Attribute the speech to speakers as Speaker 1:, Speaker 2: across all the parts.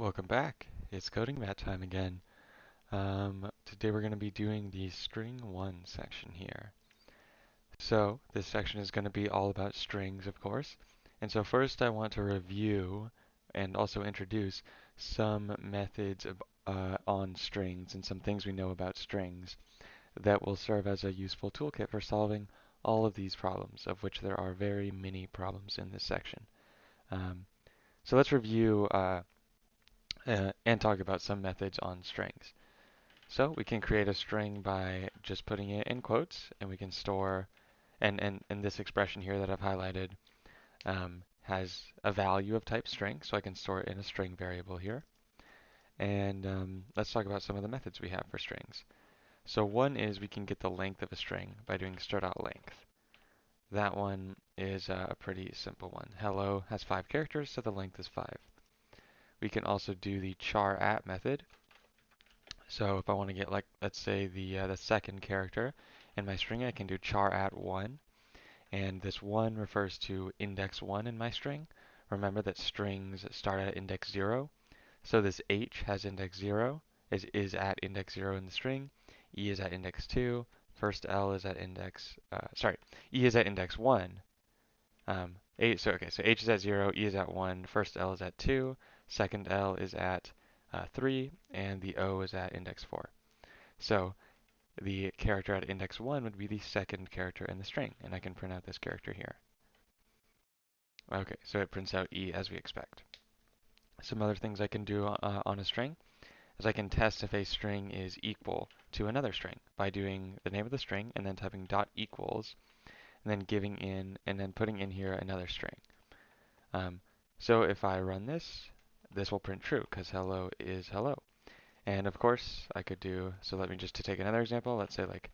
Speaker 1: Welcome back. It's CodingBat time again. Today we're going to be doing the String-1 section here. So this section is going to be all about strings, of course. And so first I want to review and also introduce some methods on strings and some things we know about strings that will serve as a useful toolkit for solving all of these problems, of which there are very many problems in this section. So let's review and talk about some methods on strings. So we can create a string by just putting it in quotes, and we can store, and this expression here that I've highlighted has a value of type string, so I can store it in a string variable here. And let's talk about some of the methods we have for strings. So one is we can get the length of a string by doing str.length. That one is a pretty simple one. Hello has 5 characters, so the length is 5. We can also do the char at method. So if I want to get, like, let's say the second character in my string, I can do char at 1, and this 1 refers to index 1 in my string. Remember that strings start at index 0, so this h has index 0, is at index 0 in the string, e is at index 2, first L is at index, e is at index 1. So h is at 0, e is at 1, first L is at 2, second L is at 3, and the O is at index 4. So the character at index 1 would be the second character in the string, and I can print out this character here. Okay, so it prints out E as we expect. Some other things I can do on a string is I can test if a string is equal to another string by doing the name of the string and then typing dot equals and then giving in and then putting in here another string. So if I run this, this will print true because hello is hello. And of course I could do, so let me just to take another example, let's say like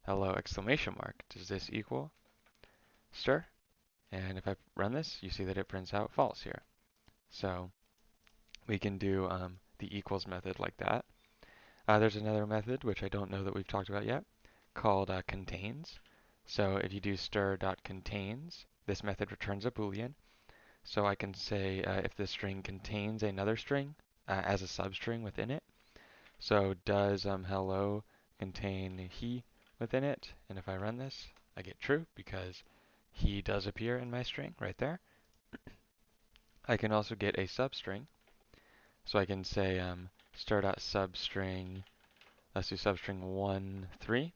Speaker 1: hello exclamation mark. Does this equal stir? And if I run this, you see that it prints out false here. So we can do the equals method like that. There's another method, which I don't know that we've talked about yet, called contains. So if you do stir.contains, this method returns a Boolean. So I can say if the string contains another string as a substring within it. So does hello contain he within it? And if I run this, I get true because he does appear in my string right there. I can also get a substring. So I can say stir.substring, let's do substring 1, 3.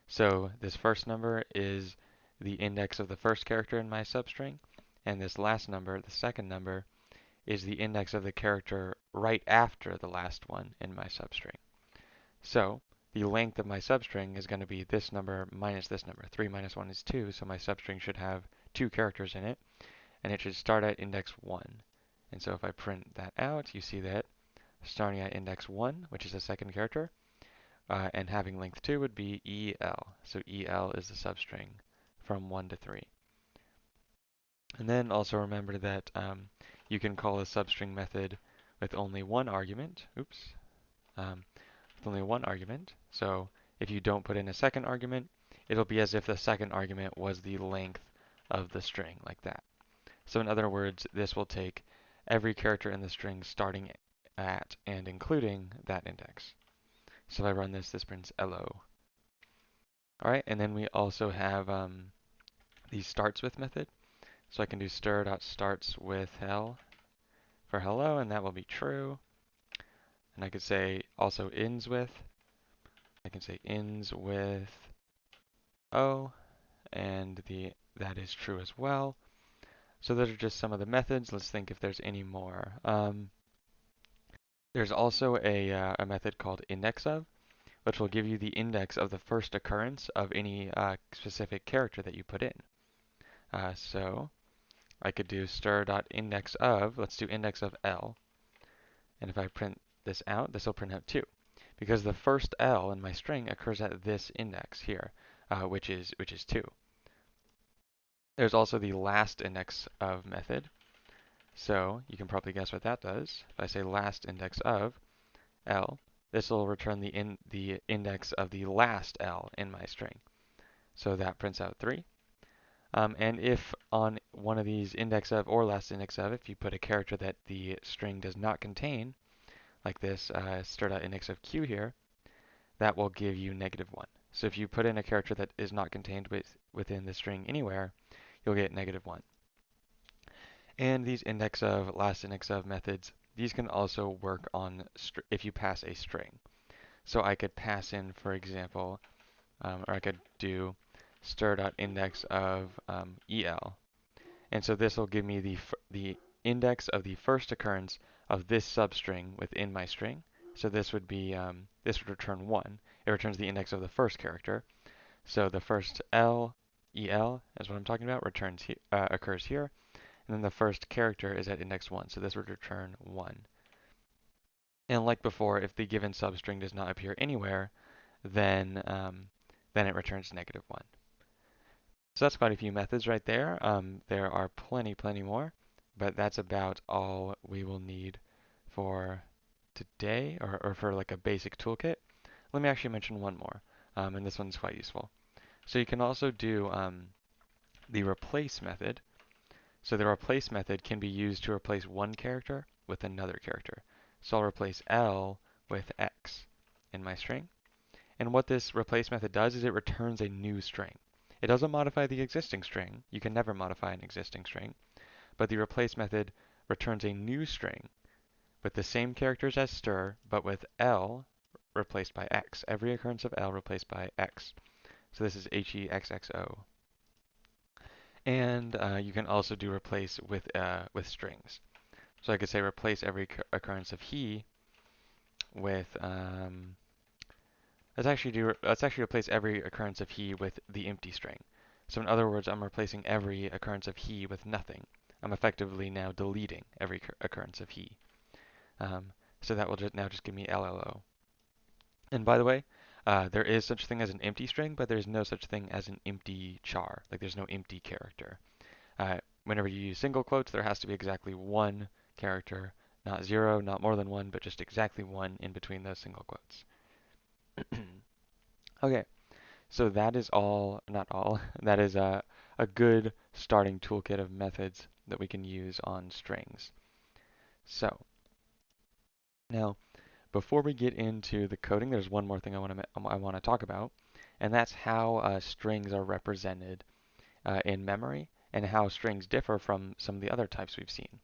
Speaker 1: So this first number is the index of the first character in my substring, and this last number, the second number, is the index of the character right after the last one in my substring. So the length of my substring is going to be this number minus this number. 3 minus 1 is 2, so my substring should have 2 characters in it, and it should start at index 1. And so if I print that out, you see that starting at index 1, which is the second character, and having length 2 would be EL. So EL is the substring from 1 to 3. And then also remember that you can call a substring method with only one argument. Oops. With only one argument. So if you don't put in a second argument, it'll be as if the second argument was the length of the string, like that. So in other words, this will take every character in the string starting at and including that index. So if I run this, this prints LO. All right, and then we also have the starts with method. So I can do stir.starts with hell for hello, and that will be true. And I could say also ends with. I can say ends with O, and that is true as well. So those are just some of the methods. Let's think if there's any more. There's also a method called indexOf, which will give you the index of the first occurrence of any specific character that you put in. So I could do stir.indexOf, let's do index of L, and if I print this out, this will print out 2, because the first L in my string occurs at this index here, which is 2. There's also the last index of method, so you can probably guess what that does. If I say last index of L, this will return the index of the last L in my string. So that prints out 3. And if on one of these index of or last index of, if you put a character that the string does not contain, like this str.index of q here, that will give you -1. So if you put in a character that is not contained within the string anywhere, you'll get -1. And these index of, last index of methods, these can also work on if you pass a string. So I could pass in, for example, or I could do str.index of el. And so this will give me the index of the first occurrence of this substring within my string. So this would be, this would return 1. It returns the index of the first character. So the first el is what I'm talking about, occurs here. And then the first character is at index 1. So this would return 1. And like before, if the given substring does not appear anywhere, then it returns -1. So that's quite a few methods right there. There are plenty more, but that's about all we will need for today, or for like a basic toolkit. Let me actually mention one more, and this one's quite useful. So you can also do the replace method. So the replace method can be used to replace one character with another character. So I'll replace L with X in my string. And what this replace method does is it returns a new string. It doesn't modify the existing string. You can never modify an existing string. But the replace method returns a new string with the same characters as str, but with L replaced by X. Every occurrence of L replaced by X. So this is HEXXO. And you can also do replace with strings. So I could say replace every occurrence of he with let's actually replace every occurrence of he with the empty string. So in other words, I'm replacing every occurrence of he with nothing. I'm effectively now deleting every occurrence of he. So that will just give me LLO. And by the way, there is such a thing as an empty string, but there's no such thing as an empty char. Like there's no empty character. Whenever you use single quotes, there has to be exactly one character, not 0, not more than 1, but just exactly 1 in between those single quotes. Okay, so that is all, not all, that is a good starting toolkit of methods that we can use on strings. So, now, before we get into the coding, there's one more thing I want to talk about, and that's how strings are represented in memory, and how strings differ from some of the other types we've seen.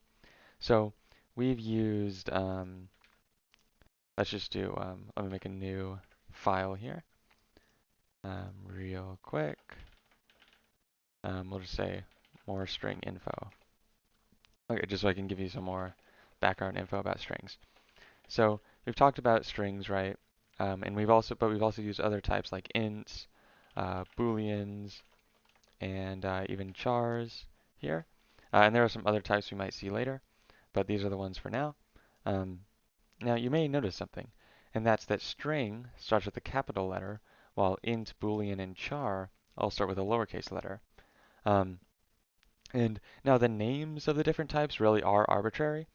Speaker 1: So, we've used, let's just do, let me make a new file here, real quick. We'll just say more string info. Okay, just so I can give you some more background info about strings. So we've talked about strings, right? And we've also used other types like ints, booleans, and even chars here. And there are some other types we might see later, but these are the ones for now. Now you may notice something, and that's that string starts with a capital letter, while int, boolean, and char all start with a lowercase letter. And now the names of the different types really are arbitrary,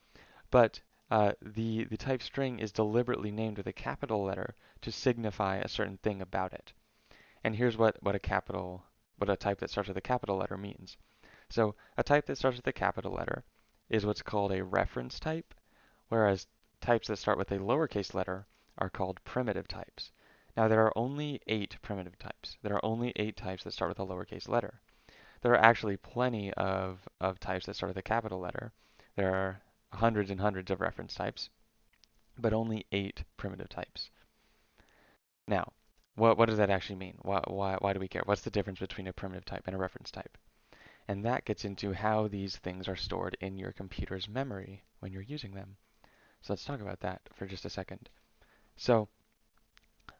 Speaker 1: but the type string is deliberately named with a capital letter to signify a certain thing about it. And here's what a type that starts with a capital letter means. So a type that starts with a capital letter is what's called a reference type, whereas types that start with a lowercase letter are called primitive types. Now there are only 8 primitive types. There are only 8 types that start with a lowercase letter. There are actually plenty of types that start with a capital letter. There are hundreds and hundreds of reference types, but only 8 primitive types. Now, what does that actually mean? Why do we care? What's the difference between a primitive type and a reference type? And that gets into how these things are stored in your computer's memory when you're using them. So let's talk about that for just a second. So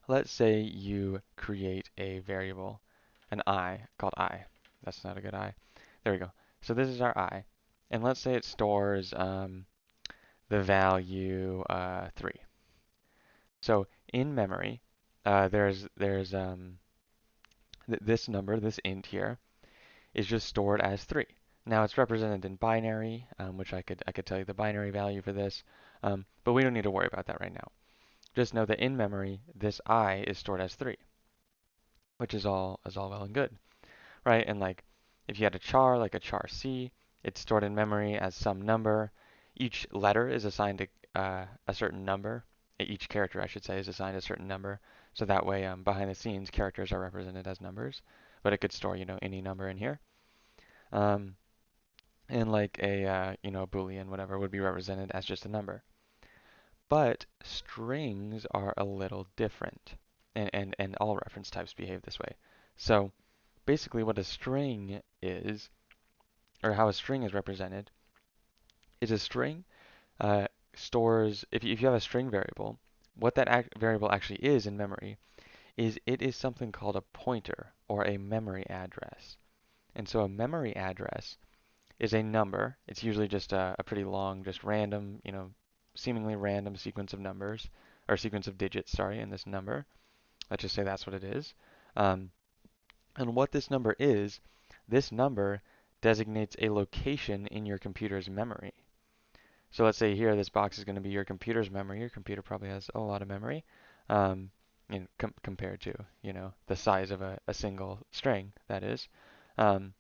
Speaker 1: let's say you create a variable, an I, called I. That's not a good I. There we go. So this is our I. And let's say it stores the value 3. So in memory, there's this number, this int here, is just stored as 3. Now it's represented in binary, which I could tell you the binary value for this, but we don't need to worry about that right now. Just know that in memory, this I is stored as 3, which is all well and good, right? And like if you had a char, like a char C, it's stored in memory as some number. Each letter is assigned a certain number. Each character, I should say, is assigned a certain number. So that way, behind the scenes, characters are represented as numbers. But it could store, any number in here. Um, and like a Boolean, whatever, would be represented as just a number. But strings are a little different, and all reference types behave this way. So basically what a string is, or how a string is represented, is a string stores, if you have a string variable, what that variable actually is in memory is it is something called a pointer or a memory address. And so a memory address is a number. It's usually just a pretty long, just random, seemingly random sequence of numbers, or sequence of digits, sorry, in this number. Let's just say that's what it is. Um, and what this number designates a location in your computer's memory. So let's say here this box is going to be your computer's memory. Your computer probably has a lot of memory compared to, the size of a single string, that is. Um,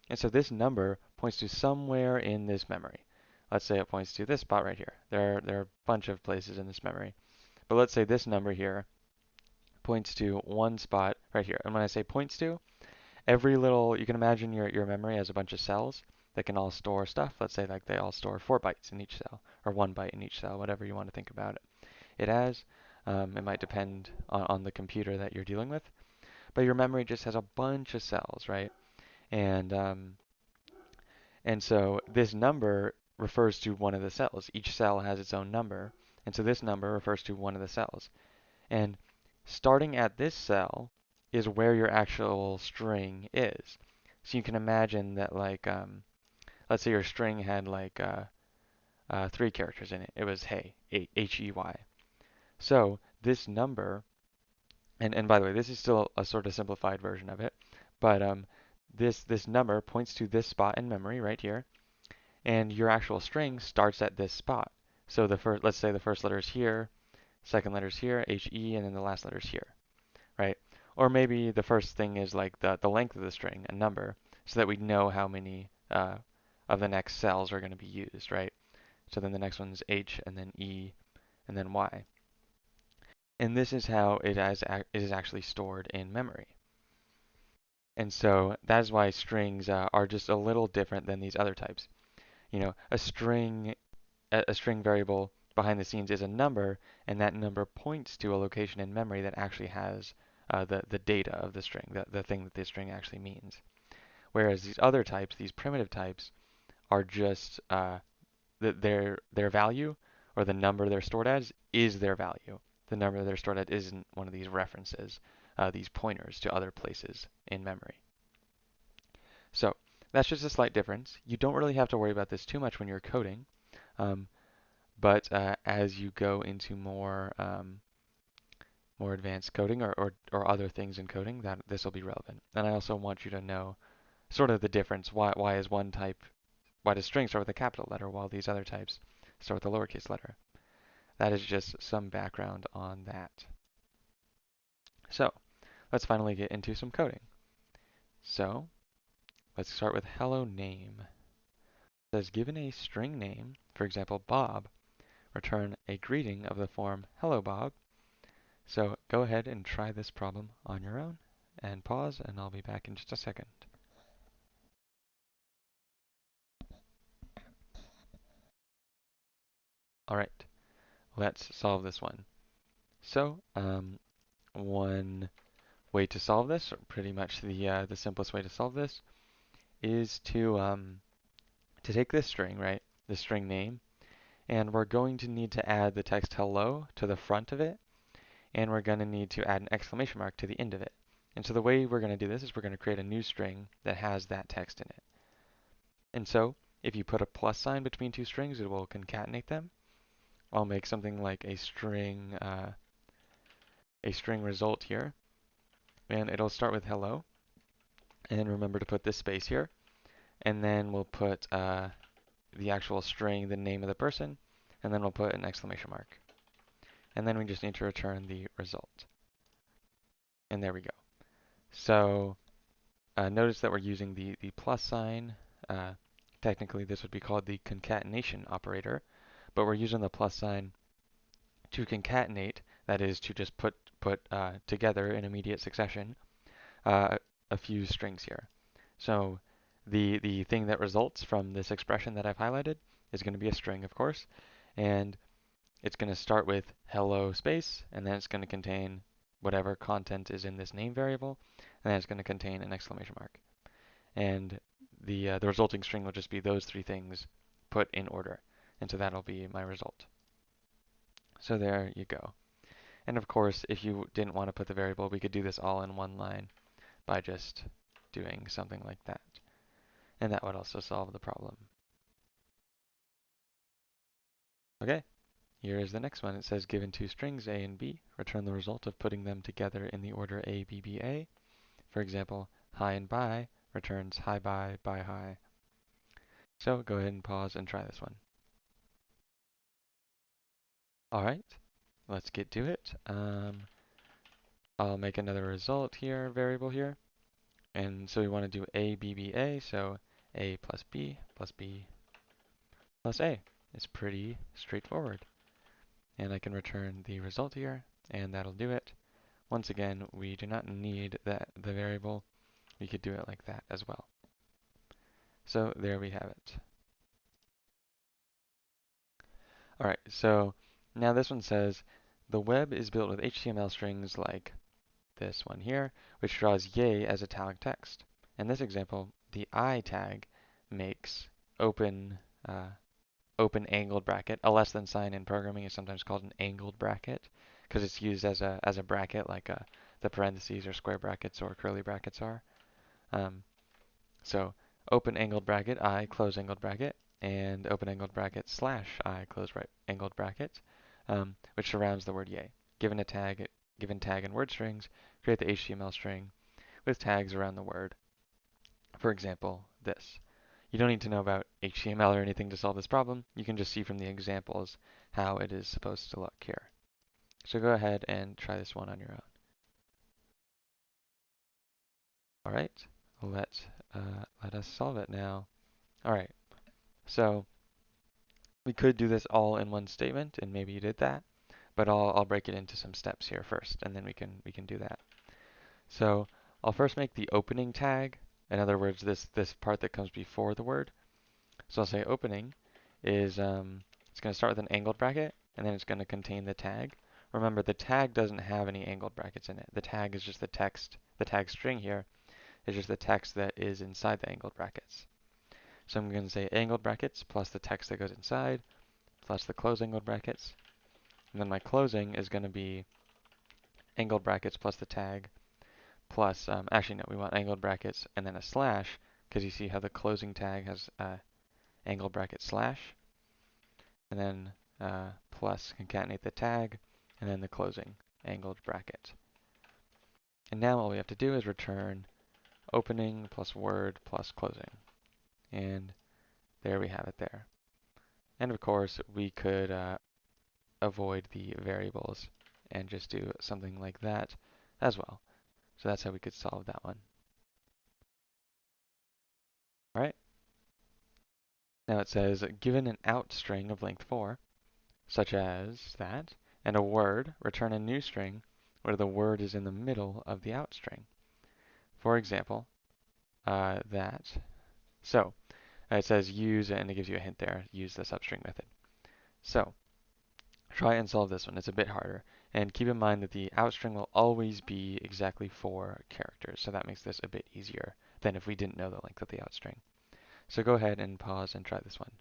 Speaker 1: and so this number points to somewhere in this memory. Let's say it points to this spot right here. There are a bunch of places in this memory. But let's say this number here points to one spot right here. And when I say points to, you can imagine your memory as a bunch of cells that can all store stuff. Let's say like they all store 4 bytes in each cell, or 1 byte in each cell, whatever you want to think about it as. It might depend on the computer that you're dealing with. But your memory just has a bunch of cells, right? And so this number refers to one of the cells. Each cell has its own number. And so this number refers to one of the cells. And starting at this cell is where your actual string is. So you can imagine that let's say your string had 3 characters in it. It was hey, H-E-Y. So this number, and by the way, this is still a sort of simplified version of it, but this number points to this spot in memory right here, and your actual string starts at this spot. So let's say the first letter is here, second letter is here, H-E, and then the last letter is here, right? Or maybe the first thing is like the length of the string, a number, so that we know how many of the next cells are going to be used, right? So then the next one is H, and then E, and then Y. And this is how it is actually stored in memory. And so that is why strings are just a little different than these other types. A string variable behind the scenes is a number, and that number points to a location in memory that actually has the data of the string, the thing that the string actually means. Whereas these other types, these primitive types, are just their value, or the number they're stored as, is their value. The number they're stored at isn't one of these references, these pointers to other places in memory. So that's just a slight difference. You don't really have to worry about this too much when you're coding, but as you go into more advanced coding or other things in coding, that this will be relevant. And I also want you to know sort of the difference. Why does string start with a capital letter while these other types start with a lowercase letter? That is just some background on that. So let's finally get into some coding. So let's start with helloName. It says given a string name, for example Bob, return a greeting of the form hello Bob. So go ahead and try this problem on your own, and pause, and I'll be back in just a second. All right, let's solve this one. So one way to solve this, or pretty much the simplest way to solve this, is to take this string, right, the string name, and we're going to need to add the text hello to the front of it, and we're going to need to add an exclamation mark to the end of it. And so the way we're going to do this is we're going to create a new string that has that text in it. And so if you put a plus sign between two strings, it will concatenate them. I'll make something like a string result here, and it'll start with hello. And remember to put this space here, and then we'll put the actual string, the name of the person, and then we'll put an exclamation mark. And then we just need to return the result. And there we go. So notice that we're using the plus sign. Uh, Technically, this would be called the concatenation operator, but we're using the plus sign to concatenate, that is to just put together in immediate succession uh, a few strings here. So the thing that results from this expression that I've highlighted is going to be a string, of course, and it's going to start with hello space, and then it's going to contain whatever content is in this name variable, and then it's going to contain an exclamation mark. And the resulting string will just be those three things put in order, and so that'll be my result. So there you go. And of course, if you didn't want to put the variable, we could do this all in one line by just doing something like that. And that would also solve the problem. Okay, here is the next one. It says, given two strings, a and b, return the result of putting them together in the order a, b, b, a. For example, hi and bye returns hi, bye, bye, hi. So go ahead and pause and try this one. All right, let's get to it. I'll make another result here, variable here. And so we want to do a, b, b, a, so a plus b plus a. It's pretty straightforward. And I can return the result here, and that'll do it. Once again, we do not need the variable. We could do it like that as well. So there we have it. All right, so now this one says, the web is built with HTML strings like this one here, which draws yay as italic text. In this example, the I tag makes open open angled bracket. A less than sign in programming is sometimes called an angled bracket because it's used as a bracket like the parentheses or square brackets or curly brackets are. So open angled bracket, I, close angled bracket, and open angled bracket slash I, close angled bracket, which surrounds the word yay. Given tag and word strings, create the HTML string with tags around the word. For example, this. You don't need to know about HTML or anything to solve this problem. You can just see from the examples how it is supposed to look here. So go ahead and try this one on your own. All right, let us solve it now. All right, so we could do this all in one statement, and maybe you did that, but I'll break it into some steps here first, and then we can do that. So I'll first make the opening tag. In other words, this part that comes before the word. So I'll say opening is it's going to start with an angled bracket, and then it's going to contain the tag. Remember, the tag doesn't have any angled brackets in it. The tag is just the text. The tag string here is just the text that is inside the angled brackets. So I'm going to say angled brackets plus the text that goes inside plus the close angled brackets. And then my closing is going to be angled brackets plus the tag plus, actually no, we want angled brackets and then a slash because you see how the closing tag has angled bracket slash, and then plus concatenate the tag, and then the closing angled bracket. And now all we have to do is return opening plus word plus closing. And there we have it there. And of course, we could avoid the variables and just do something like that as well. So that's how we could solve that one. All right. Now it says, given an out string of length 4, such as that, and a word, return a new string where the word is in the middle of the out string. For example, that. So it says use, and it gives you a hint there, use the substring method. So try and solve this one. It's a bit harder. And keep in mind that the out string will always be exactly 4 characters. So that makes this a bit easier than if we didn't know the length of the out string. So go ahead and pause and try this one.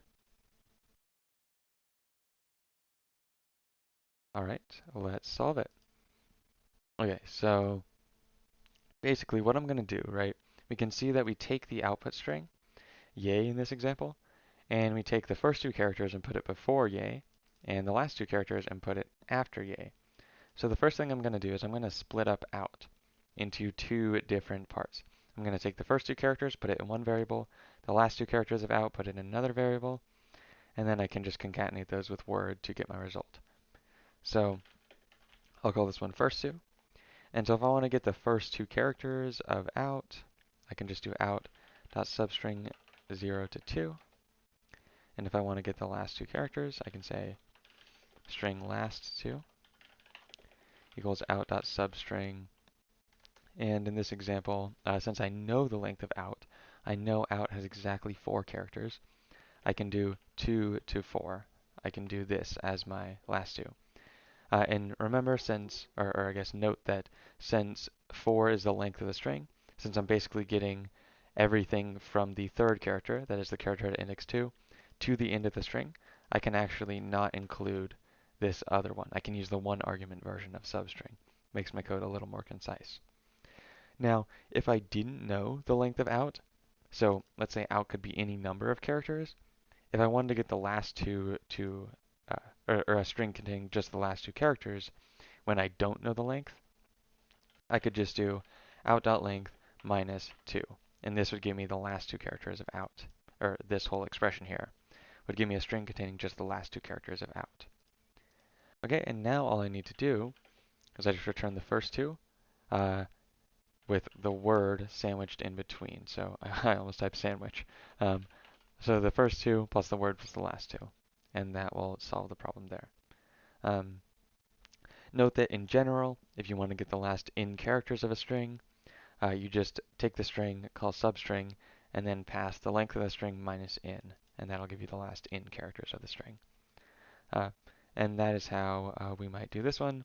Speaker 1: All right, let's solve it. Okay, so basically what I'm going to do, right, we can see that we take the output string, yay in this example, and we take the first 2 characters and put it before yay, and the last 2 characters and put it after yay. So the first thing I'm going to do is I'm going to split up out into 2 different parts. I'm going to take the first 2 characters, put it in one variable, the last 2 characters of out, put it in another variable, and then I can just concatenate those with word to get my result. So I'll call this one firstTwo. And so if I want to get the first 2 characters of out, I can just do out.substring 0 to 2. And if I want to get the last two characters, I can say string last2 equals out.substring. And in this example, since I know the length of out, I know out has exactly 4 characters. I can do 2 to 4. I can do this as my last2. And remember, or I guess note that since 4 is the length of the string, since I'm basically getting everything from the third character, that is the character at index 2, to the end of the string, I can actually not include this other one. I can use the one argument version of substring. Makes my code a little more concise. Now, if I didn't know the length of out, so let's say out could be any number of characters, if I wanted to get the last two to or a string containing just the last 2 characters, when I don't know the length, I could just do out.length minus 2. And this would give me the last 2 characters of out. Or this whole expression here would give me a string containing just the last 2 characters of out. Okay, and now all I need to do is I just return the first 2 with the word sandwiched in between. So I almost typed sandwich. So the first 2 plus the word plus the last 2. And that will solve the problem there. Note that in general, if you want to get the last n characters of a string, you just take the string, call substring, and then pass the length of the string minus n, and that'll give you the last n characters of the string. And that is how we might do this one.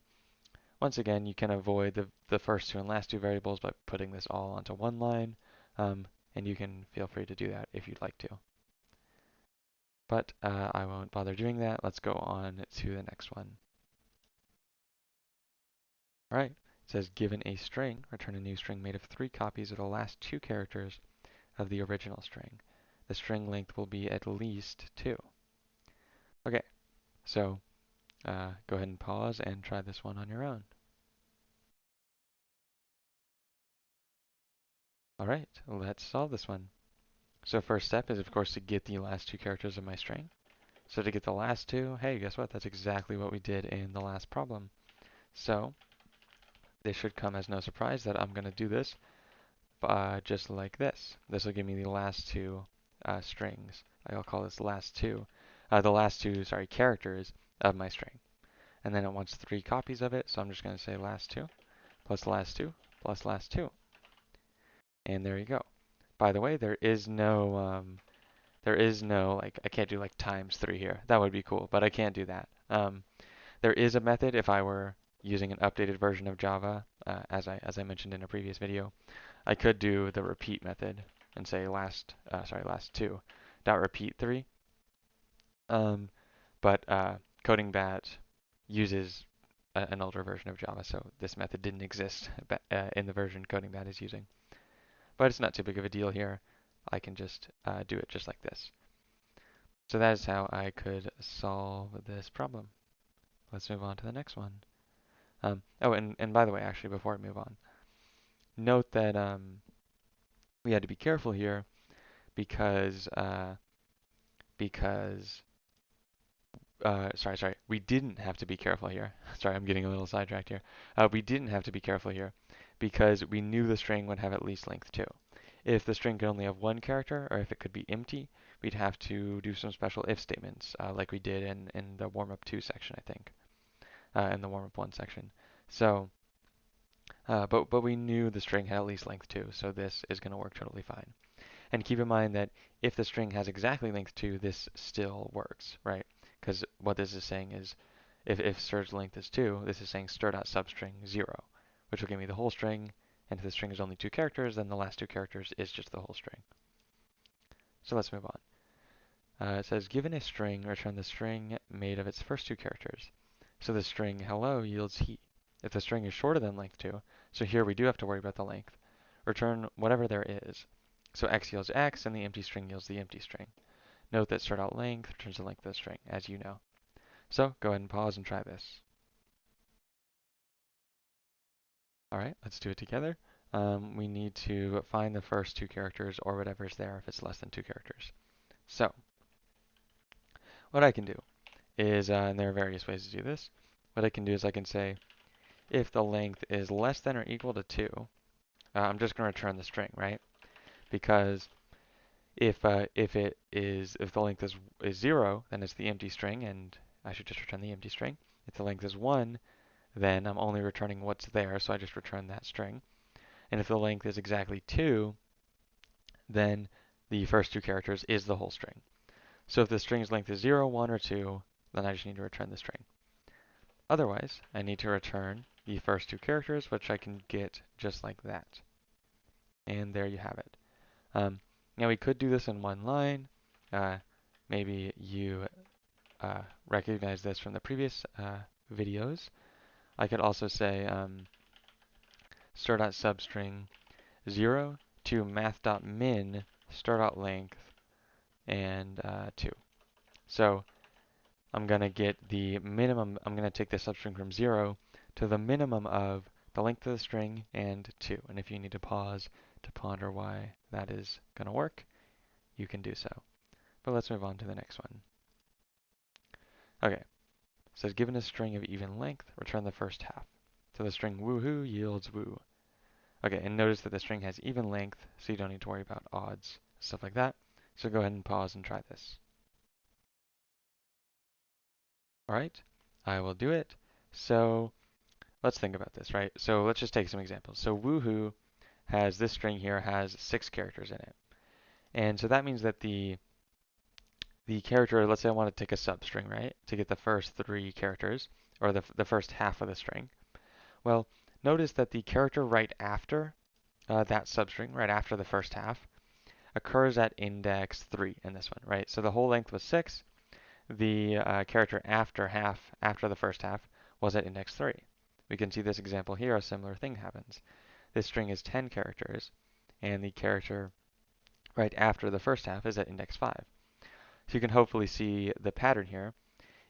Speaker 1: Once again, you can avoid the first 2 and last 2 variables by putting this all onto one line, and you can feel free to do that if you'd like to. But I won't bother doing that. Let's go on to the next one. All right, it says given a string, return a new string made of 3 copies of the last 2 characters of the original string. The string length will be at least 2. Okay, so go ahead and pause and try this one on your own. All right, let's solve this one. So first step is, of course, to get the last 2 characters of my string. So to get the last 2, hey, guess what? That's exactly what we did in the last problem. So this should come as no surprise that I'm going to do this just like this. This will give me the last 2 strings. I'll call this last2. The last 2, characters of my string. And then it wants 3 copies of it, so I'm just going to say last2 plus last2 plus last2. And there you go. By the way, there is no, like, I can't do like times 3 here. That would be cool, but I can't do that. There is a method if I were using an updated version of Java, as I mentioned in a previous video. I could do the repeat method and say last2 dot repeat 3. But CodingBat uses an older version of Java, so this method didn't exist in the version CodingBat is using. But it's not too big of a deal here. I can just do it just like this. So that is how I could solve this problem. Let's move on to the next one. Oh, and by the way, actually, before I move on, note that we had to be careful here because we didn't have to be careful here. Sorry, I'm getting a little sidetracked here. We didn't have to be careful here because we knew the string would have at least length 2. If the string could only have 1 character, or if it could be empty, we'd have to do some special if statements, like we did in the warm-up 2 section, I think, in the warm-up 1 section. So, but we knew the string had at least length 2, so this is going to work totally fine. And keep in mind that if the string has exactly length 2, this still works, right? Because what this is saying is, if str's length is 2, this is saying str.substring 0, which will give me the whole string. And if the string is only 2 characters, then the last 2 characters is just the whole string. So let's move on. It says, given a string, return the string made of its first 2 characters. So the string hello yields he. If the string is shorter than length 2, so here we do have to worry about the length, return whatever there is. So x yields x, and the empty string yields the empty string. Note that str.length returns the length of the string, as you know. So go ahead and pause and try this. All right, let's do it together. We need to find the first 2 characters, or whatever's there if it's less than 2 characters. So what I can do is, and there are various ways to do this, what I can do is I can say, if the length is less than or equal to 2, I'm just going to return the string, right? because if the length is 0, then it's the empty string, and I should just return the empty string. If the length is 1, then I'm only returning what's there, so I just return that string. And if the length is exactly 2, then the first two characters is the whole string. So if the string's length is 0, 1, or 2, then I just need to return the string. Otherwise, I need to return the first two characters, which I can get just like that. And there you have it. Now we could do this in one line. Maybe you recognize this from the previous videos. I could also say str.substring 0 to math.min str.length and 2. So I'm going to get the minimum, I'm going to take the substring from 0 to the minimum of the length of the string and 2. And if you need to pause to ponder why that is going to work, you can do so. But let's move on to the next one. Okay, so given a string of even length, return the first half. So the string woohoo yields woo. Okay, and notice that the string has even length, so you don't need to worry about odds, stuff like that. So go ahead and pause and try this. All right, I will do it. So let's think about this, right? So let's just take some examples. So woohoo has this string here has 6 characters in it. And so that means that the character, let's say I want to take a substring, right? To get the first 3 characters, or the first half of the string. Well, notice that the character right after that substring, right after the first half, occurs at index 3 in this one, right? So the whole length was 6. The character after the first half, was at index 3. We can see this example here, a similar thing happens. This string is 10 characters, and the character right after the first half is at index 5. So you can hopefully see the pattern here.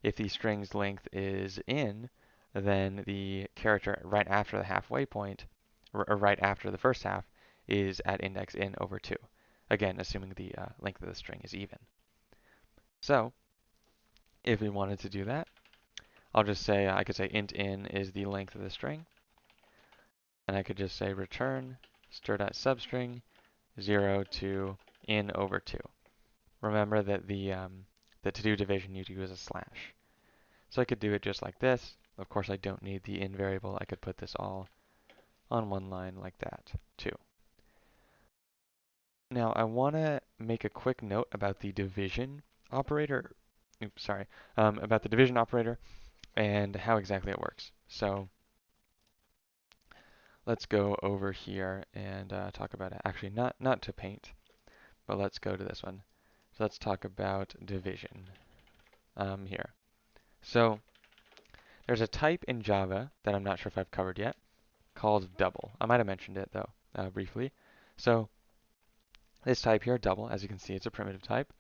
Speaker 1: If the string's length is in, then the character right after the halfway point, or right after the first half, is at index in over 2. Again, assuming the length of the string is even. So if we wanted to do that, I'll just say, I could say int in is the length of the string. And I could just say return str.substring 0 to in over 2. Remember that to do division you use a slash. So I could do it just like this. Of course, I don't need the in variable. I could put this all on one line like that too. Now I want to make a quick note about the division operator. Oops, sorry. About the division operator and how exactly it works. So let's go over here and talk about it. Actually, not to paint, but let's go to this one. So let's talk about division here. So there's a type in Java that I'm not sure if I've covered yet called double. I might have mentioned it though briefly. So this type here, double, as you can see, it's a primitive type.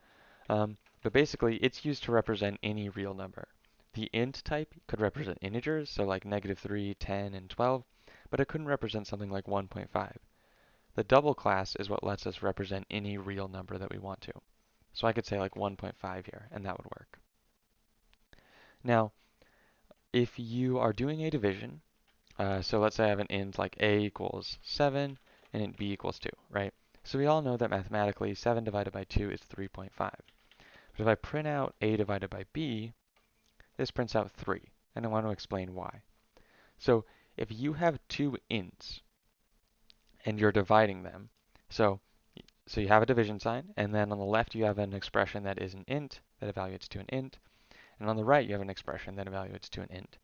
Speaker 1: But basically, it's used to represent any real number. The int type could represent integers, so like -3, 10, and 12, but it couldn't represent something like 1.5. The double class is what lets us represent any real number that we want to. So I could say like 1.5 here, and that would work. Now, if you are doing a division, so let's say I have an int like a equals 7 and int b equals 2, right? So we all know that mathematically 7 divided by 2 is 3.5. But if I print out a divided by b, this prints out 3, and I want to explain why. So if you have two ints and you're dividing them, so you have a division sign, and then on the left you have an expression that is an int that evaluates to an int, and on the right you have an expression that evaluates to an int.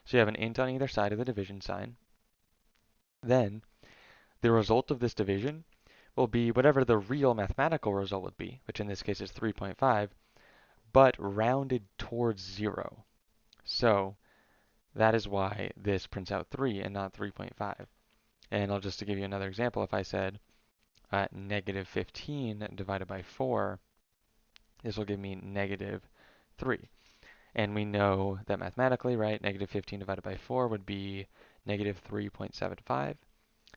Speaker 1: So you have an int on either side of the division sign. Then the result of this division will be whatever the real mathematical result would be, which in this case is 3.5, but rounded towards 0. So that is why this prints out 3 and not 3.5. And I'll just to give you another example, if I said -15 divided by 4, this will give me -3. And we know that mathematically, right, -15 divided by 4 would be -3.75.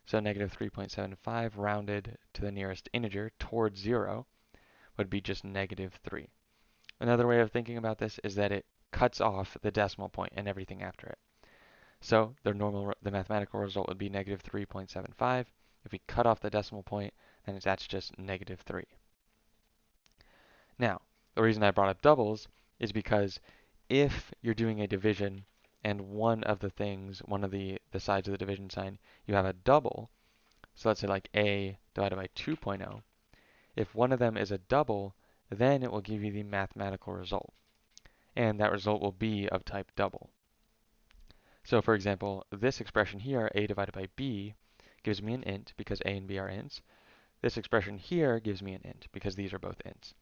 Speaker 1: So -3.75 rounded to the nearest integer towards 0 would be just -3. Another way of thinking about this is that it cuts off the decimal point and everything after it. So the mathematical result would be -3.75. If we cut off the decimal point, and that's just -3. Now, the reason I brought up doubles is because if you're doing a division and one of the things, one of the sides of the division sign, you have a double, so let's say like a divided by 2.0, if one of them is a double, then it will give you the mathematical result. And that result will be of type double. So for example, this expression here, a divided by b, gives me an int because a and b are ints. This expression here gives me an int because these are both ints.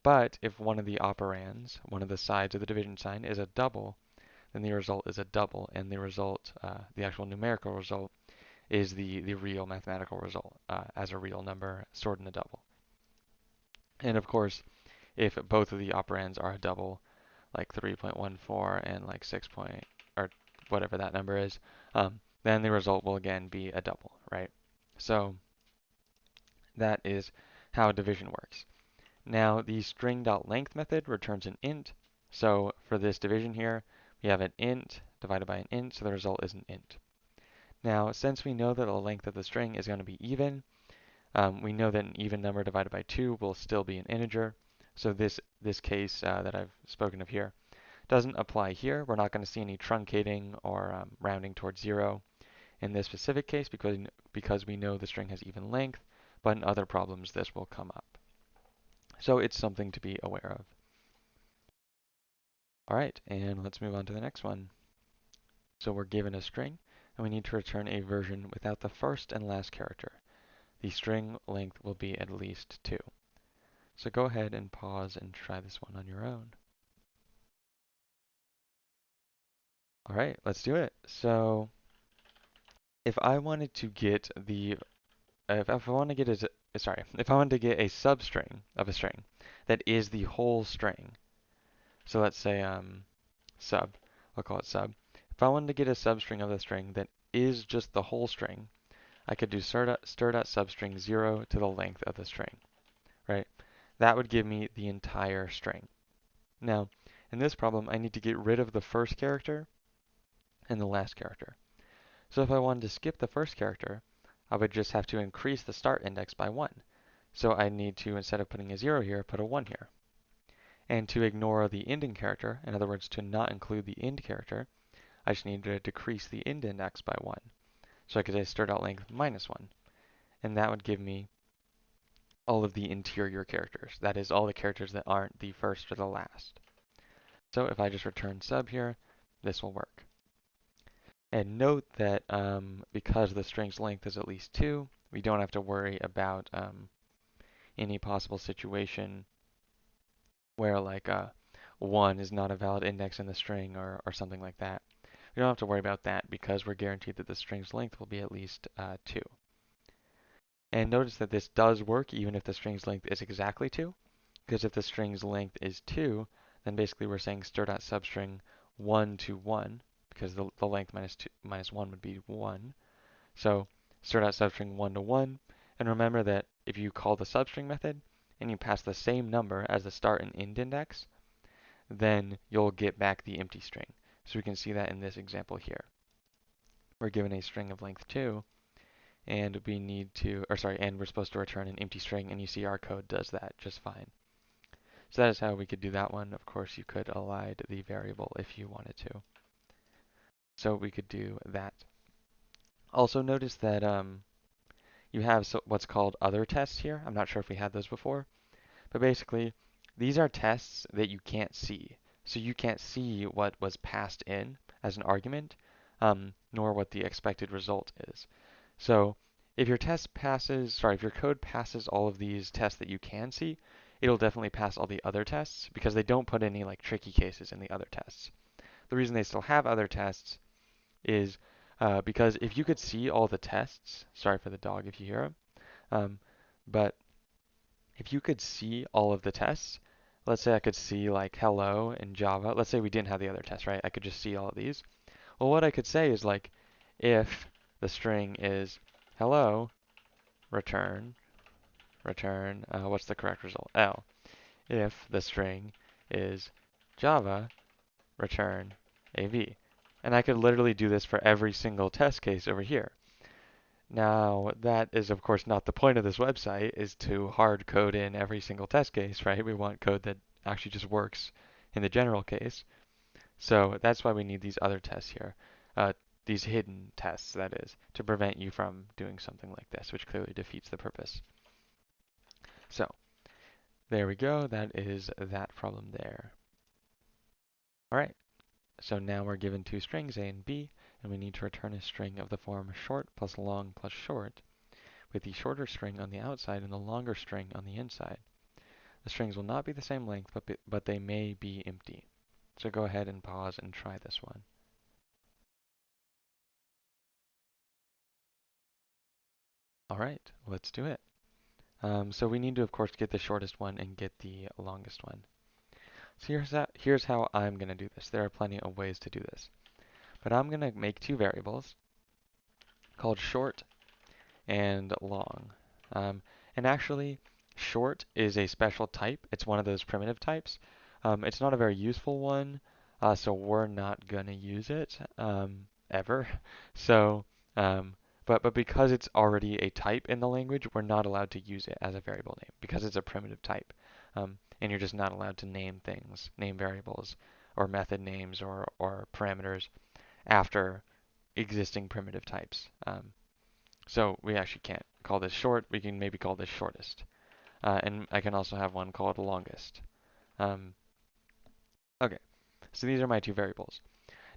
Speaker 1: But if one of the operands, one of the sides of the division sign, is a double, then the result is a double, and the result, the actual numerical result, is the real mathematical result as a real number stored in a double. And of course, if both of the operands are a double, like 3.14 and like 6 point, or whatever that number is, then the result will again be a double, right? So that is how division works. Now the string.length method returns an int. So for this division here, we have an int divided by an int, so the result is an int. Now, since we know that the length of the string is going to be even, we know that an even number divided by 2 will still be an integer. So this case that I've spoken of here doesn't apply here. We're not going to see any truncating or rounding towards 0 in this specific case because we know the string has even length, but in other problems this will come up. So it's something to be aware of. All right, and let's move on to the next one. So we're given a string, and we need to return a version without the first and last character. The string length will be at least 2. So go ahead and pause and try this one on your own. All right, let's do it. So if I wanted to get if I want to get if I wanted to get a substring of a string that is the whole string, so let's say sub, I'll call it sub. If I wanted to get a substring of the string that is just the whole string, I could do stir.substring 0 to the length of the string, right? That would give me the entire string. Now, in this problem, I need to get rid of the first character and the last character. So if I wanted to skip the first character, I would just have to increase the start index by 1. So I need to, instead of putting a 0 here, put a 1 here. And to ignore the ending character, in other words, to not include the end character, I just need to decrease the end index by 1. So I could say start.length minus 1. And that would give me all of the interior characters. That is, all the characters that aren't the first or the last. So if I just return sub here, this will work. And note that because the string's length is at least 2, we don't have to worry about any possible situation where like 1 is not a valid index in the string or something like that. We don't have to worry about that because we're guaranteed that the string's length will be at least 2. And notice that this does work even if the string's length is exactly 2, because if the string's length is 2, then basically we're saying stir.substring 1 to 1, because the length minus 1 would be 1. So stir.substring 1 to 1, and remember that if you call the substring method and you pass the same number as the start and end index, then you'll get back the empty string. So we can see that in this example here. We're given a string of length 2, and we need to, and we're supposed to return an empty string, and you see our code does that just fine. So that is how we could do that one. Of course, you could elide the variable if you wanted to. So we could do that. Also notice that you have what's called other tests here. I'm not sure if we had those before, but basically these are tests that you can't see. So you can't see what was passed in as an argument, nor what the expected result is. So if your if your code passes all of these tests that you can see, it'll definitely pass all the other tests because they don't put any like tricky cases in the other tests. The reason they still have other tests is because if you could see all the tests, sorry for the dog if you hear him, but if you could see all of the tests, let's say I could see like hello in Java, let's say we didn't have the other tests, right? I could just see all of these. Well, what I could say is like, if the string is hello, return, what's the correct result? L. If the string is Java, return AV. And I could literally do this for every single test case over here. Now, that is of course not the point of this website, is to hard code in every single test case, right? We want code that actually just works in the general case. So that's why we need these other tests here, these hidden tests, that is, to prevent you from doing something like this, which clearly defeats the purpose. So there we go. That is that problem there. All right. So now we're given two strings, A and B, and we need to return a string of the form short plus long plus short, with the shorter string on the outside and the longer string on the inside. The strings will not be the same length, but they may be empty. So go ahead and pause and try this one. All right, let's do it. So we need to, of course, get the shortest one and get the longest one. So here's how I'm going to do this. There are plenty of ways to do this. But I'm going to make two variables called short and long. Um, and actually, short is a special type. It's one of those primitive types. It's not a very useful one, so we're not going to use it ever. So, but because it's already a type in the language, we're not allowed to use it as a variable name because it's a primitive type. And you're just not allowed to name things, name variables, or method names or parameters after existing primitive types. So we actually can't call this short. We can maybe call this shortest. And I can also have one called longest. Um, okay, so these are my two variables.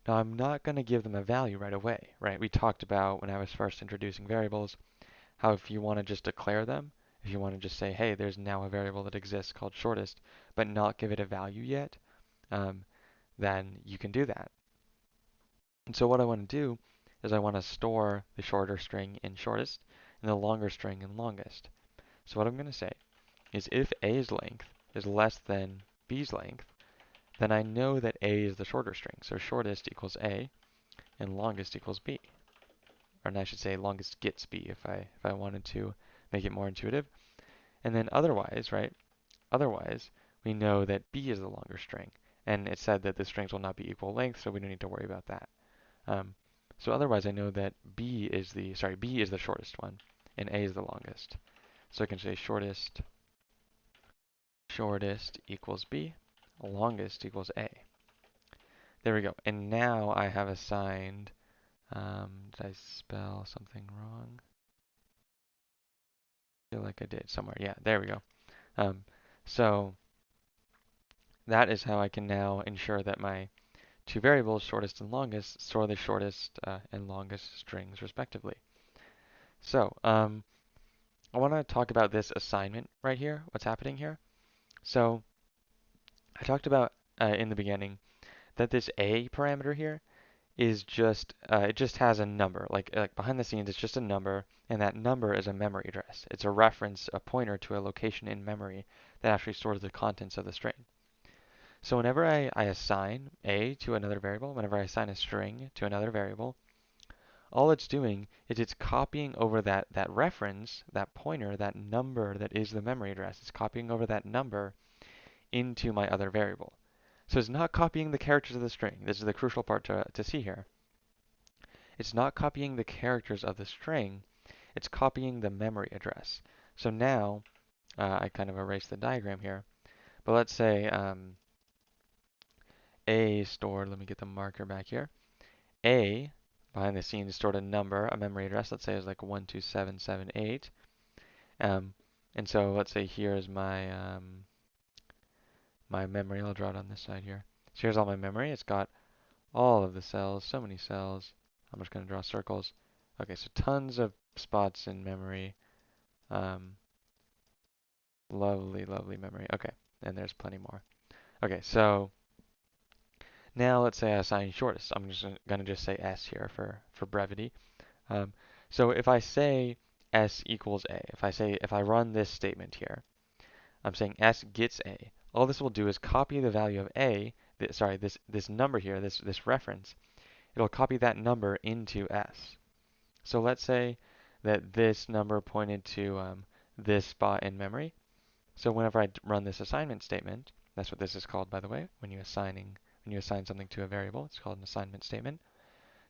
Speaker 1: Now I'm not going to give them a value right away, right? We talked about when I was first introducing variables, how if you want to just declare them, if you want to just say, hey, there's now a variable that exists called shortest, but not give it a value yet, then you can do that. And so what I want to do is I want to store the shorter string in shortest and the longer string in longest. So what I'm going to say is if A's length is less than B's length, then I know that A is the shorter string. So shortest equals A and longest equals B. Or I should say longest gets B if I wanted to make it more intuitive. And then otherwise, right? Otherwise, we know that B is the longer string. And it said that the strings will not be equal length, so we don't need to worry about that. So otherwise, I know that B is the shortest one, and A is the longest. So I can say shortest equals B, longest equals A. There we go. And now I have assigned, did I spell something wrong? I feel like I did somewhere. Yeah, there we go. So that is how I can now ensure that my two variables, shortest and longest, store the shortest and longest strings respectively. So I want to talk about this assignment right here, what's happening here. So I talked about in the beginning that this A parameter here is just, it just has a number. Like behind the scenes, it's just a number, and that number is a memory address. It's a reference, a pointer to a location in memory that actually stores the contents of the string. So whenever I assign A to another variable, whenever I assign a string to another variable, all it's doing is it's copying over that reference, that pointer, that number that is the memory address. It's copying over that number into my other variable. So it's not copying the characters of the string. This is the crucial part to see here. It's not copying the characters of the string. It's copying the memory address. So now, I kind of erased the diagram here, but let's say A stored, let me get the marker back here. A, behind the scenes, stored a number, a memory address. Let's say it's like 12778. And so let's say here's my my memory. I'll draw it on this side here. So here's all my memory. It's got all of the cells, so many cells. I'm just going to draw circles. Okay, so tons of spots in memory. Lovely, lovely memory. Okay, and there's plenty more. Okay, so now let's say I assign shortest. I'm just going to just say S here for brevity. So if I say S equals A, if I run this statement here, I'm saying S gets A. All this will do is copy the value of A, this number here, this reference. It'll copy that number into S. So let's say that this number pointed to this spot in memory. So whenever I run this assignment statement, that's what this is called, by the way, when you assign something to a variable, it's called an assignment statement.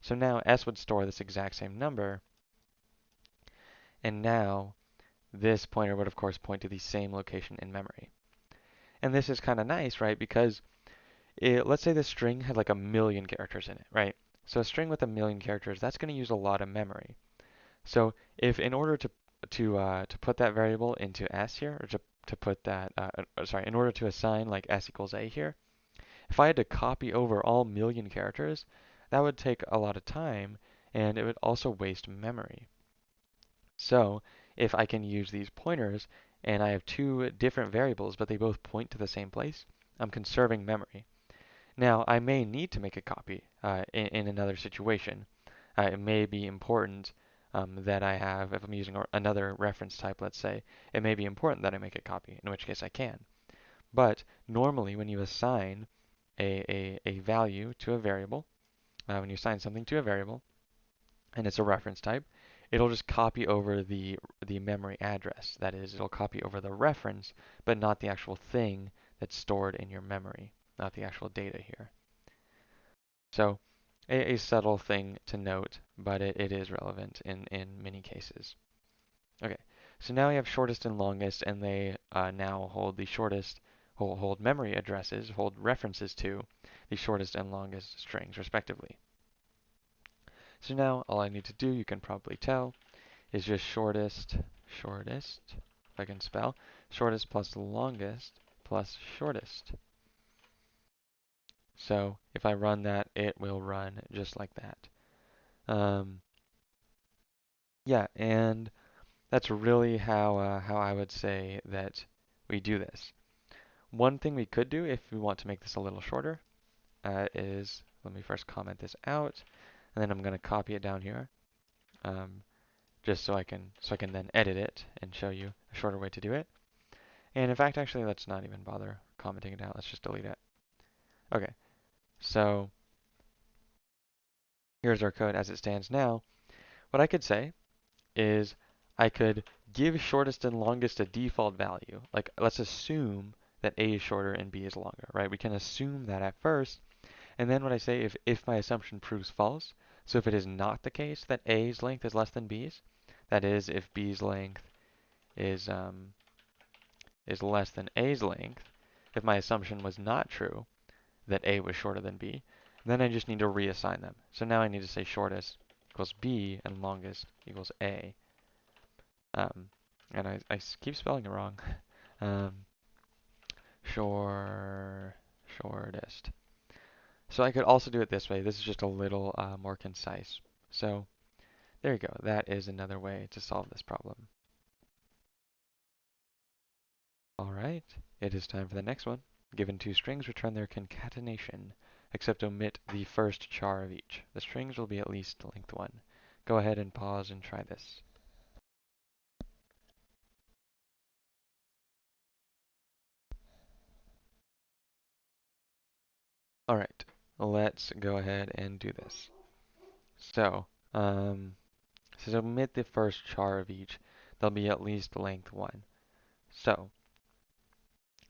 Speaker 1: So now S would store this exact same number And now this pointer would of course point to the same location in memory. And this is kind of nice, right? Because let's say this string had like 1,000,000 characters in it, right? So a string with 1,000,000 characters, that's going to use a lot of memory. So if in order to put that variable into s here, or to put that, sorry, in order to assign like s equals a here, if I had to copy over all 1,000,000 characters, that would take a lot of time, and it would also waste memory. So if I can use these pointers, and I have two different variables, but they both point to the same place, I'm conserving memory. Now, I may need to make a copy in another situation. It may be important that I have, if I'm using another reference type, let's say, it may be important that I make a copy, in which case I can. But normally, when you assign a value to a variable, when you assign something to a variable, and it's a reference type, it'll just copy over the memory address. That is, it'll copy over the reference, but not the actual thing that's stored in your memory, not the actual data here. So a subtle thing to note, but it is relevant in many cases. Okay, so now we have shortest and longest, and they now hold the shortest, hold memory addresses, hold references to the shortest and longest strings, respectively. So now all I need to do, you can probably tell, is just shortest, if I can spell, shortest plus longest plus shortest. So if I run that, it will run just like that. Yeah, and that's really how I would say that we do this. One thing we could do if we want to make this a little shorter is, let me first comment this out, and then I'm going to copy it down here, just so I can then edit it and show you a shorter way to do it. And in fact, actually, let's not even bother commenting it out. Let's just delete it. Okay, so here's our code as it stands now. What I could say is I could give shortest and longest a default value. Like, let's assume that A is shorter and B is longer, right? We can assume that at first. And then what I say, if my assumption proves false, so if it is not the case that A's length is less than B's, that is, if B's length is less than A's length, if my assumption was not true, that A was shorter than B, then I just need to reassign them. So now I need to say shortest equals B and longest equals A. And I keep spelling it wrong. Shortest. So I could also do it this way. This is just a little more concise. So there you go. That is another way to solve this problem. All right, it is time for the next one. Given two strings, return their concatenation, except omit the first char of each. The strings will be at least length 1. Go ahead and pause and try this. All right, let's go ahead and do this. So, says omit the first char of each. They'll be at least length 1. So,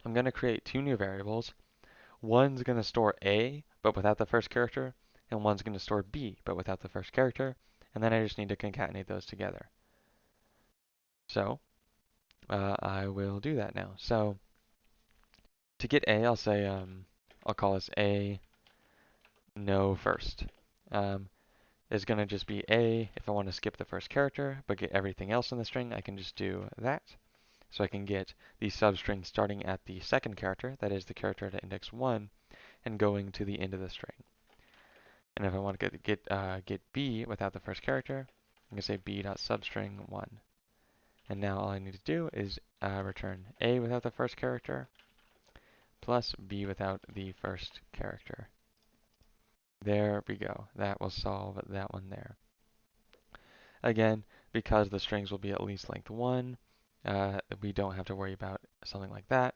Speaker 1: I'm going to create two new variables. One's going to store A, but without the first character, and one's going to store B, but without the first character, and then I just need to concatenate those together. So, I will do that now. So, to get A, I'll say, I'll call this A no first. Is going to just be A if I want to skip the first character, but get everything else in the string, I can just do that. So I can get the substring starting at the second character, that is the character at index 1, and going to the end of the string. And if I want to get B without the first character, I'm going to say b.substring1. And now all I need to do is return A without the first character plus B without the first character. There we go. That will solve that one there. Again, because the strings will be at least length 1, we don't have to worry about something like that.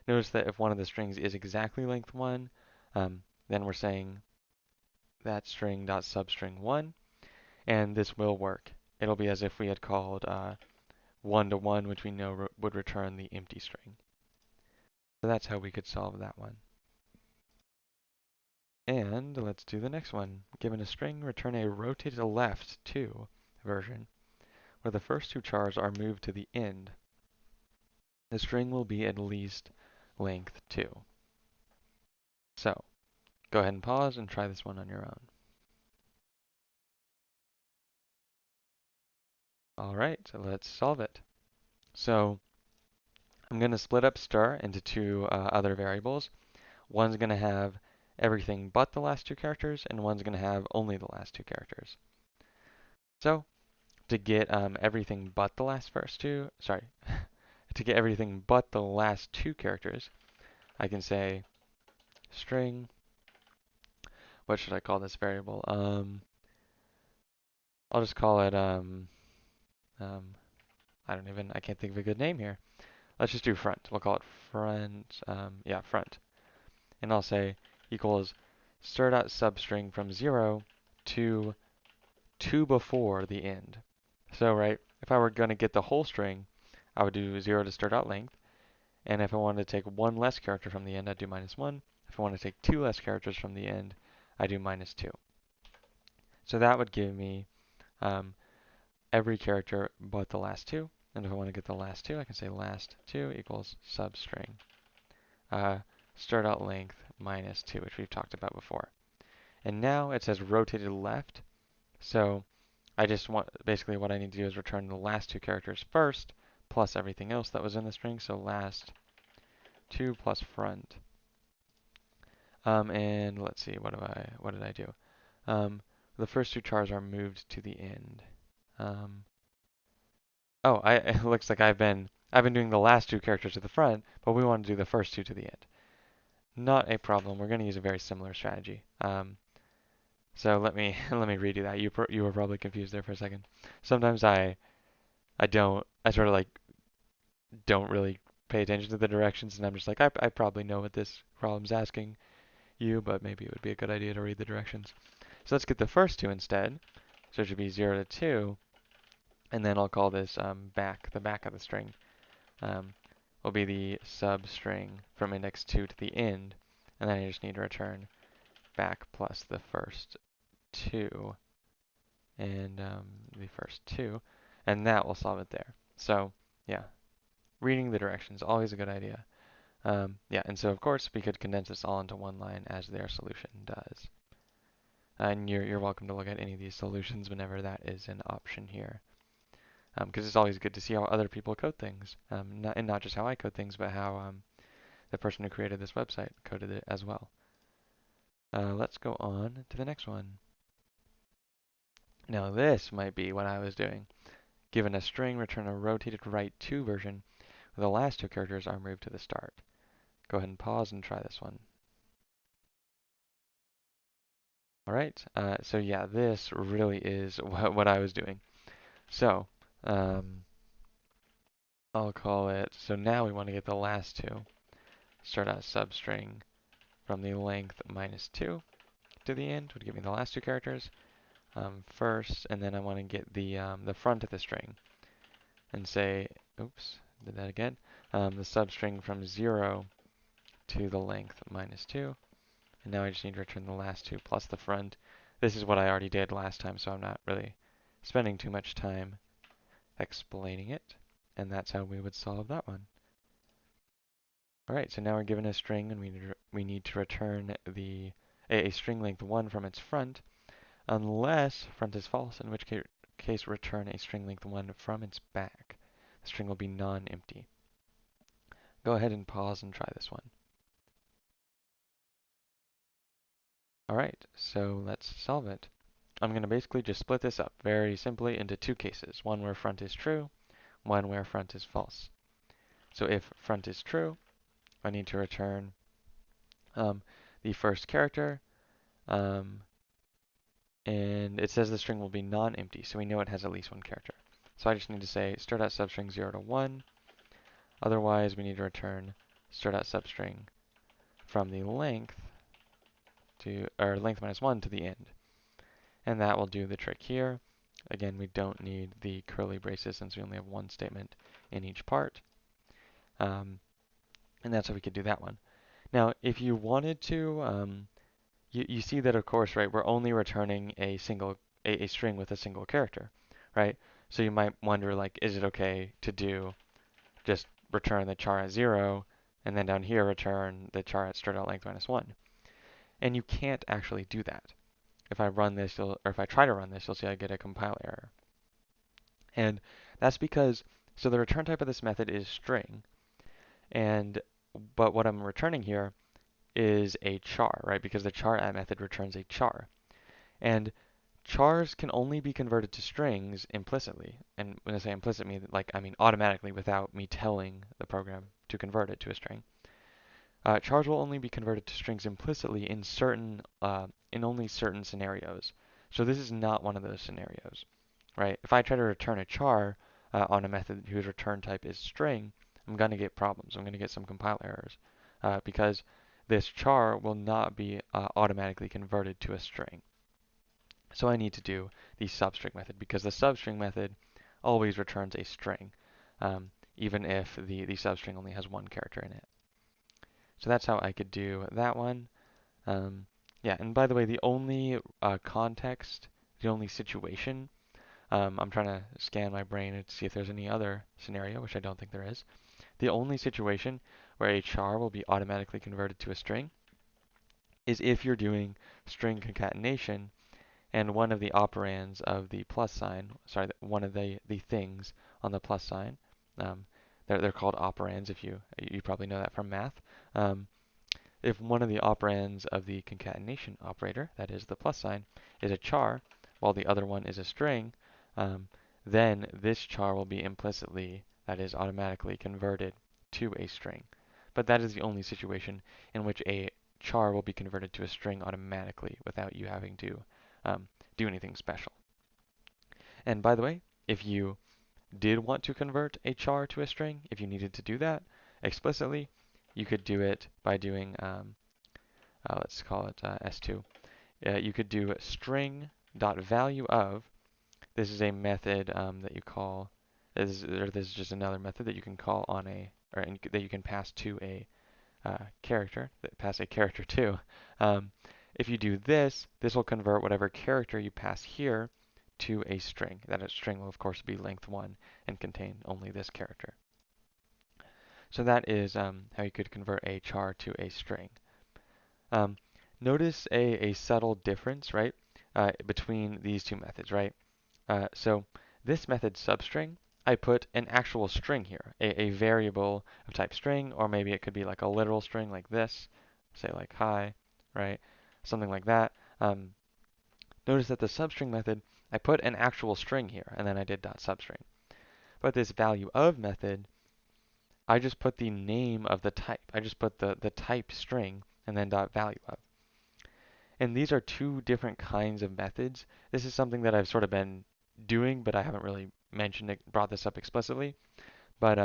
Speaker 1: Notice that if one of the strings is exactly length 1, then we're saying that string.substring1, and this will work. It'll be as if we had called 1 to 1, which we know would return the empty string. So that's how we could solve that one. And let's do the next one. Given a string, return a rotate to left 2 version. where the first two chars are moved to the end, the string will be at least length 2. So, go ahead and pause and try this one on your own. Alright, so let's solve it. So, I'm going to split up star into two other variables. One's going to have everything but the last two characters, and one's going to have only the last two characters. So, to get everything but the to get everything but the last two characters, I can say string, what should I call this variable? I'll just call it, I can't think of a good name here. Let's just do front. We'll call it front, front. And I'll say equals str.substring from 0 to 2 before the end. So, right, if I were going to get the whole string, I would do 0 to str.length. And if I wanted to take one less character from the end, I'd do -1. If I want to take two less characters from the end, I do -2. So that would give me every character but the last two. And if I want to get the last two, I can say lastTwo equals substring str.length -2, which we've talked about before. And now it says rotated left. So basically what I need to do is return the last two characters first, plus everything else that was in the string. So lastTwo plus front. And let's see, what did I do? The first two chars are moved to the end. It looks like I've been doing the last two characters to the front, but we want to do the first two to the end. Not a problem. We're going to use a very similar strategy. So let me redo that. You were probably confused there for a second. Sometimes I sort of like don't really pay attention to the directions, and I'm just like I probably know what this problem's asking you, but maybe it would be a good idea to read the directions. So let's get the first two instead. So it should be 0 to 2, and then I'll call this the back of the string. Will be the substring from index 2 to the end, and then I just need to return back plus the first 2 and the first 2, and that will solve it there. So yeah, reading the directions, always a good idea. And so of course we could condense this all into one line as their solution does. And you're welcome to look at any of these solutions whenever that is an option here. Because it's always good to see how other people code things. Not just how I code things, but how the person who created this website coded it as well. Let's go on to the next one. Now this might be what I was doing. Given a string, return a rotated right 2 version where the last two characters are moved to the start. Go ahead and pause and try this one. Alright, so yeah, this really is what I was doing. So, I'll call it, so now we want to get the last two. Start out substring from the length -2 to the end would give me the last two characters first, and then I want to get the front of the string and say, oops, did that again, the substring from 0 to the length -2, and now I just need to return the last two plus the front. This is what I already did last time, so I'm not really spending too much time explaining it, and that's how we would solve that one. Alright, so now we're given a string, and we need to return a string length 1 from its front, unless front is false, in which case return a string length 1 from its back. The string will be non-empty. Go ahead and pause and try this one. Alright, so let's solve it. I'm going to basically just split this up very simply into two cases, one where front is true, one where front is false. So if front is true, I need to return the first character, and it says the string will be non-empty, so we know it has at least one character. So I just need to say str.substring 0 to 1, otherwise we need to return str.substring from the length length -1 to the end. And that will do the trick here. Again, we don't need the curly braces since we only have one statement in each part. And that's how we could do that one. Now, if you wanted to, you see that, of course, right, we're only returning a string with a single character, right? So you might wonder, like, is it okay to do just return the char at 0, and then down here return the char at start.length minus 1? And you can't actually do that. If I run this, or if I try to run this, you'll see I get a compile error. And that's because, so the return type of this method is string, but what I'm returning here is a char, right? Because the char at method returns a char. And chars can only be converted to strings implicitly. And when I say implicit, I mean automatically without me telling the program to convert it to a string. Chars will only be converted to strings implicitly in only certain scenarios. So this is not one of those scenarios, right? If I try to return a char on a method whose return type is string, I'm going to get problems. I'm going to get some compile errors because this char will not be automatically converted to a string. So I need to do the substring method because the substring method always returns a string, even if the substring only has one character in it. So that's how I could do that one. Yeah, and by the way, the only context, the only situation, I'm trying to scan my brain to see if there's any other scenario, which I don't think there is. The only situation where a char will be automatically converted to a string is if you're doing string concatenation and one of the operands of the plus sign, sorry, one of the things on the plus sign, they're called operands if you probably know that from math. If one of the operands of the concatenation operator, that is the plus sign, is a char, while the other one is a string, then this char will be implicitly, that is automatically converted to a string. But that is the only situation in which a char will be converted to a string automatically without you having to do anything special. And by the way, if you did want to convert a char to a string, if you needed to do that explicitly, you could do it by doing, let's call it S2. You could do string.valueOf. This is a method that you call, this is just another method that you can call on that you can pass to a character, pass a character to. If you do this, this will convert whatever character you pass here to a string. That string will, of course, be length 1 and contain only this character. So that is how you could convert a char to a string. Notice a subtle difference, right, between these two methods, right? So this method substring, I put an actual string here, a variable of type string, or maybe it could be like a literal string like this, say like hi, right? Something like that. Notice that the substring method, I put an actual string here, and then I did .substring. But this value of method, I just put the name of the type. I just put the type string and then .value of. And these are two different kinds of methods. This is something that I've sort of been doing, but I haven't really mentioned it, brought this up explicitly. But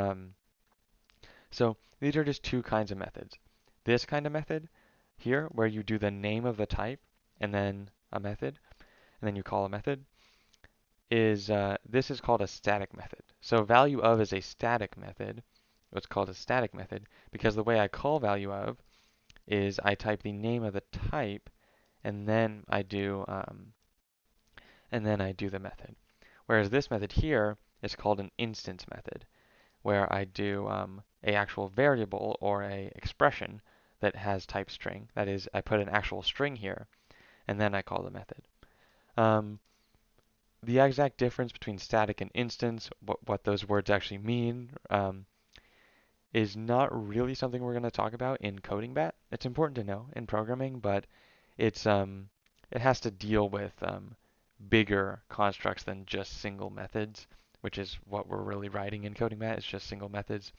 Speaker 1: so these are just two kinds of methods. This kind of method here, where you do the name of the type and then a method, and then you call a method, is this is called a static method. So value of is a static method. What's called a static method because the way I call value of is I type the name of the type and then I do the method. Whereas this method here is called an instance method, where I do a actual variable or a expression that has type string. That is, I put an actual string here, and then I call the method. The exact difference between static and instance, what those words actually mean, is not really something we're going to talk about in CodingBat. It's important to know in programming, but it has to deal with bigger constructs than just single methods, which is what we're really writing in CodingBat. It's just single methods.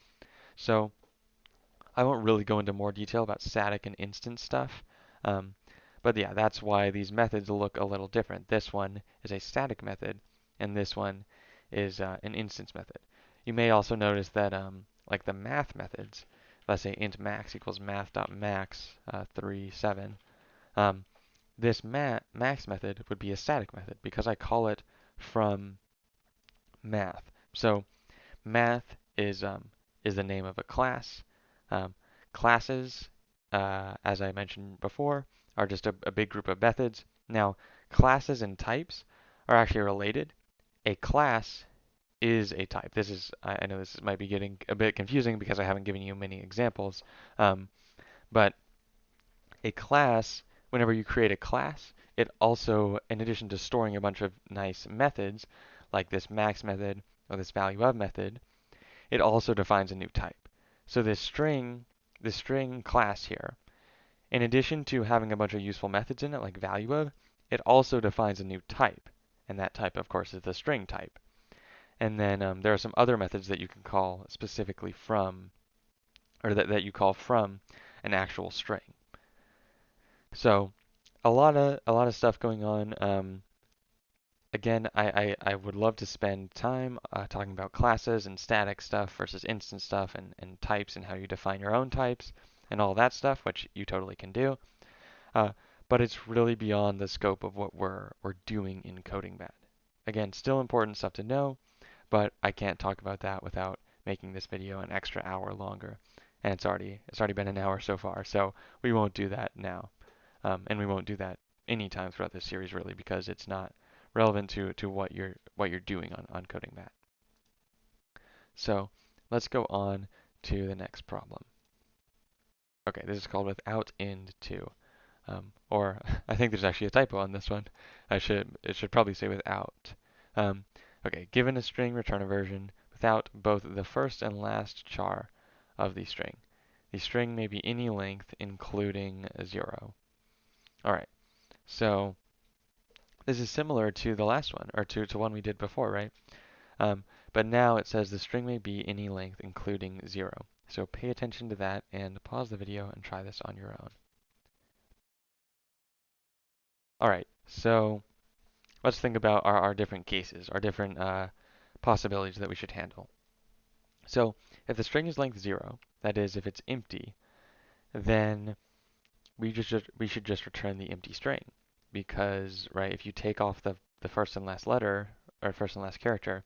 Speaker 1: So I won't really go into more detail about static and instance stuff. But yeah, that's why these methods look a little different. This one is a static method, and this one is an instance method. You may also notice that like the math methods, let's say int max equals math.max 3, 7. This max method would be a static method because I call it from math. So math is the name of a class. Classes, as I mentioned before, are just a big group of methods. Now, classes and types are actually related. A class is a type. This is, I know this might be getting a bit confusing because I haven't given you many examples, but a class, whenever you create a class, it also, in addition to storing a bunch of nice methods, like this max method or this value of method, it also defines a new type. So this string class here, in addition to having a bunch of useful methods in it, like value of, it also defines a new type. And that type, of course, is the string type. And then there are some other methods that you can call specifically from, or that you call from an actual string. So a lot of stuff going on. Again, I would love to spend time talking about classes and static stuff versus instance stuff and types and how you define your own types and all that stuff, which you totally can do. But it's really beyond the scope of what we're doing in CodingBat. Again, still important stuff to know, but I can't talk about that without making this video an extra hour longer. And it's already been an hour so far, so we won't do that now. And we won't do that any time throughout this series really because it's not relevant to what you're doing on CodingBat. So let's go on to the next problem. Okay, this is called withoutEnd 2. Or I think there's actually a typo on this one. It should probably say without. Okay, given a string, return a version without both the first and last char of the string. The string may be any length, including 0. All right, so this is similar to the last one, or to one we did before, right? But now it says the string may be any length, including 0. So pay attention to that and pause the video and try this on your own. All right, so let's think about our different cases, our different possibilities that we should handle. So if the string is length 0, that is, if it's empty, then we should just return the empty string. Because, right, if you take off the first and last letter, or first and last character,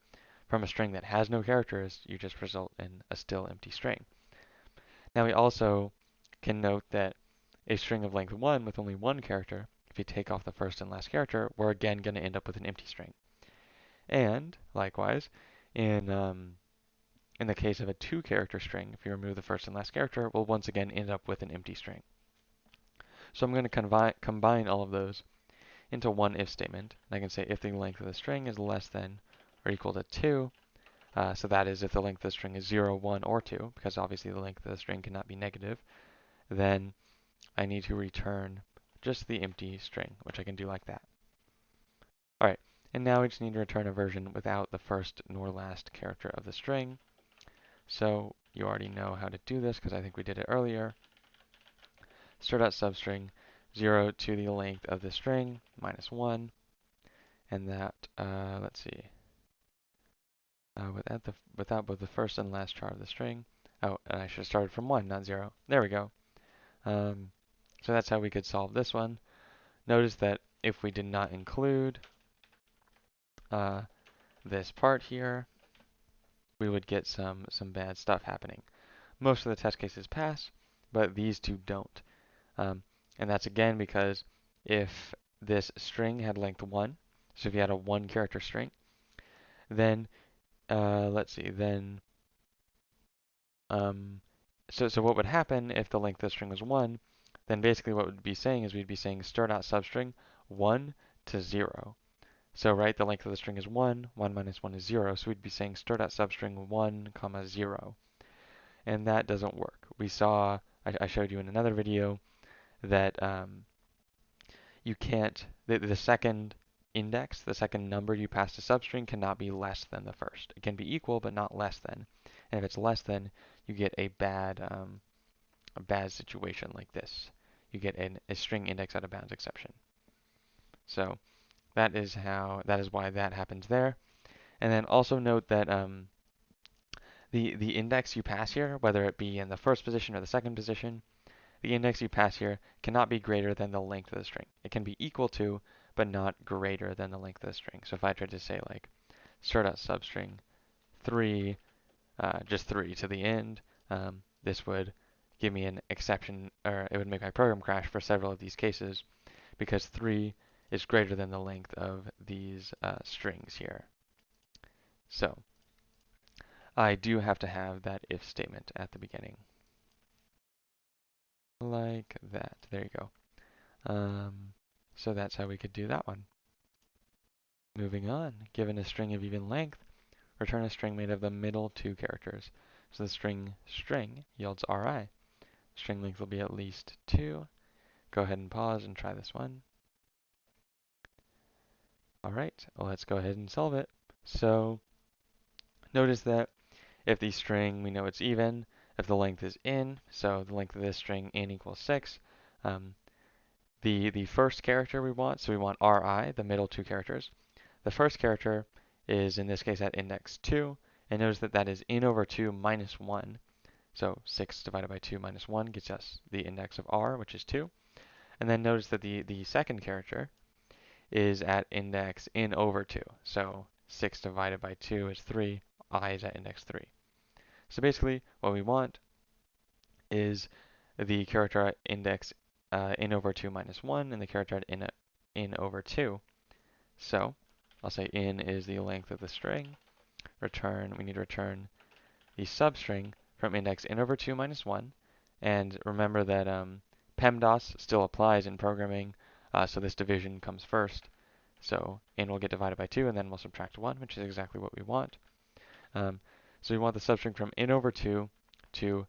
Speaker 1: from a string that has no characters, you just result in a still empty string. Now we also can note that a string of length 1 with only one character, if you take off the first and last character, we're again going to end up with an empty string. And likewise, in the case of a 2-character string, if you remove the first and last character, we'll once again end up with an empty string. So I'm going to combine all of those into one if statement. And I can say if the length of the string is less than or equal to 2, so that is if the length of the string is 0, 1, or 2, because obviously the length of the string cannot be negative, then I need to return just the empty string, which I can do like that. All right, and now we just need to return a version without the first nor last character of the string. So you already know how to do this because I think we did it earlier. Str.substring 0 to the length of the string minus 1, and that, let's see, without both the first and last char of the string. Oh, and I should have started from 1, not 0. There we go. So that's how we could solve this one. Notice that if we did not include this part here, we would get some bad stuff happening. Most of the test cases pass, but these two don't. And that's again because if this string had length 1, so if you had a 1-character string, then let's see, then so what would happen if the length of the string was 1? Then basically what we'd be saying is we'd be saying str.substring 1 to 0. So right, the length of the string is 1, 1 minus 1 is 0, so we'd be saying str.substring 1, 0. And that doesn't work. We saw, I showed you in another video, that you can't, the second index, the second number you pass to substring cannot be less than the first. It can be equal, but not less than. And if it's less than, you get a bad situation like this. You get a string index out of bounds exception. So that is why that happens there. And then also note that the index you pass here, whether it be in the first position or the second position, the index you pass here cannot be greater than the length of the string. It can be equal to, but not greater than the length of the string. So if I tried to say like str.substring 3, just 3 to the end, this would give me an exception, or it would make my program crash for several of these cases because 3 is greater than the length of these strings here. So I do have to have that if statement at the beginning. Like that. There you go. So that's how we could do that one. Moving on, given a string of even length, return a string made of the middle two characters. So the string yields ri. String length will be at least 2. Go ahead and pause and try this one. All right, well, let's go ahead and solve it. So notice that if the string, we know it's even, if the length is in, so the length of this string in equals 6, the first character we want, so we want ri, the middle two characters. The first character is, in this case, at index 2, and notice that that is in over 2 minus 1. So 6 divided by 2 minus 1 gets us the index of r, which is 2. And then notice that the second character is at index in over 2. So 6 divided by 2 is 3, I is at index 3. So basically, what we want is the character at index in over 2 minus 1, and the character at in over 2. So I'll say in is the length of the string. Return, we need to return the substring from index in over 2 minus 1. And remember that PEMDAS still applies in programming, so this division comes first. So in will get divided by 2, and then we'll subtract 1, which is exactly what we want. So we want the substring from in over 2 to,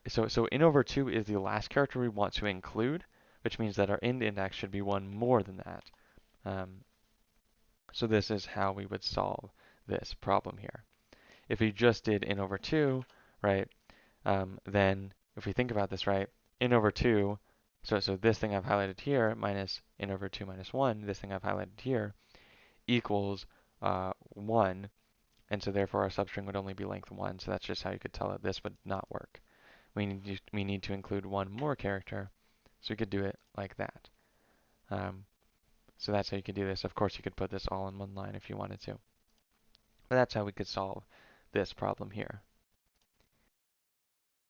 Speaker 1: so in over 2 is the last character we want to include, which means that our end index should be 1 more than that. So this is how we would solve this problem here. If we just did in over 2, right, then if we think about this, right, in over 2, so this thing I've highlighted here minus in over 2 minus 1, this thing I've highlighted here, equals 1, and so therefore our substring would only be length 1, so that's just how you could tell that this would not work. We need to include one more character, so we could do it like that. So that's how you could do this. Of course, you could put this all in one line if you wanted to. But that's how we could solve this problem here.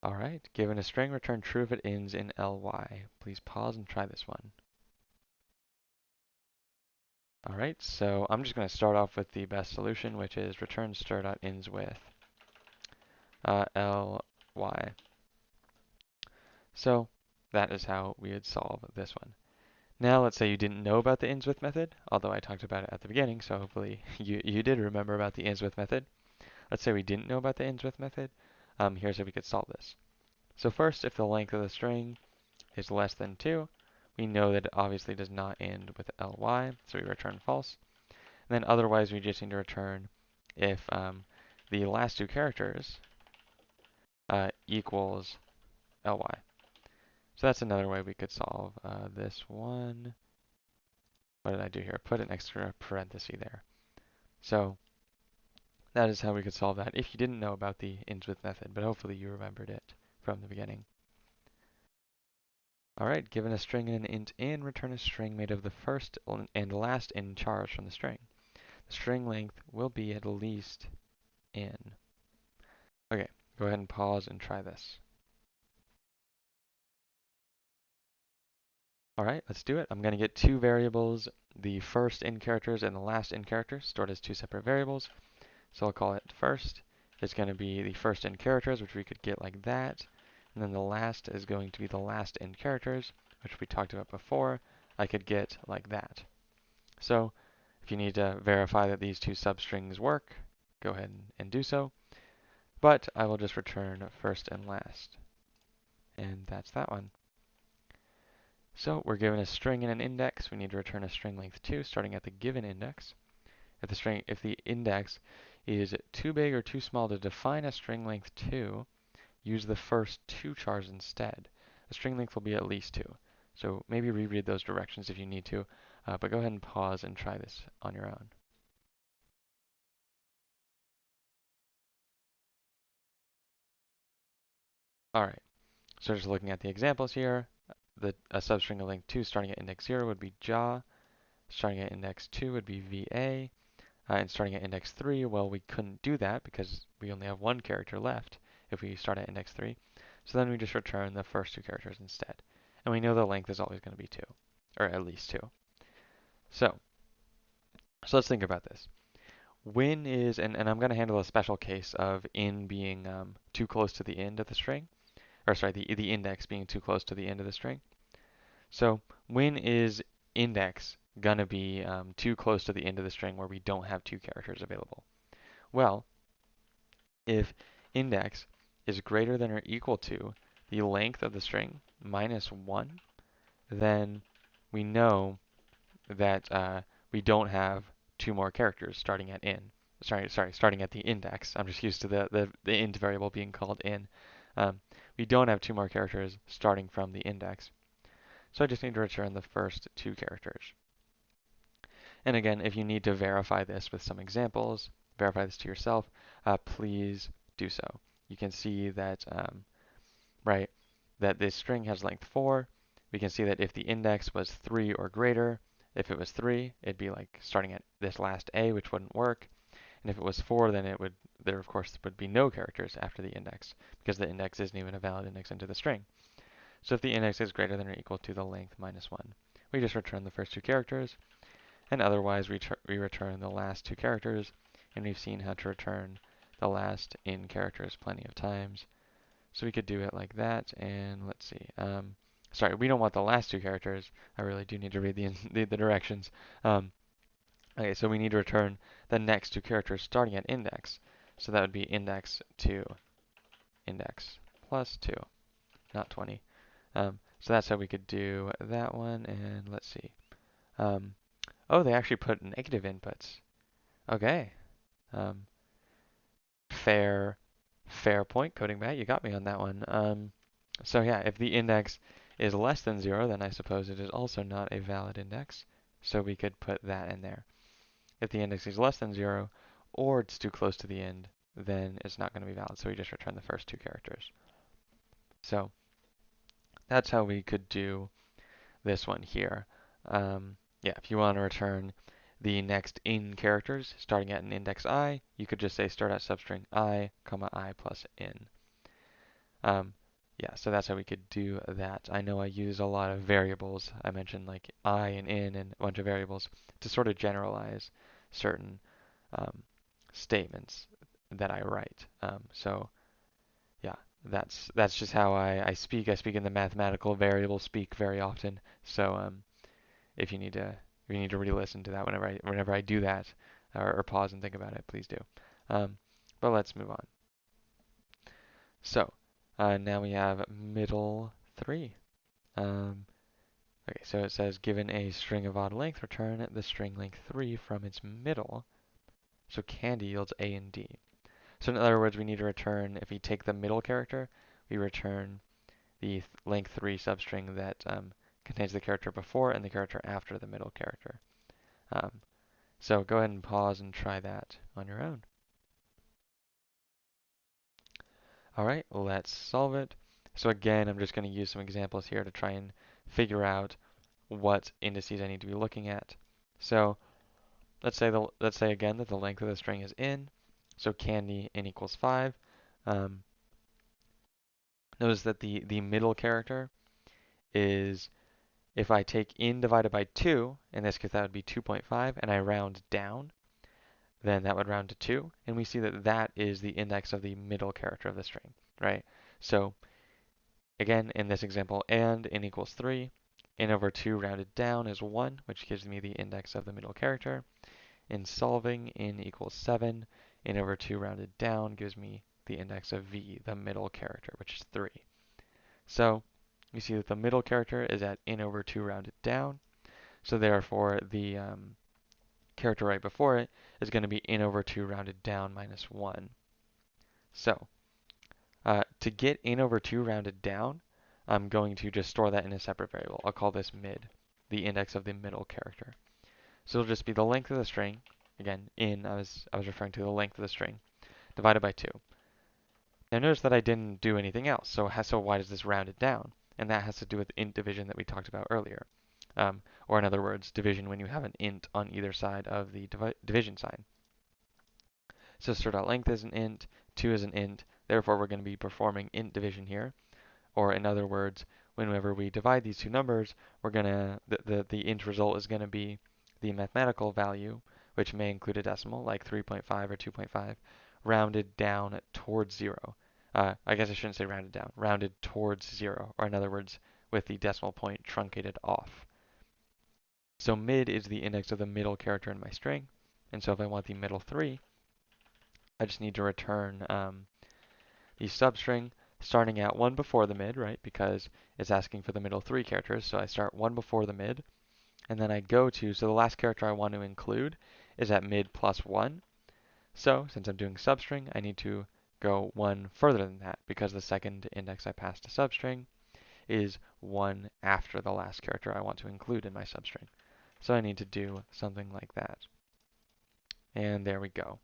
Speaker 1: All right, given a string, return true if it ends in ly. Please pause and try this one. All right, so I'm just going to start off with the best solution, which is return str.ends with ly. So that is how we would solve this one. Now let's say you didn't know about the ends with method, although I talked about it at the beginning, so hopefully you did remember about the ends with method. Let's say we didn't know about the ends with method. Here's how we could solve this. So first, if the length of the string is less than 2, we know that it obviously does not end with ly, so we return false. And then otherwise, we just need to return if the last two characters equals ly. So that's another way we could solve this one. What did I do here? Put an extra parenthesis there. So that is how we could solve that if you didn't know about the ends with method, but hopefully you remembered it from the beginning. All right, given a string and an int in, return a string made of the first and last nChars from the string. The string length will be at least n. Okay, go ahead and pause and try this. All right, let's do it. I'm going to get two variables, the first n characters and the last n characters, stored as two separate variables. So I'll call it first. It's going to be the first n characters, which we could get like that. And then the last is going to be the last n characters, which we talked about before. I could get like that. So if you need to verify that these two substrings work, go ahead and do so. But I will just return first and last. And that's that one. So we're given a string and an index. We need to return a string length 2 starting at the given index. If the index is too big or too small to define a string length 2, use the first twoChars instead. The string length will be at least 2. So maybe reread those directions if you need to, but go ahead and pause and try this on your own. All right, so just looking at the examples here, a substring of length 2 starting at index 0 would be ja, starting at index 2 would be va, and starting at index 3, well, we couldn't do that because we only have one character left if we start at index 3. So then we just return the first two characters instead. And we know the length is always going to be 2, or at least 2. So let's think about this. when is, and I'm going to handle a special case of in being too close to the end of the string, or sorry, the index being too close to the end of the string. So when is index going to be too close to the end of the string where we don't have two characters available? Well, if index is greater than or equal to the length of the string minus 1, then we know that we don't have two more characters starting at in. Starting at the index. I'm just used to the int variable being called in. We don't have two more characters starting from the index. So I just need to return the first two characters. And again, if you need to verify this with some examples, verify this to yourself, please do so. You can see that, right, that this string has length 4. We can see that if the index was 3 or greater, if it was 3, it'd be like starting at this last A, which wouldn't work. And if it was 4, then there of course would be no characters after the index, because the index isn't even a valid index into the string. So if the index is greater than or equal to the length minus 1, we just return the first two characters, and otherwise we return the last two characters, and we've seen how to return the last in characters plenty of times. So we could do it like that, and let's see. Sorry, we don't want the last two characters. I really do need to read the directions. Okay, so we need to return the next two characters starting at index. So that would be index to index plus 2, not 20. So that's how we could do that one, and let's see. Oh, they actually put negative inputs. Okay. Um, fair point, CodingBat. You got me on that one. So yeah, if the index is less than 0, then I suppose it is also not a valid index. So we could put that in there. If the index is less than 0, or it's too close to the end, then it's not going to be valid. So we just return the first two characters. So that's how we could do this one here. Yeah, if you want to return the next in characters starting at an index I, you could just say start at substring I, comma I plus in. Yeah, so that's how we could do that. I know I use a lot of variables. I mentioned like I and in and a bunch of variables to sort of generalize certain statements that I write. So yeah, that's just how I speak. I speak in the mathematical variable speak very often. So if you need to re-listen to that whenever I do that, or pause and think about it, please do. But let's move on. So now we have middleThree. Okay, so it says given a string of odd length, return the string length 3 from its middle. So candy yields A and D. So in other words, we need to return, if we take the middle character, we return the length 3 substring that contains the character before and the character after the middle character. So go ahead and pause and try that on your own. All right, let's solve it. So again, I'm just going to use some examples here to try and figure out what indices I need to be looking at. So let's say again that the length of the string is in. So candy in equals 5. Notice that the middle character is, if I take in divided by 2, in this case that would be 2.5, and I round down, then that would round to 2. And we see that that is the index of the middle character of the string, right? So again, in this example, and n equals 3. N over 2 rounded down is 1, which gives me the index of the middle character. In solving, n equals 7. N over 2 rounded down gives me the index of v, the middle character, which is 3. So you see that the middle character is at n over 2 rounded down. So therefore, the character right before it is going to be n over 2 rounded down minus 1. So to get n over 2 rounded down, I'm going to just store that in a separate variable. I'll call this mid, the index of the middle character. So it'll just be the length of the string, again, I was referring to the length of the string, divided by 2. Now notice that I didn't do anything else, so why does this round it down? And that has to do with int division that we talked about earlier. Or in other words, division when you have an int on either side of the division sign. So start.length is an int, 2 is an int, therefore we're going to be performing int division here. Or in other words, whenever we divide these two numbers, we're going to, the int result is going to be the mathematical value, which may include a decimal like 3.5 or 2.5, rounded down towards 0. I guess I shouldn't say rounded down, rounded towards 0, or in other words, with the decimal point truncated off. So mid is the index of the middle character in my string, and so if I want the middle3, I just need to return the substring starting at 1 before the mid, right, because it's asking for the middle3 characters, so I start 1 before the mid, and then I go to, so the last character I want to include is at mid plus 1. So since I'm doing substring, I need to go 1 further than that, because the second index I pass to substring is 1 after the last character I want to include in my substring. So I need to do something like that. And there we go.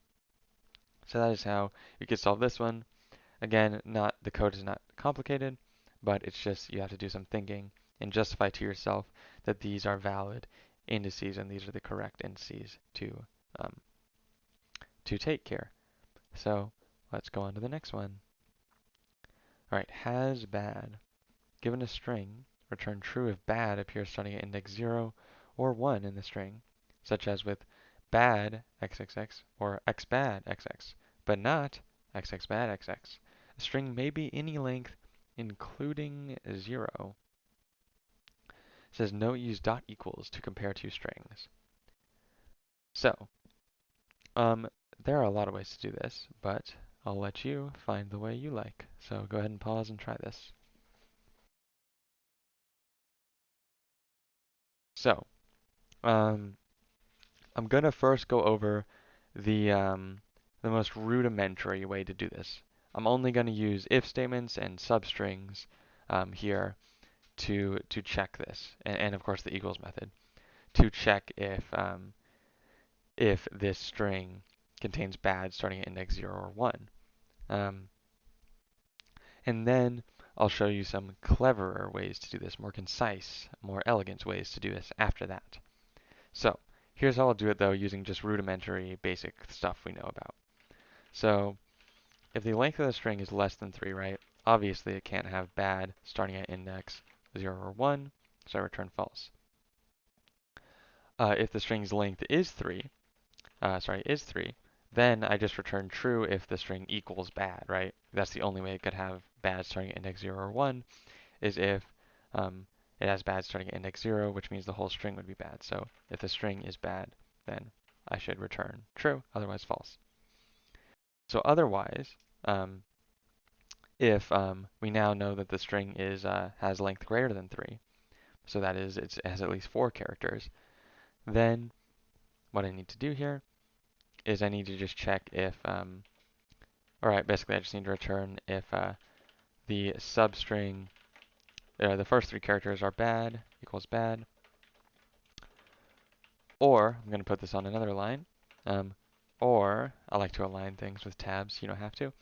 Speaker 1: So that is how you could solve this one. Again, the code is not complicated, but it's just you have to do some thinking and justify to yourself that these are valid indices and these are the correct indices to take here. So let's go on to the next one. All right, hasBad. Given a string, return true if bad appears starting at index 0 or 1 in the string, such as with bad xxx or xbad xx, but not xxbad xx. A string may be any length, including 0. It says note use dot equals to compare two strings. So, there are a lot of ways to do this, but I'll let you find the way you like. So go ahead and pause and try this. So, I'm gonna first go over the most rudimentary way to do this. I'm only gonna use if statements and substrings here to check this, and of course the equals method to check if this string contains bad starting at index 0 or 1. And then I'll show you some cleverer ways to do this, more concise, more elegant ways to do this after that. So here's how I'll do it though, using just rudimentary basic stuff we know about. So if the length of the string is less than 3, right, obviously it can't have bad starting at index 0 or 1, so I return false. If the string's length is 3, then I just return true if the string equals bad, right? That's the only way it could have bad starting at index 0 or 1, is if it has bad starting at index 0, which means the whole string would be bad. So if the string is bad, then I should return true, otherwise false. So otherwise, if we now know that the string has length greater than 3, so that is it has at least 4 characters, then what I need to do here is I need to just check if, alright, basically I just need to return if the substring, the first 3 characters are bad, equals bad, or, I'm going to put this on another line, or, I like to align things with tabs, you don't have to,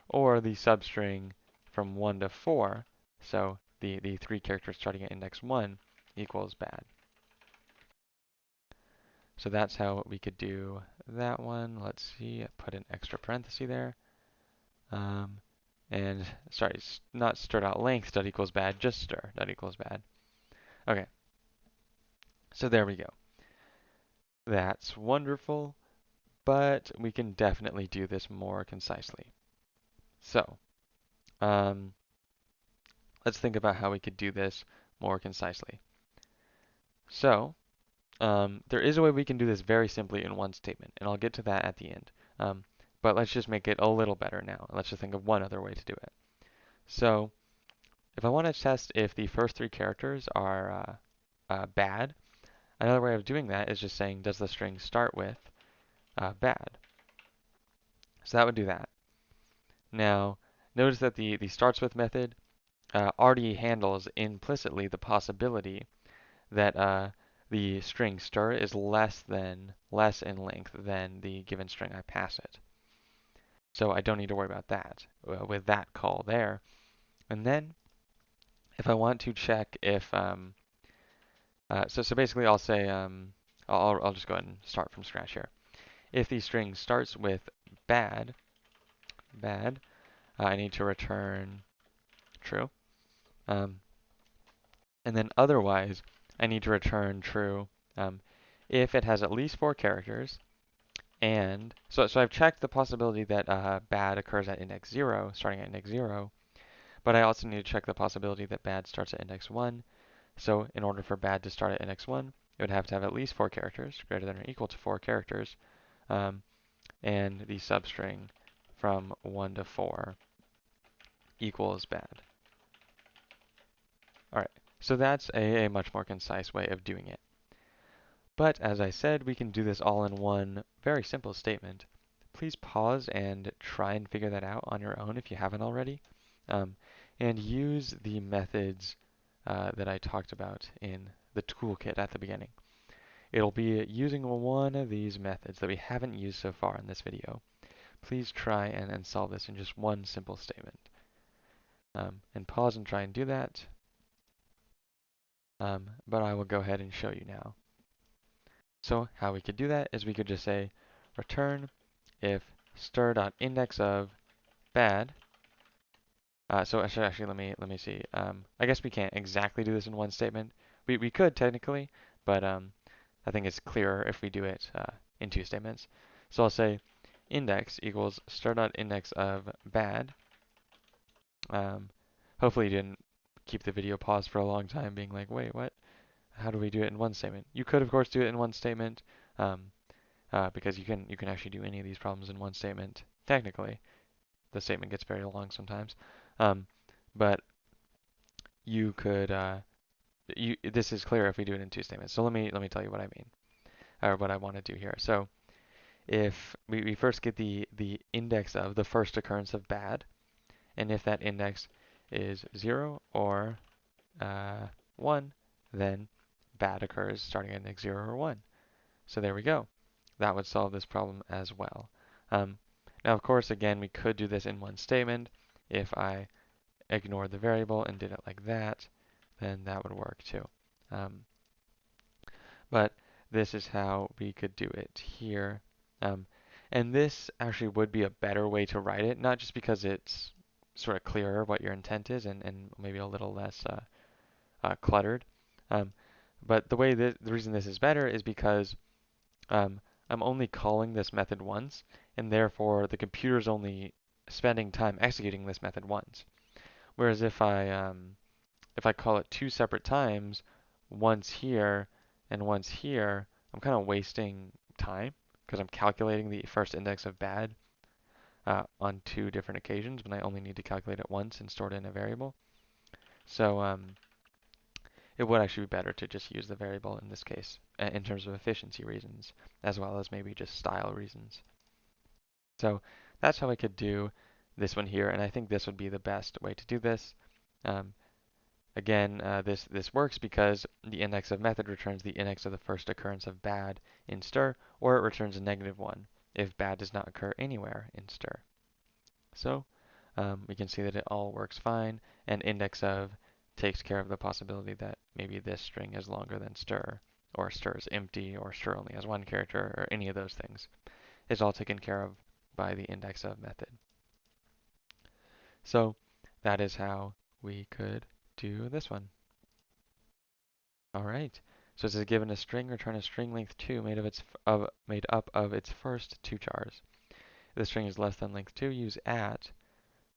Speaker 1: or the substring from 1 to 4, so the 3 characters starting at index 1 equals bad. So that's how we could do that one. Let's see, I put an extra parenthesis there. And, sorry, not str.length dot equals bad, just str dot equals bad. Okay, so there we go. That's wonderful, but we can definitely do this more concisely. So, let's think about how we could do this more concisely. So, there is a way we can do this very simply in one statement, and I'll get to that at the end. But let's just make it a little better now. Let's just think of one other way to do it. So, if I want to test if the first 3 characters are bad, another way of doing that is just saying, does the string start with bad? So that would do that. Now, notice that the starts with method already handles implicitly the possibility that the string str is less in length than the given string I pass it. So I don't need to worry about that with that call there. And then if I want to check if, so basically I'll say, I'll just go ahead and start from scratch here. If the string starts with bad, I need to return true. And then otherwise, I need to return true if it has at least 4 characters, and so I've checked the possibility that bad occurs at index 0, starting at index 0, but I also need to check the possibility that bad starts at index 1. So in order for bad to start at index 1, it would have to have at least 4 characters, greater than or equal to 4 characters, and the substring from 1 to 4 equals bad. All right, so that's a much more concise way of doing it. But as I said, we can do this all in one very simple statement. Please pause and try and figure that out on your own if you haven't already. And use the methods that I talked about in the toolkit at the beginning. It'll be using one of these methods that we haven't used so far in this video. Please try and solve this in just one simple statement. And pause and try and do that. But I will go ahead and show you now. So how we could do that is we could just say return if stir.index of bad. So actually let me see. I guess we can't exactly do this in one statement. We could technically, but I think it's clearer if we do it in 2 statements. So I'll say index equals stir.index of bad. Hopefully you didn't keep the video paused for a long time being like, wait, what? How do we do it in one statement? You could, of course, do it in one statement because you can actually do any of these problems in one statement. Technically, the statement gets very long sometimes, but you could. This is clear if we do it in 2 statements. So let me tell you what I mean, or what I want to do here. So if we first get the index of the first occurrence of bad, and if that index is 0 or 1, then bad occurs starting at index 0 or 1. So there we go. That would solve this problem as well. Now, of course, again, we could do this in one statement. If I ignored the variable and did it like that, then that would work too. But this is how we could do it here. And this actually would be a better way to write it, not just because it's sort of clearer what your intent is and maybe a little less cluttered. But the reason this is better is because I'm only calling this method once, and therefore the computer's only spending time executing this method once. Whereas if I call it 2 separate times, once here and once here, I'm kind of wasting time because I'm calculating the first index of bad on 2 different occasions when I only need to calculate it once and store it in a variable. So it would actually be better to just use the variable in this case in terms of efficiency reasons, as well as maybe just style reasons. So that's how I could do this one here, and I think this would be the best way to do this. Again, this works because the index of method returns the index of the first occurrence of bad in stir, or it returns a -1 if bad does not occur anywhere in stir. So we can see that it all works fine, and index of takes care of the possibility that maybe this string is longer than stir, or stir is empty, or stir only has 1 character, or any of those things. It's all taken care of by the index of method. So that is how we could do this one. All right. So it says given a string, return a string length 2 made up of its first 2 chars. If the string is less than length 2, use at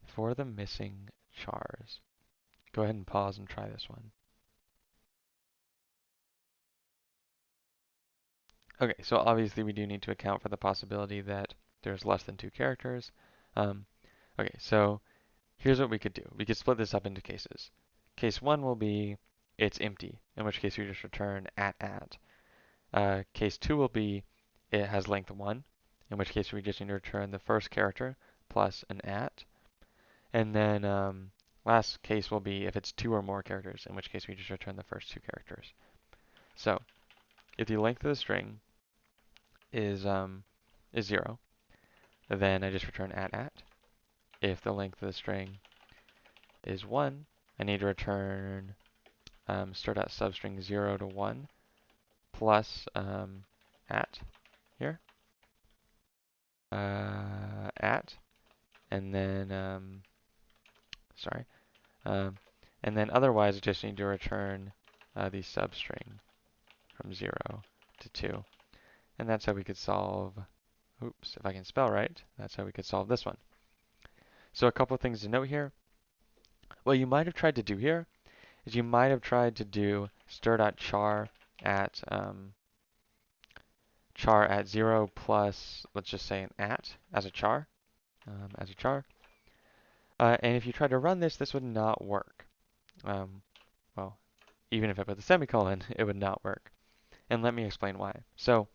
Speaker 1: for the missing chars. Go ahead and pause and try this one. Okay, so obviously we do need to account for the possibility that there's less than 2 characters. Okay, so here's what we could do. We could split this up into cases. Case 1 will be it's empty, in which case we just return at. Case 2 will be it has length 1, in which case we just need to return the first character plus an at. And then last case will be if it's 2 or more characters, in which case we just return the first 2 characters. So if the length of the string is 0, then I just return at. If the length of the string is 1, I need to return start.substring 0 to 1 plus at here. At, and then, and then otherwise I just need to return the substring from 0 to 2. And that's how we could solve, oops, if I can spell right, that's how we could solve this one. So a couple of things to note here. What you might have tried to do here is you might have tried to do stir.char at char at 0 plus, let's just say an at as a char, and if you tried to run this, this would not work. Well, even if I put the semicolon, it would not work. And let me explain why. So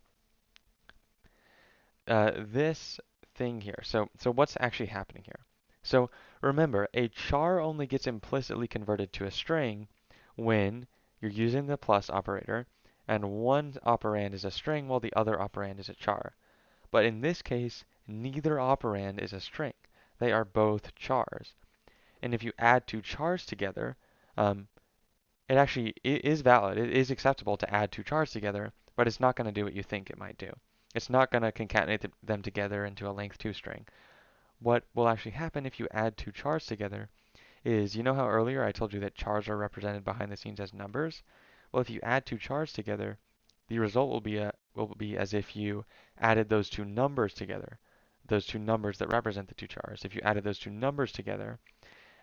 Speaker 1: this thing here, so what's actually happening here? So remember, a char only gets implicitly converted to a string when you're using the plus operator, and one operand is a string while the other operand is a char. But in this case, neither operand is a string. They are both chars. And if you add two chars together, it actually is valid. It is acceptable to add two chars together, but it's not going to do what you think it might do. It's not going to concatenate them together into a length 2 string. What will actually happen if you add two chars together is, you know how earlier I told you that chars are represented behind the scenes as numbers? Well, if you add two chars together, the result will be as if you added those two numbers together, those two numbers that represent the two chars. If you added those two numbers together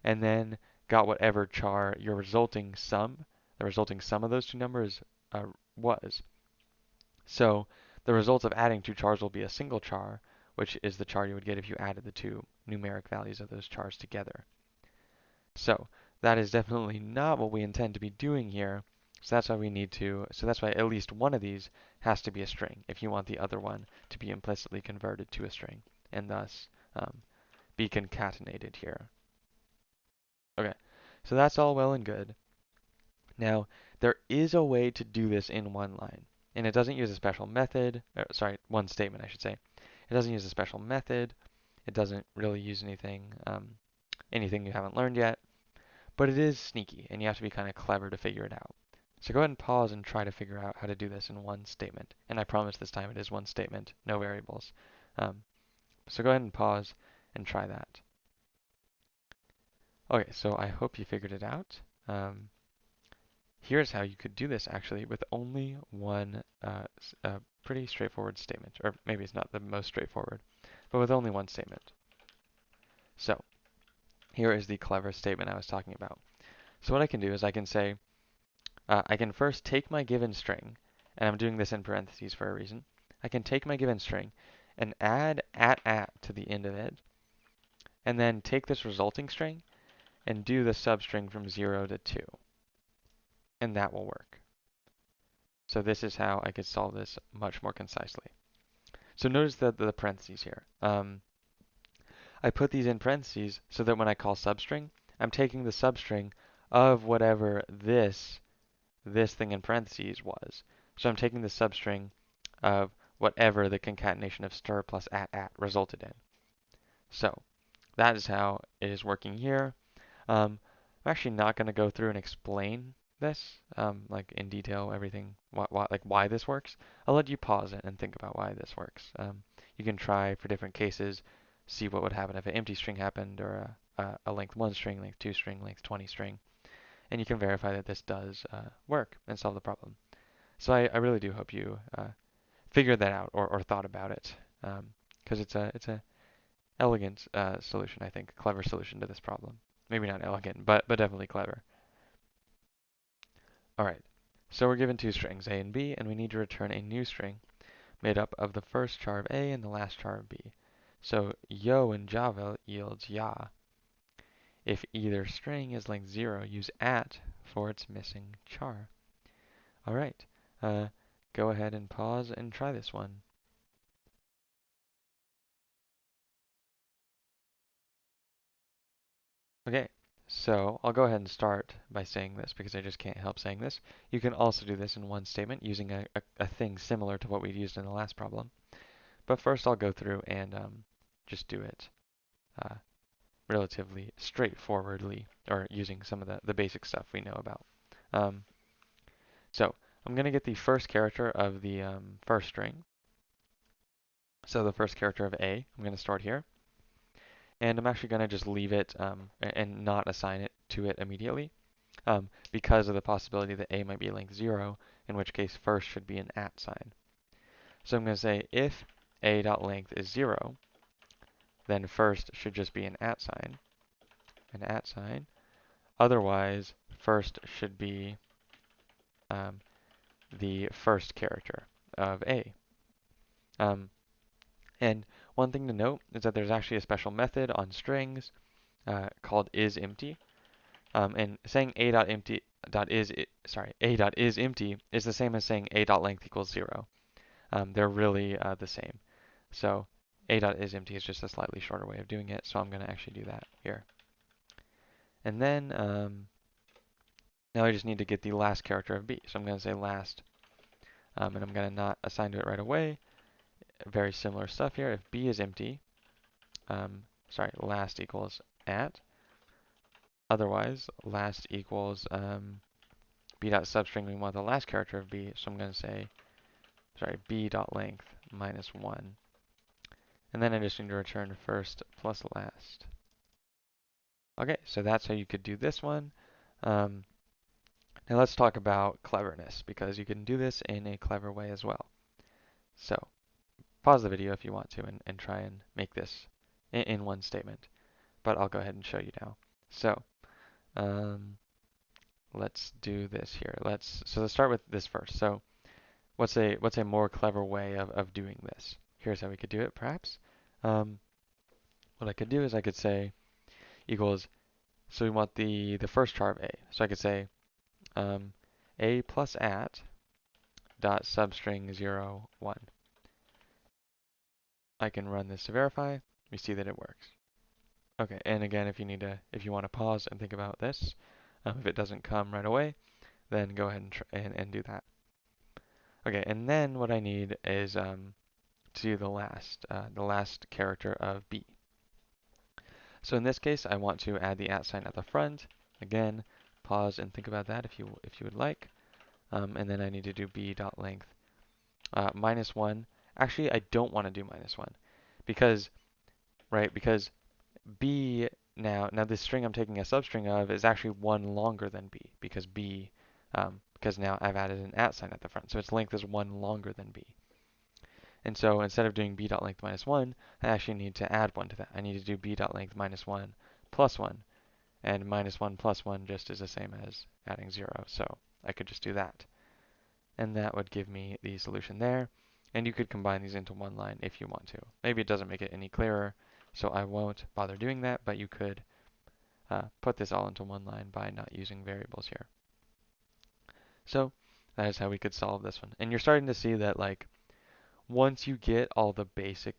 Speaker 1: and then got whatever char your resulting sum, the resulting sum of those two numbers was. So the result of adding two chars will be a single char, which is the char you would get if you added the two numeric values of those chars together. So that is definitely not what we intend to be doing here. So that's why that's why at least one of these has to be a string if you want the other one to be implicitly converted to a string and thus be concatenated here. Okay, so that's all well and good. Now, there is a way to do this in one line, and it doesn't use a special method, one statement I should say. It doesn't use a special method. It doesn't really use anything you haven't learned yet. But it is sneaky, and you have to be kind of clever to figure it out. So go ahead and pause and try to figure out how to do this in one statement. And I promise this time it is one statement, no variables. So go ahead and pause and try that. Okay, so I hope you figured it out. Here's how you could do this actually with only one pretty straightforward statement. Or maybe it's not the most straightforward, but with only one statement. So here is the clever statement I was talking about. So what I can do is I can say, I can first take my given string, and I'm doing this in parentheses for a reason. I can take my given string and add at to the end of it, and then take this resulting string and do the substring from 0 to 2. And that will work. So this is how I could solve this much more concisely. So notice the parentheses here. I put these in parentheses so that when I call substring, I'm taking the substring of whatever this thing in parentheses was. So I'm taking the substring of whatever the concatenation of stir plus at resulted in. So that is how it is working here. I'm actually not going to go through and explain this, like in detail, everything, why this works. I'll let you pause it and think about why this works. You can try for different cases, see what would happen if an empty string happened, or a length 1 string, length 2 string, length 20 string. And you can verify that this does work and solve the problem. So I really do hope you figured that out or thought about it, because it's a elegant solution, I think, clever solution to this problem. Maybe not elegant, but definitely clever. All right, so we're given two strings, A and B, and we need to return a new string made up of the first char of A and the last char of B. So yo in Java yields ya. If either string is length 0, use at for its missing char. All right, go ahead and pause and try this one. Okay, so I'll go ahead and start by saying this because I just can't help saying this. You can also do this in one statement using a thing similar to what we used in the last problem. But first I'll go through and just do it relatively straightforwardly, or using some of the basic stuff we know about. So I'm going to get the first character of the first string. So the first character of A, I'm going to start here. And I'm actually going to just leave it and not assign it to it immediately because of the possibility that A might be length 0 in which case first should be an @ sign. So I'm going to say if a.length is 0, then first should just be an @ sign, Otherwise, first should be the first character of a. And one thing to note is that there's actually a special method on strings called isEmpty. And saying a.empty a.isEmpty is the same as saying a.length equals 0. They're really the same. So a.isEmpty is just a slightly shorter way of doing it, so I'm going to actually do that here. And then now I just need to get the last character of b. So I'm going to say last, and I'm going to not assign to it right away. Very similar stuff here. If b is empty, last equals @ Otherwise, last equals b.substring. We want the last character of b, so I'm going to say, b.length -1. And then I just need to return first plus last. Okay, so that's how you could do this one. Now let's talk about cleverness, because you can do this in a clever way as well. So pause the video if you want to and try and make this in one statement. But I'll go ahead and show you now. So let's do this here. Let's start with this first. So what's a more clever way of doing this? Here's how we could do it, perhaps. What I could do is I could say equals, so we want the firstChar of a. So I could say a plus @ dot substring 0, 1. I can run this to verify. We see that it works. Okay, and again, if you want to pause and think about this, if it doesn't come right away, then go ahead and do that. Okay, and then what I need is to do the last character of b. So in this case, I want to add the @ sign at the front. Again, pause and think about that if you would like. And then I need to do b.length -1. Actually, I don't want to do -1 because b now this string I'm taking a substring of is actually 1 longer than b because because now I've added an @ sign at the front, so its length is 1 longer than b. And so instead of doing b.length -1, I actually need to add 1 to that. I need to do b.length -1 plus 1, and -1 plus 1 just is the same as adding 0, so I could just do that. And that would give me the solution there. And you could combine these into one line if you want to. Maybe it doesn't make it any clearer, so I won't bother doing that, but you could put this all into one line by not using variables here. So that is how we could solve this one. And you're starting to see that once you get all the basic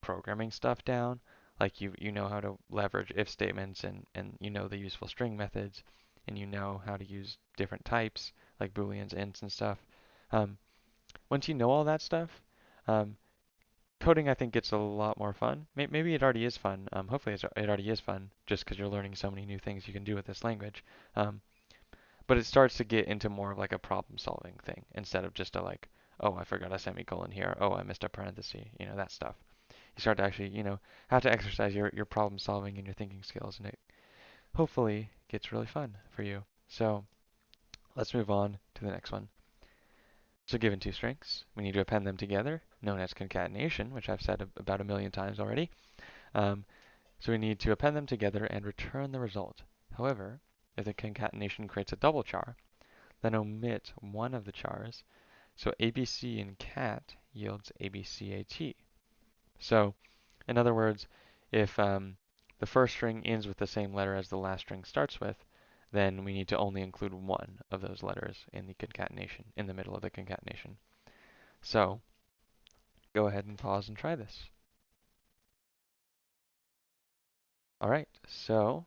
Speaker 1: programming stuff down, like you know how to leverage if statements and you know the useful string methods, and you know how to use different types like booleans, ints, and stuff. Once you know all that stuff, coding I think gets a lot more fun. Maybe it already is fun. Hopefully it already is fun just because you're learning so many new things you can do with this language. But it starts to get into more of like a problem solving thing instead of just oh, I forgot a semicolon here. Oh, I missed a parenthesis, that stuff. You start to actually, have to exercise your problem solving and your thinking skills, and it hopefully gets really fun for you. So let's move on to the next one. So given two strings, we need to append them together, known as concatenation, which I've said about 1,000,000 times already. So we need to append them together and return the result. However, if the concatenation creates a double char, then omit one of the chars. So ABC in cat yields ABCAT. So in other words, if the first string ends with the same letter as the last string starts with, then we need to only include one of those letters in the concatenation, in the middle of the concatenation. So go ahead and pause and try this. All right, so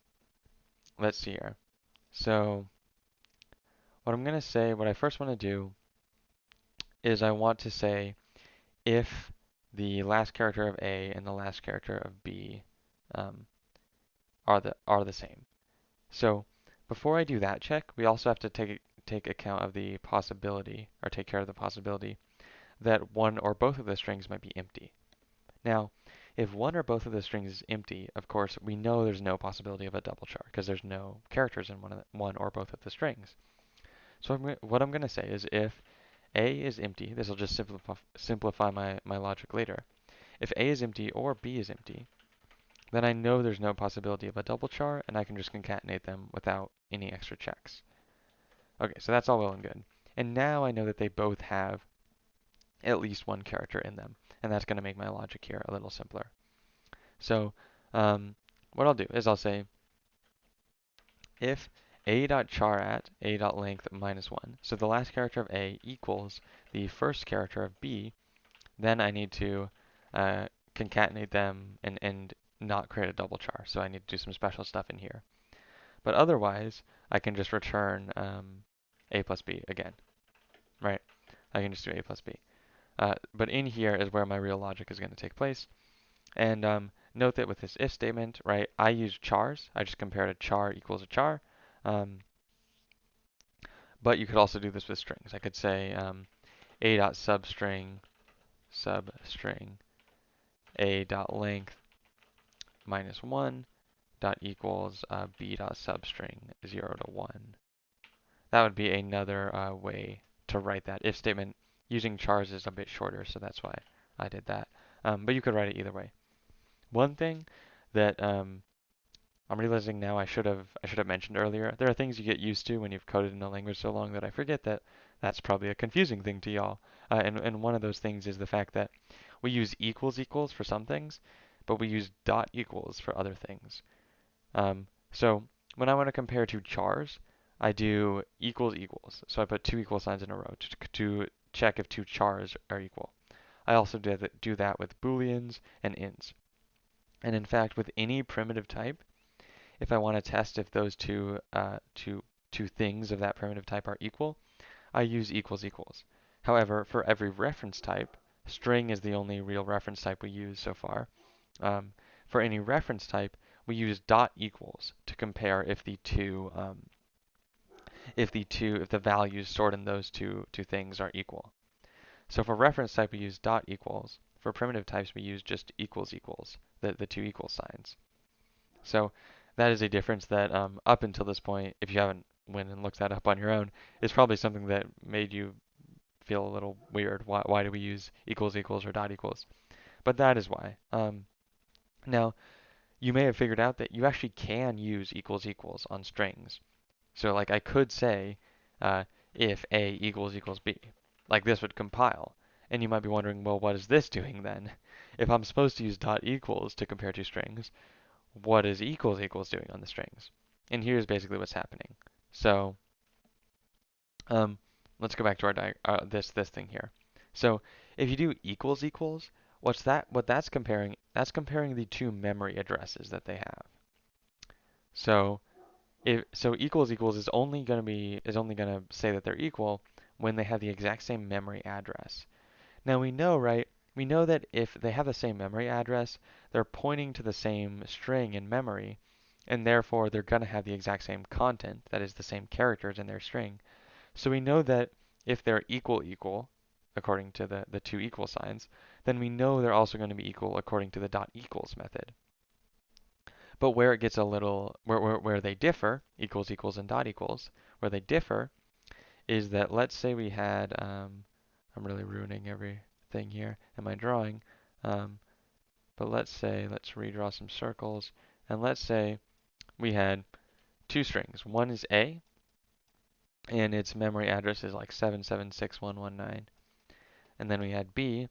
Speaker 1: let's see here. So what I first want to do is I want to say if the last character of A and the last character of B are the same. So before I do that check, we also have to take account of the possibility, or take care of the possibility, that one or both of the strings might be empty. Now, if one or both of the strings is empty, of course, we know there's no possibility of a double char because there's no characters in one or both of the strings. So what I'm going to say is if A is empty, this will just simplify my logic later. If A is empty or B is empty, then I know there's no possibility of a double char, and I can just concatenate them without any extra checks. Okay, so that's all well and good. And now I know that they both have at least one character in them, and that's going to make my logic here a little simpler. So what I'll do is I'll say if a.char at a.length minus 1, so the last character of A equals the first character of B, then I need to concatenate them and not create a double char. So I need to do some special stuff in here. But otherwise, I can just return A plus B again, right? I can just do A plus B. But in here is where my real logic is going to take place. And note that with this if statement, right, I use chars. I just compared a char equals a char. But you could also do this with strings. I could say a.substring a.length minus 1 dot equals b.substring 0 to 1. That would be another way to write that if statement. Using chars is a bit shorter, so that's why I did that. But you could write it either way. One thing that I'm realizing now I should have mentioned earlier, there are things you get used to when you've coded in a language so long that I forget that that's probably a confusing thing to y'all. And one of those things is the fact that we use equals equals for some things, but we use dot equals for other things. So when I want to compare two chars, I do equals equals. So I put two equal signs in a row to check if two chars are equal. I also do that with booleans and ints. And in fact, with any primitive type, if I want to test if those two things of that primitive type are equal, I use equals equals. However, for every reference type, string is the only real reference type we use so far. For any reference type, we use dot equals to compare if the values stored in those two things are equal. So for reference type, we use dot equals. For primitive types, we use just equals equals, the two equal signs. So that is a difference that up until this point, if you haven't went and looked that up on your own, is probably something that made you feel a little weird. Why do we use equals equals or dot equals? But that is why. Now, you may have figured out that you actually can use equals equals on strings. So like I could say if A equals equals B. Like this would compile. And you might be wondering, well, what is this doing then? If I'm supposed to use dot equals to compare two strings, what is equals equals doing on the strings? And here's basically what's happening. So let's go back to our this thing here. So if you do equals equals, what that's comparing? That's comparing the two memory addresses that they have. So equals equals is only going to say that they're equal when they have the exact same memory address. Now we know, right? We know that if they have the same memory address, they're pointing to the same string in memory, and therefore they're going to have the exact same content, that is the same characters in their string. So we know that if they're equal equal, according to the two equal signs, then we know they're also going to be equal according to the dot equals method. But where it gets a little, where they differ, equals equals and dot equals, where they differ is that let's say we had, I'm really ruining everything here in my drawing, but let's redraw some circles, and let's say we had two strings. One is A, and its memory address is like 776119. And then we had B,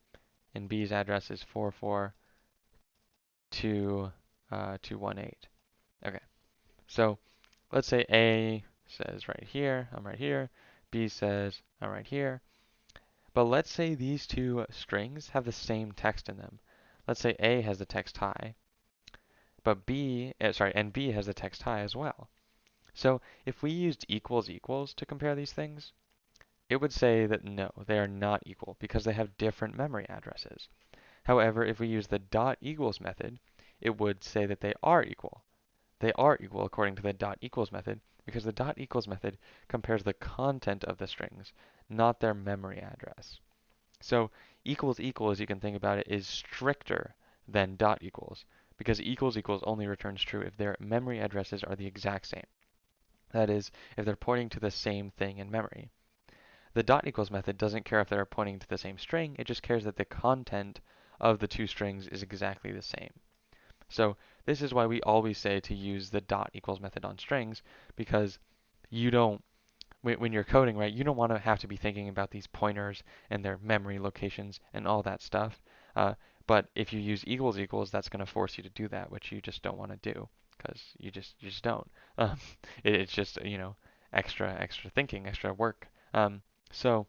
Speaker 1: and B's address is 44218. Okay, so let's say A says right here, I'm right here. B says I'm right here. But let's say these two strings have the same text in them. Let's say A has the text hi, but and B has the text hi as well. So if we used equals equals to compare these things, it would say that no, they are not equal because they have different memory addresses. However, if we use the dot equals method, it would say that they are equal. They are equal according to the dot equals method because the dot equals method compares the content of the strings, not their memory address. So equals equals, you can think about it, is stricter than dot equals because equals equals only returns true if their memory addresses are the exact same. That is, if they're pointing to the same thing in memory. The dot equals method doesn't care if they're pointing to the same string, it just cares that the content of the two strings is exactly the same. So this is why we always say to use the dot equals method on strings, because you don't, when you're coding, right, you don't want to have to be thinking about these pointers and their memory locations and all that stuff. But if you use equals equals, that's going to force you to do that, which you just don't want to do because you just don't. Um, it's just, extra thinking, extra work. So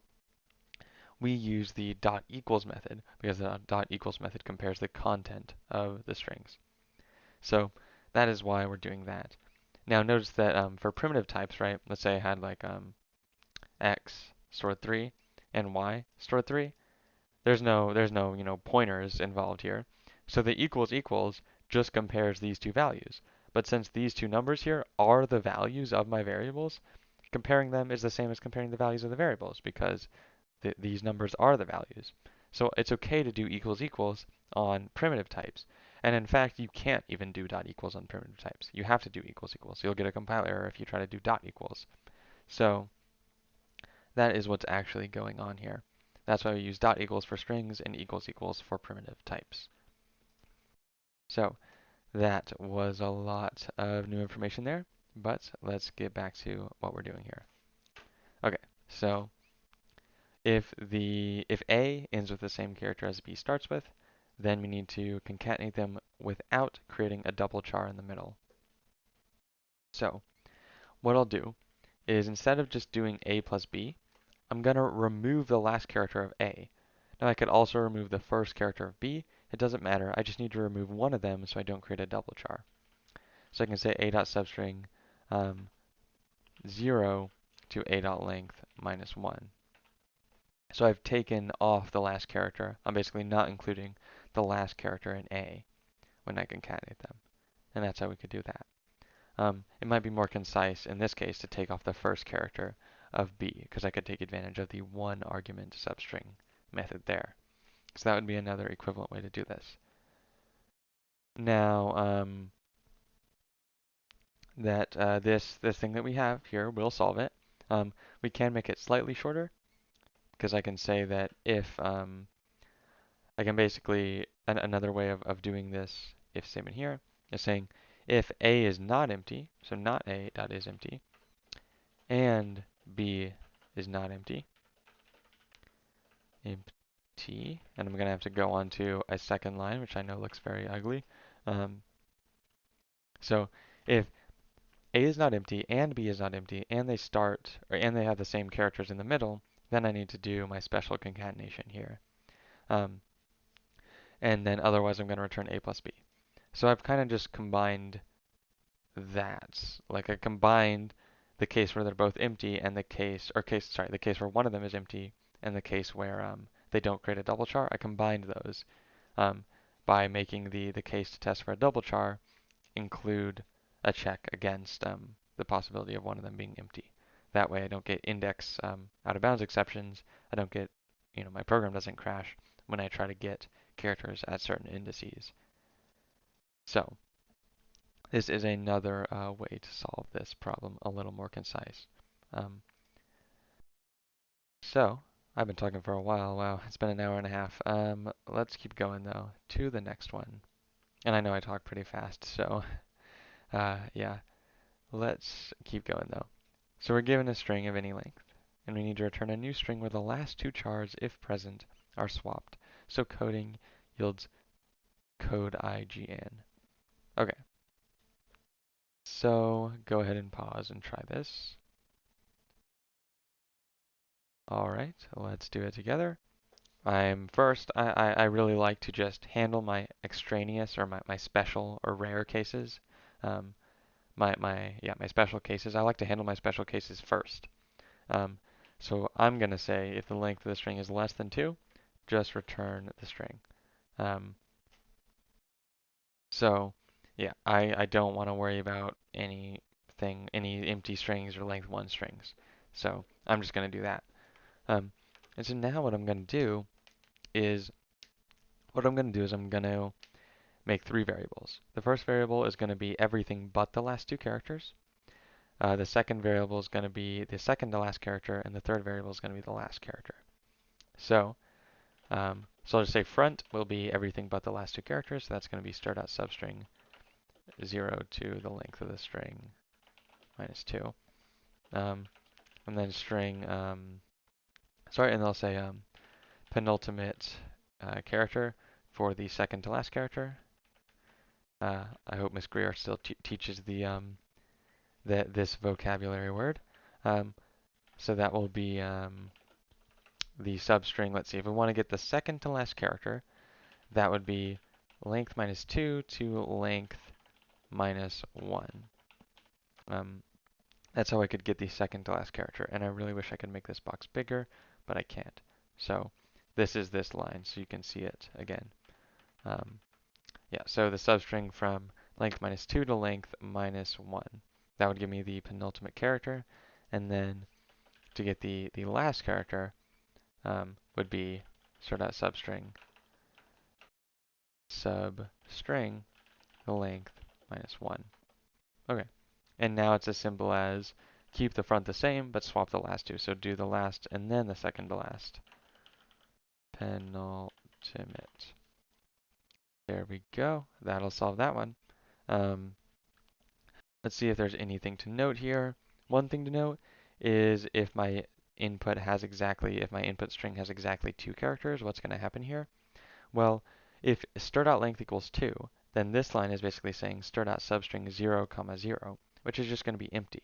Speaker 1: we use the dot equals method because the dot equals method compares the content of the strings. So that is why we're doing that. Now notice that for primitive types, right? Let's say I had like x stored 3 and y stored 3. There's no pointers involved here. So the equals equals just compares these two values. But since these two numbers here are the values of my variables, comparing them is the same as comparing the values of the variables because these numbers are the values. So it's okay to do equals equals on primitive types. And in fact, you can't even do dot equals on primitive types. You have to do equals equals. You'll get a compile error if you try to do dot equals. So that is what's actually going on here. That's why we use dot equals for strings and equals equals for primitive types. So that was a lot of new information there, but let's get back to what we're doing here. Okay, so if A ends with the same character as B starts with, then we need to concatenate them without creating a double char in the middle. So what I'll do is instead of just doing A plus B, I'm going to remove the last character of A. Now I could also remove the first character of B. It doesn't matter. I just need to remove one of them so I don't create a double char. So I can say a.substring 0 to a.length minus 1. So I've taken off the last character. I'm basically not including the last character in A when I concatenate them. And that's how we could do that. It might be more concise in this case to take off the first character of B, because I could take advantage of the one argument substring method there. So that would be another equivalent way to do this. Now, this thing that we have here will solve it. We can make it slightly shorter, because I can say that if I can basically, another way of doing this if statement here is saying if A is not empty, so not A dot is empty, and B is not empty, and I'm going to have to go on to a second line, which I know looks very ugly. So if A is not empty and B is not empty, and they they have the same characters in the middle, then I need to do my special concatenation here. And then otherwise I'm going to return A plus B. So I've kind of just combined that. Like I combined the case where they're both empty and the case where one of them is empty and the case where they don't create a double char. I combined those by making the case to test for a double char include a check against the possibility of one of them being empty. That way I don't get index out of bounds exceptions. I don't get, my program doesn't crash when I try to get characters at certain indices. So this is another way to solve this problem a little more concise. So I've been talking for a while. Wow, it's been an hour and a half. Let's keep going though to the next one. And I know I talk pretty fast, so yeah, let's keep going though. So we're given a string of any length, and we need to return a new string where the last two chars, if present, are swapped. So coding yields CodIGN. Okay. So go ahead and pause and try this. All right, let's do it together. I really like to just handle my extraneous or my special or rare cases. My special cases. I like to handle my special cases first. So I'm going to say if the length of the string is less than 2, just return the string. So yeah, I don't want to worry about any empty strings or length 1 strings. So I'm just going to do that. And so now what I'm going to do is I'm going to make 3 variables. The first variable is going to be everything but the last 2 characters. The second variable is going to be the second to last character, and the third variable is going to be the last character. So, so I'll just say front will be everything but the last two characters. So that's going to be str.substring 0 to the length of the string -2. And then string, sorry, and I'll say penultimate character for the second to last character. I hope Miss Greer still teaches this vocabulary word. So that will be the substring. Let's see, if we want to get the second to last character, that would be length -2 to length -1. That's how I could get the second to last character. And I really wish I could make this box bigger, but I can't. So this is this line, so you can see it again. Yeah, so the substring from length -2 to length -1. That would give me the penultimate character. And then to get the last character would be str.substring substring the length -1. Okay, and now it's as simple as keep the front the same, but swap the last two. So do the last and then the second to last. Penultimate. There we go. That'll solve that one. Let's see if there's anything to note here. One thing to note is if my input string has exactly 2 characters, what's going to happen here? Well, if str.length equals 2, then this line is basically saying str.substring 0, 0, which is just going to be empty.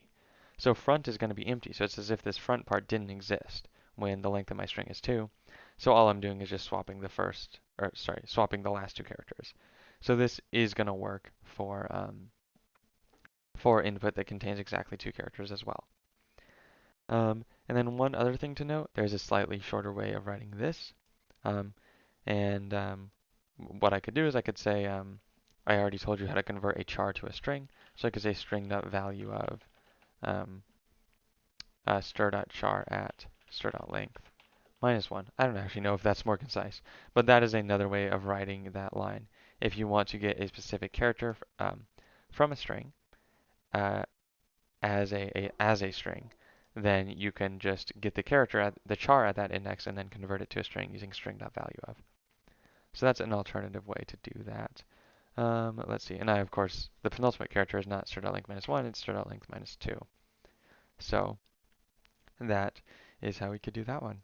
Speaker 1: So front is going to be empty. So it's as if this front part didn't exist when the length of my string is 2. So all I'm doing is just swapping swapping the last 2 characters. So this is going to work for input that contains exactly 2 characters as well. And then one other thing to note, there's a slightly shorter way of writing this. What I could do is I could say, I already told you how to convert a char to a string. So I could say string.value of str.char at str.length -1. I don't actually know if that's more concise, but that is another way of writing that line. If you want to get a specific character from a string as a string, then you can just get the char at that index and then convert it to a string using string.value of. So that's an alternative way to do that. Let's see, and of course, the penultimate character is not str.length -1, it's str.length -2. So that is how we could do that one.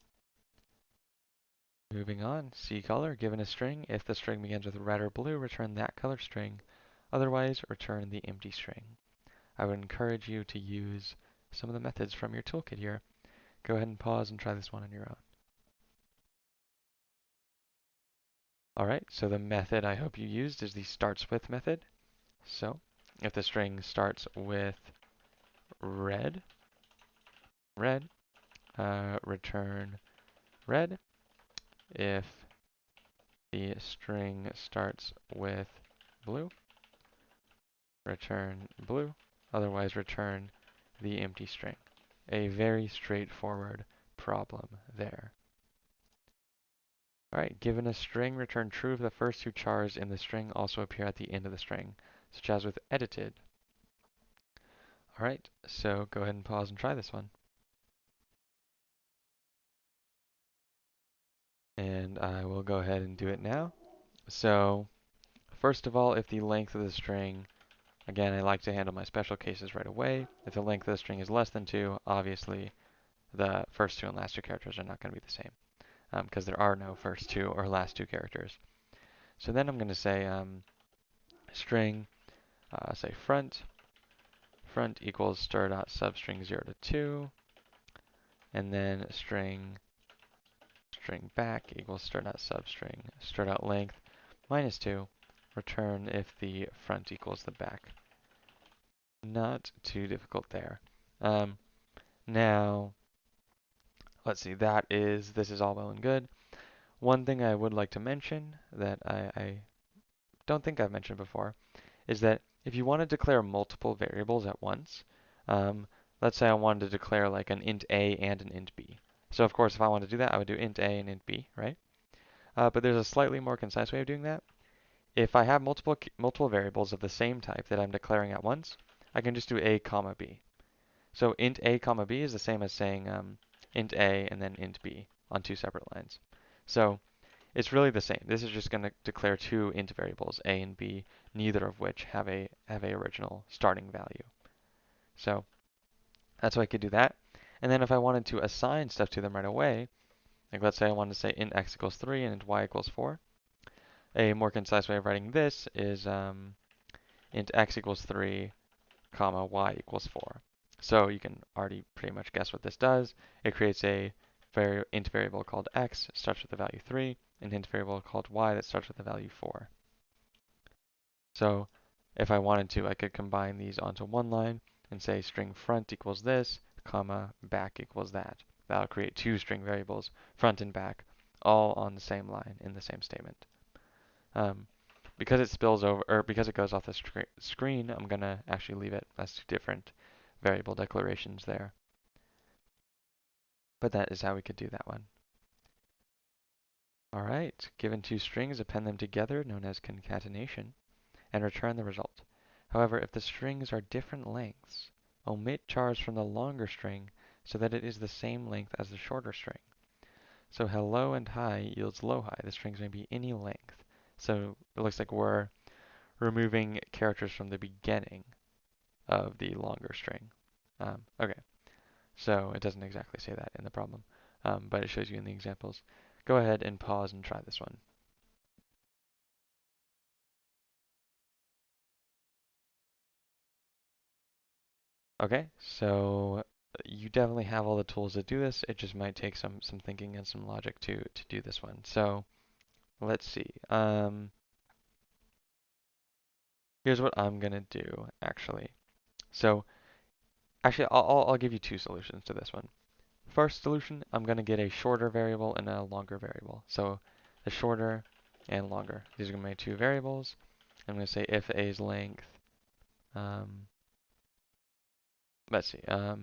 Speaker 1: Moving on, seeColor, given a string, if the string begins with red or blue, return that color string. Otherwise, return the empty string. I would encourage you to use some of the methods from your toolkit here. Go ahead and pause and try this one on your own. Alright, so the method I hope you used is the starts with method. So, if the string starts with red, return red. If the string starts with blue, return blue. Otherwise, return the empty string. A very straightforward problem there. Alright, given a string, return true if the first 2 chars in the string also appear at the end of the string, such as with edited. Alright, so go ahead and pause and try this one. And I will go ahead and do it now. So, first of all, if the length of the string, again, I like to handle my special cases right away. If the length of the string is less than 2, obviously the first 2 and last 2 characters are not going to be the same, because there are no first 2 or last 2 characters. So then I'm going to say string, say front equals str.substring 0 to 2, and then string back equals str.substring str.length -2, return if the front equals the back. Not too difficult there. Now, let's see, this is all well and good. One thing I would like to mention that I don't think I've mentioned before is that if you want to declare multiple variables at once, let's say I wanted to declare like an int a and an int b. So of course, if I want to do that, I would do int a and int b, right? But there's a slightly more concise way of doing that. If I have multiple variables of the same type that I'm declaring at once, I can just do a comma b. So int a comma b is the same as saying int a and then int b on two separate lines. So it's really the same. This is just going to declare two int variables, a and b, neither of which have a original starting value. So that's why I could do that. And then if I wanted to assign stuff to them right away, like let's say I wanted to say int x equals 3 and int y equals 4, a more concise way of writing this is int x equals 3, comma y equals 4. So you can already pretty much guess what this does. It creates a int variable called x, starts with the value 3, and int variable called y that starts with the value 4. So if I wanted to, I could combine these onto one line and say string front equals this, comma, back equals that. That'll create two string variables, front and back, all on the same line in the same statement. Because it spills over, or because it goes off the screen, I'm going to actually leave it as two different variable declarations there. But that is how we could do that one. All right, given two strings, append them together, known as concatenation, and return the result. However, if the strings are different lengths, omit chars from the longer string so that it is the same length as the shorter string. So hello and hi yields low hi. The strings may be any length. So it looks like we're removing characters from the beginning of the longer string. Okay, so it doesn't exactly say that in the problem, but it shows you in the examples. Go ahead and pause and try this one. Okay, so you definitely have all the tools to do this. It just might take some thinking and some logic to do this one. So let's see. Here's what I'm gonna do actually. So actually, I'll give you two solutions to this one. First solution, I'm gonna get a shorter variable and a longer variable. So the shorter and longer. These are gonna be my two variables. I'm gonna say if a's length. Let's see. Yeah,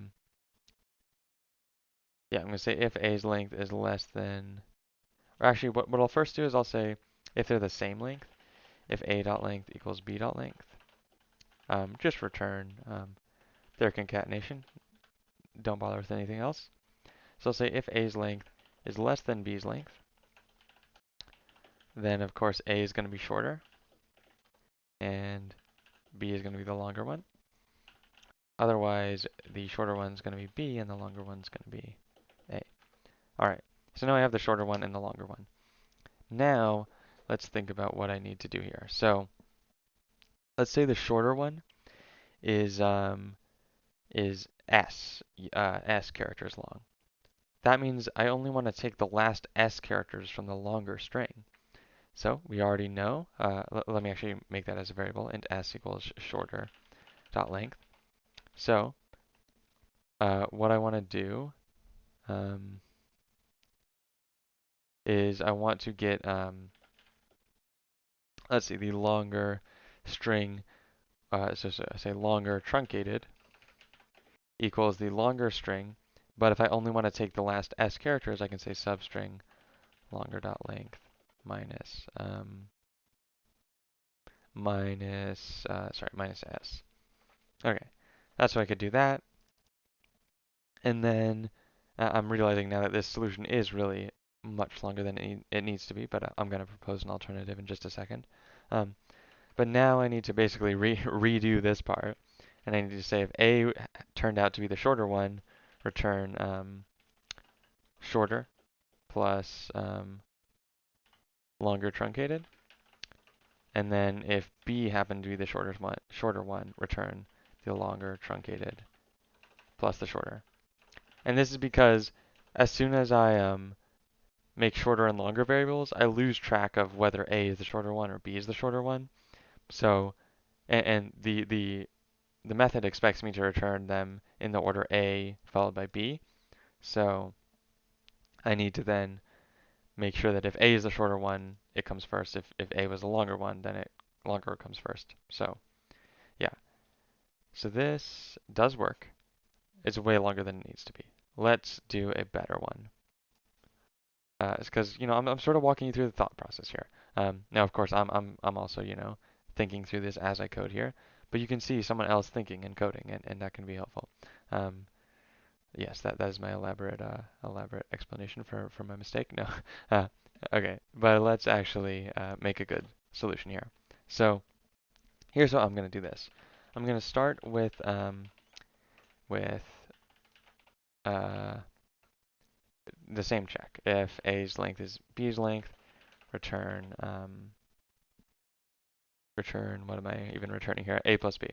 Speaker 1: I'm gonna say if a's length is less than. Or actually, what I'll first do is I'll say if they're the same length, if a.length equals b.length, just return their concatenation. Don't bother with anything else. So I'll say if a's length is less than b's length, then of course a is going to be shorter, and b is going to be the longer one. Otherwise, the shorter one is going to be b, and the longer one is going to be a. All right, so now I have the shorter one and the longer one. Now, let's think about what I need to do here. So let's say the shorter one is s characters long. That means I only want to take the last s characters from the longer string. So we already know. Let me actually make that as a variable, int s equals shorter dot length. So what I want to do is I want to get let's see, the longer string. So say longer truncated equals the longer string, but if I only want to take the last s characters, I can say substring longer.length minus minus s. Okay, that's why I could do that. And then I'm realizing now that this solution is really much longer than it needs to be, but I'm going to propose an alternative in just a second. But now I need to basically redo this part. And I need to say if A turned out to be the shorter one, return shorter plus longer truncated. And then if B happened to be the shorter one, return the longer truncated plus the shorter. And this is because as soon as I make shorter and longer variables, I lose track of whether A is the shorter one or B is the shorter one. So, and the method expects me to return them in the order A followed by B. So I need to then make sure that if A is the shorter one, it comes first. If A was the longer one, then longer comes first. So yeah. So this does work. It's way longer than it needs to be. Let's do a better one. It's because I'm sort of walking you through the thought process here. Now of course I'm also thinking through this as I code here, but you can see someone else thinking and coding, and that can be helpful. Yes, that is my elaborate explanation for my mistake. No, uh, okay, but let's actually make a good solution here. So here's how I'm going to do this. I'm going to start with uh, the same check. If A's length is B's length, return return, what am I even returning here? A plus B.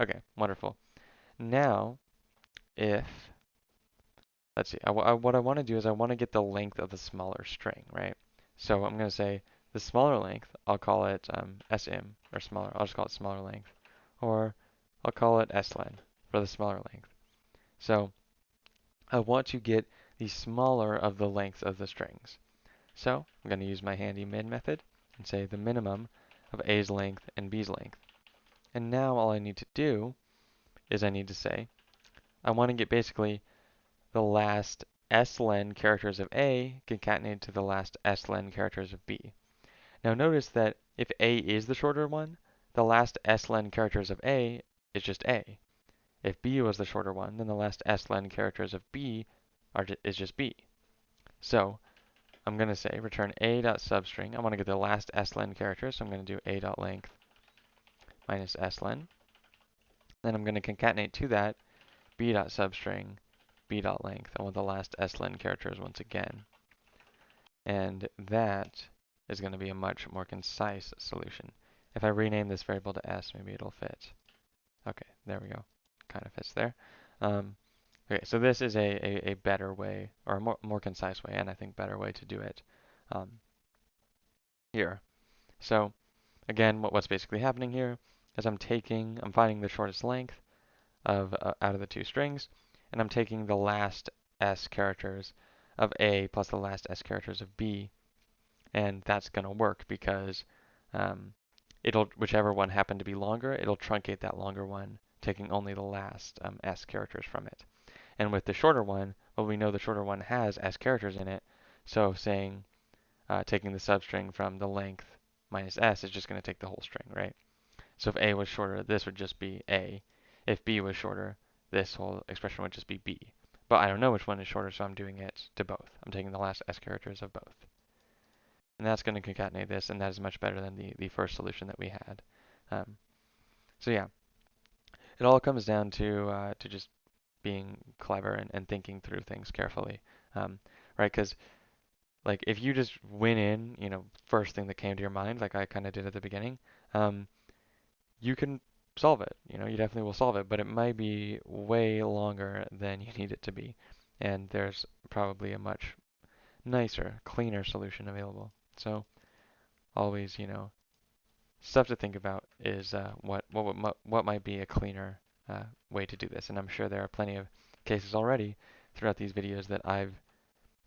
Speaker 1: Okay, wonderful. Now, if let's see, what I want to do is I want to get the length of the smaller string, right? So I'm going to say the smaller length, I'll call it SM, or smaller. I'll just call it smaller length. Or I'll call it slen for the smaller length. So I want to get the smaller of the length of the strings. So I'm going to use my handy min method and say the minimum of A's length and B's length. And now all I need to do is I need to say, I want to get basically the last slen characters of A concatenated to the last slen characters of B. Now notice that if A is the shorter one, the last slen characters of A is just A. If B was the shorter one, then the last slen characters of B is just B. So I'm going to say return a.substring. I want to get the last slen character, so I'm going to do a.length minus slen. Then I'm going to concatenate to that b.substring, b.length. I want the last slen characters once again. And that is going to be a much more concise solution. If I rename this variable to s, maybe it'll fit. Okay, there we go. Kind of fits there. Okay, so this is a better way, or a more concise way, and I think better way to do it here. So again, what's basically happening here is I'm finding the shortest length of out of the two strings, and I'm taking the last s characters of A plus the last s characters of B, and that's going to work because whichever one happened to be longer, it'll truncate that longer one, taking only the last s characters from it. And with the shorter one, well, we know the shorter one has s characters in it, so saying taking the substring from the length minus s is just going to take the whole string, right? So if A was shorter, this would just be A. If B was shorter, this whole expression would just be B. But I don't know which one is shorter, so I'm doing it to both. I'm taking the last s characters of both. And that's going to concatenate this, and that is much better than the first solution that we had. So yeah, it all comes down to just being clever and thinking through things carefully, right? Because like if you just went in, first thing that came to your mind, like I kind of did at the beginning, you can solve it. You definitely will solve it, but it might be way longer than you need it to be. And there's probably a much nicer, cleaner solution available. So always, stuff to think about is what might be a cleaner way to do this. And I'm sure there are plenty of cases already throughout these videos that I've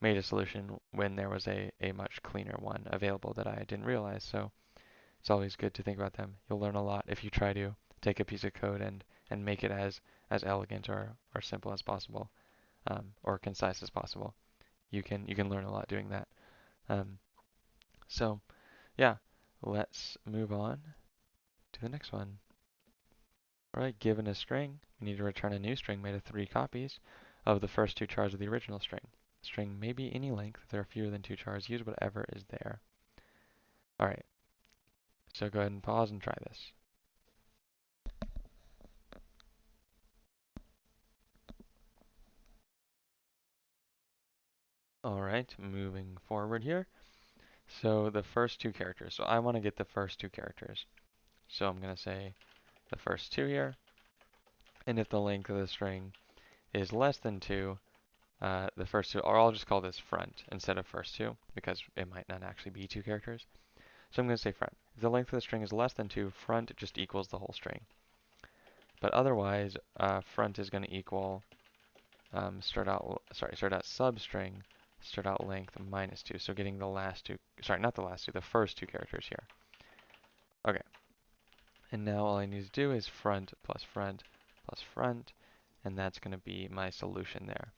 Speaker 1: made a solution when there was a much cleaner one available that I didn't realize. So it's always good to think about them. You'll learn a lot if you try to take a piece of code and make it as elegant or simple as possible, or concise as possible. You can learn a lot doing that. So yeah, let's move on to the next one. All right, given a string, we need to return a new string made of 3 copies of the first 2 chars of the original string. The string may be any length. If there are fewer than 2 chars, use whatever is there. All right, so go ahead and pause and try this. All right, moving forward here. So the first 2 characters. So I want to get the first 2 characters. So I'm going to say the first 2 here. And if the length of the string is less than 2, the first 2, or I'll just call this front instead of first 2, because it might not actually be 2 characters. So I'm going to say front. If the length of the string is less than 2, front just equals the whole string. But otherwise, front is going to equal start out substring start out length minus 2. So getting the last 2, sorry, not the last 2, the first 2 characters here. Okay. And now all I need to do is front plus front plus front, and that's going to be my solution there.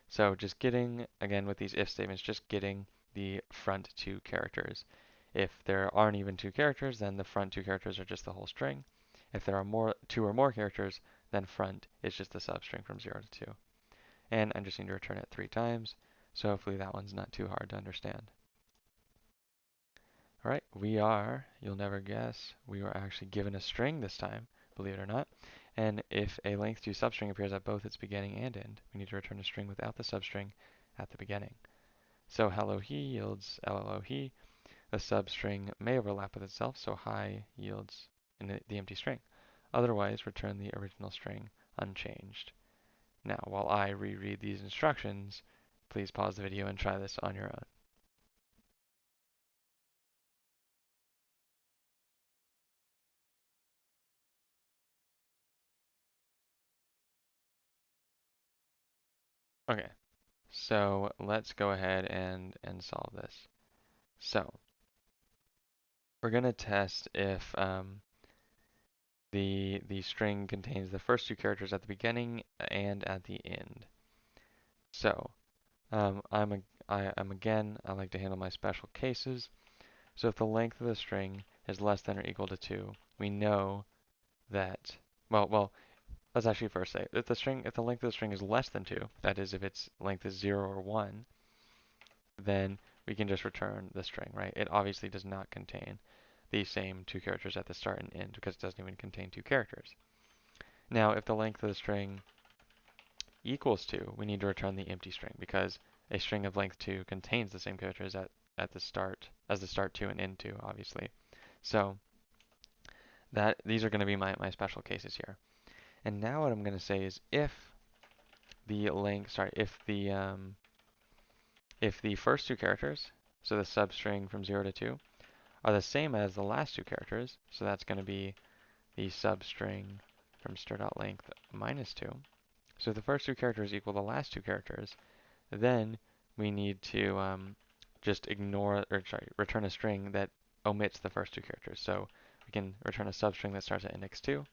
Speaker 1: So just getting, again with these if statements, just getting the front 2 characters. If there aren't even 2 characters, then the front 2 characters are just the whole string. If there are 2 or more characters, then front is just the substring from 0 to 2. And I just need to return it 3 times, so hopefully that one's not too hard to understand. All right, you'll never guess, we were actually given a string this time, believe it or not. And if a length2 substring appears at both its beginning and end, we need to return a string without the substring at the beginning. So hello he yields LLO he. The substring may overlap with itself, so hi yields in the empty string. Otherwise, return the original string unchanged. Now, while I reread these instructions, please pause the video and try this on your own. Okay, so let's go ahead and solve this. So we're going to test if the string contains the first 2 characters at the beginning and at the end. So I like to handle my special cases. So if the length of the string is less than or equal to 2, we know that, well, let's actually first say, if the length of the string is less than 2, that is if its length is 0 or 1, then we can just return the string, right? It obviously does not contain the same 2 characters at the start and end because it doesn't even contain 2 characters. Now, if the length of the string equals 2, we need to return the empty string because a string of length 2 contains the same characters at the start as the start2 and end2, obviously. So these are going to be my special cases here. And now what I'm going to say is if the first 2 characters, so the substring from 0 to 2, are the same as the last 2 characters, so that's going to be the substring from str.length minus 2. So if the first 2 characters equal the last 2 characters, then we need to return a string that omits the first 2 characters. So we can return a substring that starts at index 2,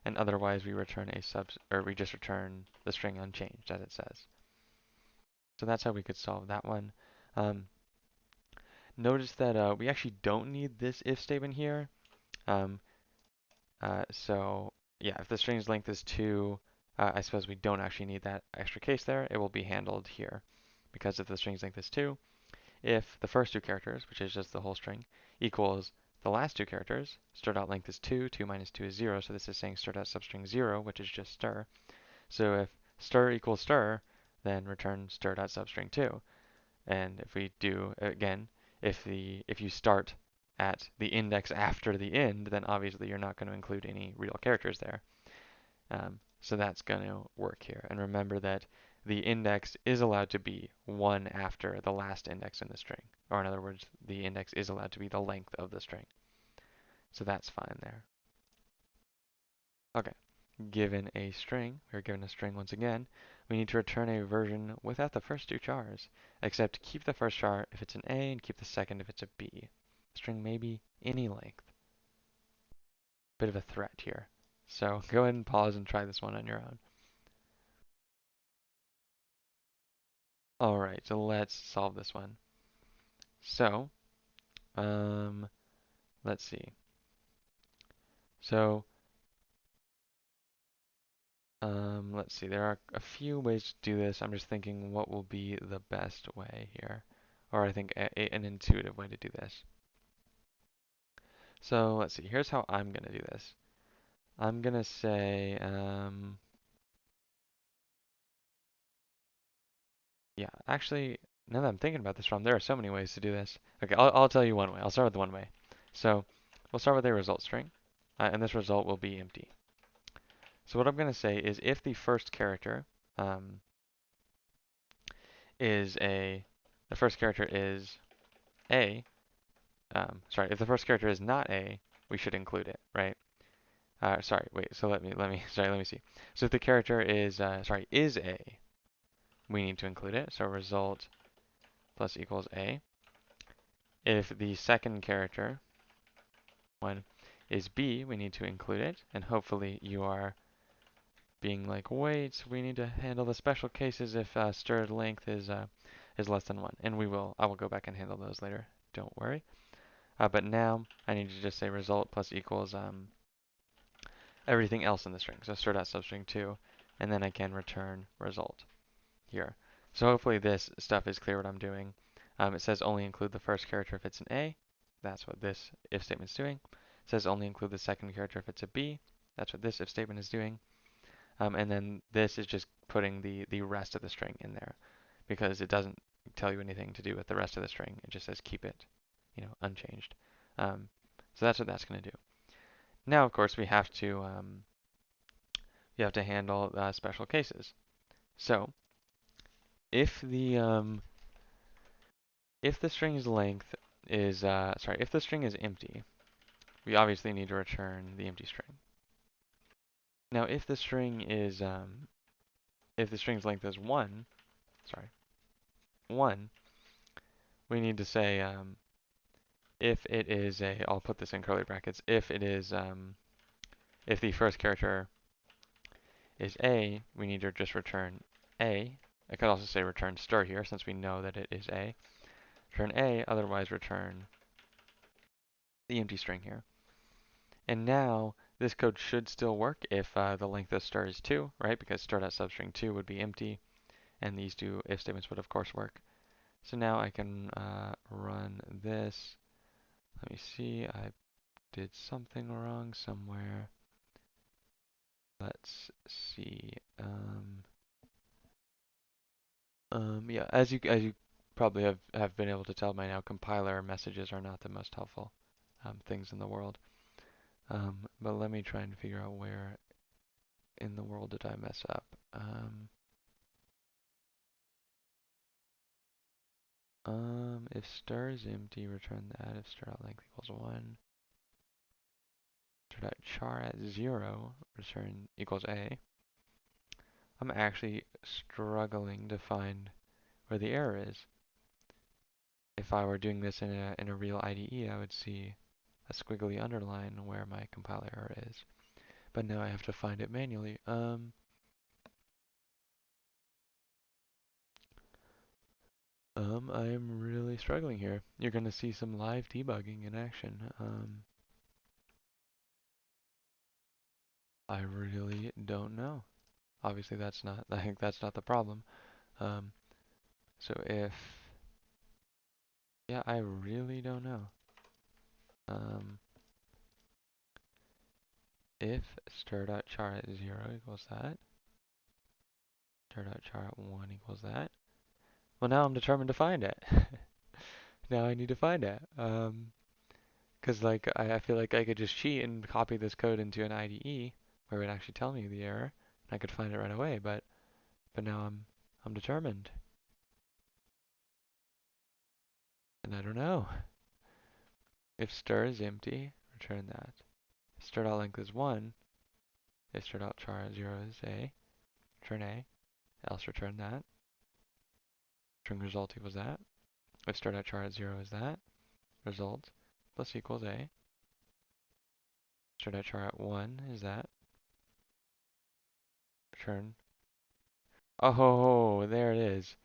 Speaker 1: and otherwise we just return the string unchanged as it says. So that's how we could solve that one. Notice that we actually don't need this if statement here. So yeah, if the string's length is 2, I suppose we don't actually need that extra case there. It will be handled here. Because if the string's length is 2, if the first 2 characters, which is just the whole string, equals the last 2 characters, str.length is 2, 2 minus 2 is 0, so this is saying str.substring 0, which is just str. So if str equals str, then return str.substring 2. And if we do, again, if you start at the index after the end, then obviously you're not going to include any real characters there. So that's going to work here. And remember that the index is allowed to be 1 after the last index in the string. Or in other words, the index is allowed to be the length of the string. So that's fine there. Okay, given a string, we're given a string once again, we need to return a version without the first 2 chars, except keep the first char if it's an A and keep the second if it's a B. The string may be any length. Bit of a threat here. So go ahead and pause and try this one on your own. All right, so let's solve this one. So, let's see. So, let's see. There are a few ways to do this. I'm just thinking what will be the best way here, or I think an intuitive way to do this. So let's see. Here's how I'm gonna do this. I'm gonna say, yeah. Actually, now that I'm thinking about this, there are so many ways to do this. Okay, I'll tell you one way. I'll start with the one way. So we'll start with a result string, and this result will be empty. So what I'm going to say is if the first character is the first character is A, if the first character is not A, we should include it, right? Sorry, wait, so let me see. So if the character is A, we need to include it. So result plus equals A. If the second character, one, is B, we need to include it. And hopefully you are being like, wait, we need to handle the special cases if str length is less than 1. And I will go back and handle those later. Don't worry. But now I need to just say result plus equals everything else in the string. So str.substring2, and then I can return result here. So hopefully this stuff is clear what I'm doing. It says only include the first character if it's an A. That's what this if statement's doing. It says only include the second character if it's a B. That's what this if statement is doing. And then this is just putting the rest of the string in there because it doesn't tell you anything to do with the rest of the string. It just says keep it, unchanged. So that's what that's going to do. Now, of course, we have to handle special cases. So if the string's length is if the string is empty, we obviously need to return the empty string. Now, if the string is if the string's length is 1, we need to say if it is a, I'll put this in curly brackets, if it is if the first character is A, we need to just return A. I could also say return stir here since we know that it is A. Return A, otherwise return the empty string here. And now this code should still work if the length of stir is 2, right? Because stir.substring2 would be empty, and these two if statements would of course work. So now I can run this. Let me see, I did something wrong somewhere. Let's see. Yeah, as you probably have been able to tell by now, compiler messages are not the most helpful things in the world. But let me try and figure out where in the world did I mess up. If stir is empty, return that. If stir.length equals 1, stir.char at 0, return equals A. I'm actually struggling to find where the error is. If I were doing this in a real IDE, I would see a squiggly underline where my compiler error is. But now I have to find it manually. I am really struggling here. You're gonna see some live debugging in action. I really don't know. Obviously that's not, I think that's not the problem. So if, yeah, I really don't know. If stir.char at 0 equals that, stir.char at 1 equals that, well now I'm determined to find it. Now I need to find it. Because like I feel like I could just cheat and copy this code into an IDE where it would actually tell me the error, and I could find it right away. But now I'm determined, and I don't know. If stir is empty, return that. If stir.length is 1, if stir.char at 0 is A, return A, else return that. String result equals that. If stir.char at 0 is that, result plus equals A. Stir.char at 1 is that. Return. Oh, there it is.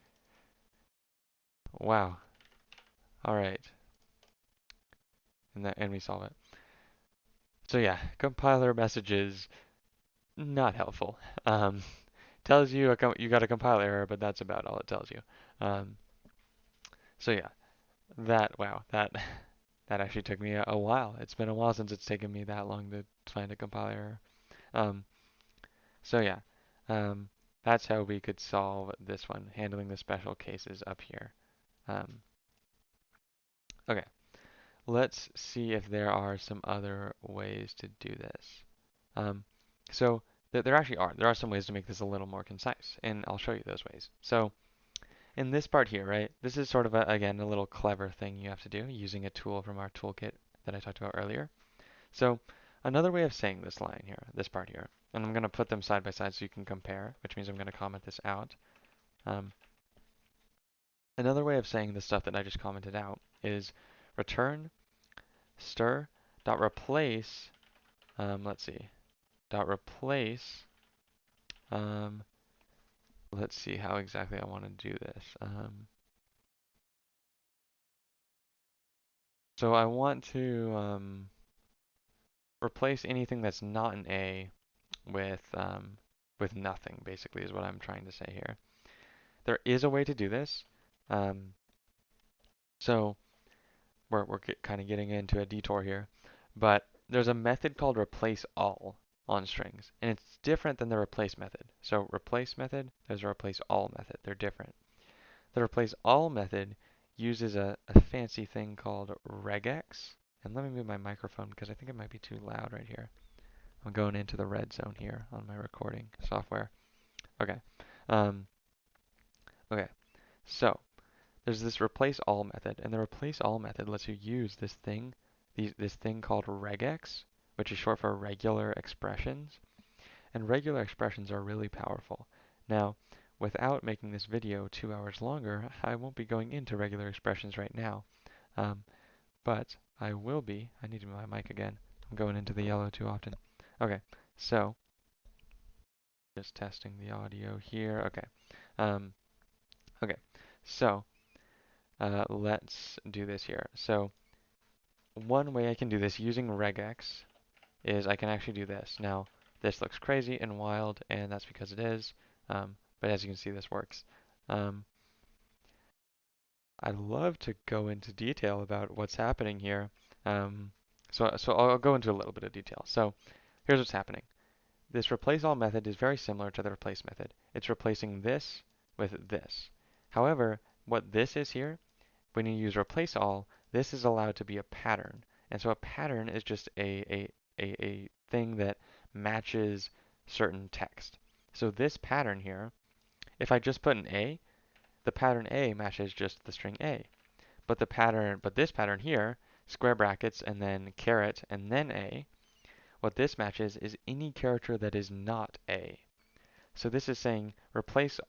Speaker 1: Wow. All right. And we solve it. So yeah, compiler messages not helpful. Tells you you got a compile error, but that's about all it tells you. So yeah, that actually took me a while. It's been a while since it's taken me that long to find a compile error. Um, so yeah, that's how we could solve this one, handling the special cases up here. Okay. Let's see if there are some other ways to do this. So there actually are. There are some ways to make this a little more concise, and I'll show you those ways. So in this part here, right, this is sort of, again, a little clever thing you have to do using a tool from our toolkit that I talked about earlier. So another way of saying this line here, this part here, and I'm going to put them side by side so you can compare, which means I'm going to comment this out. Another way of saying the stuff that I just commented out is return stir dot replace, let's see, dot replace, let's see how exactly I want to do this. So I want to replace anything that's not an A with nothing, basically, is what I'm trying to say here. There is a way to do this. So we're kind of getting into a detour here, but there's a method called replace all on strings, and it's different than the replace method. So replace method, there's a replace all method. They're different. The replace all method uses a fancy thing called regex. And let me move my microphone because I think it might be too loud right here. I'm going into the red zone here on my recording software. Okay. Um, okay. So there's this replace all method, and the replace all method lets you use this thing called regex, which is short for regular expressions. And regular expressions are really powerful. Now, without making this video 2 hours longer, I won't be going into regular expressions right now. But I will be. I need to move my mic again. I'm going into the yellow too often. Okay, so just testing the audio here. Okay. Um, okay, so let's do this here. So one way I can do this using regex is I can actually do this. Now, this looks crazy and wild, and that's because it is. But as you can see, this works. I'd love to go into detail about what's happening here. So I'll go into a little bit of detail. So here's what's happening. This replace all method is very similar to the replace method. It's replacing this with this. However, what this is here, when you use replace all, this is allowed to be a pattern. And so a pattern is just a thing that matches certain text. So this pattern here, if I just put an A, the pattern A matches just the string A. But this pattern here, square brackets and then caret and then A, what this matches is any character that is not A. So this is saying replace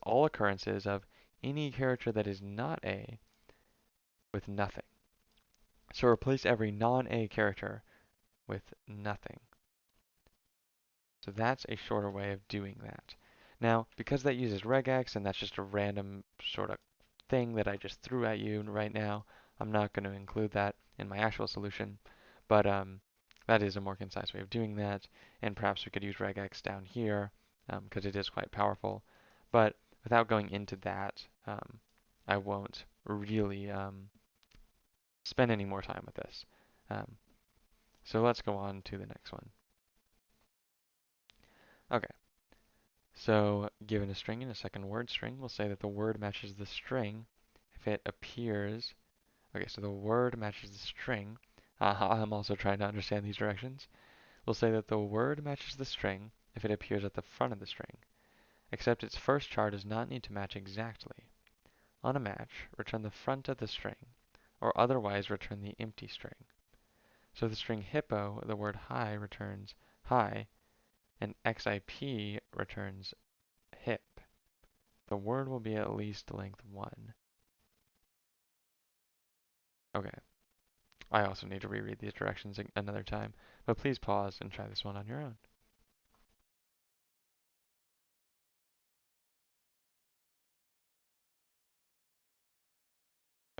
Speaker 1: all occurrences of any character that is not A with nothing. So replace every non-A character with nothing. So that's a shorter way of doing that. Now, because that uses regex and that's just a random sort of thing that I just threw at you right now, I'm not going to include that in my actual solution. But that is a more concise way of doing that. And perhaps we could use regex down here because it is quite powerful. But without going into that, I won't really spend any more time with this. So let's go on to the next one. Okay. So given a string and a second word string, we'll say that the word matches the string if it appears. Okay, so the word matches the string. I'm also trying to understand these directions. We'll say that the word matches the string if it appears at the front of the string, except its first char does not need to match exactly. On a match, return the front of the string, or otherwise return the empty string. So the string hippo, the word hi returns hi, and xip returns hip. The word will be at least length 1. Okay. I also need to reread these directions another time, but please pause and try this one on your own.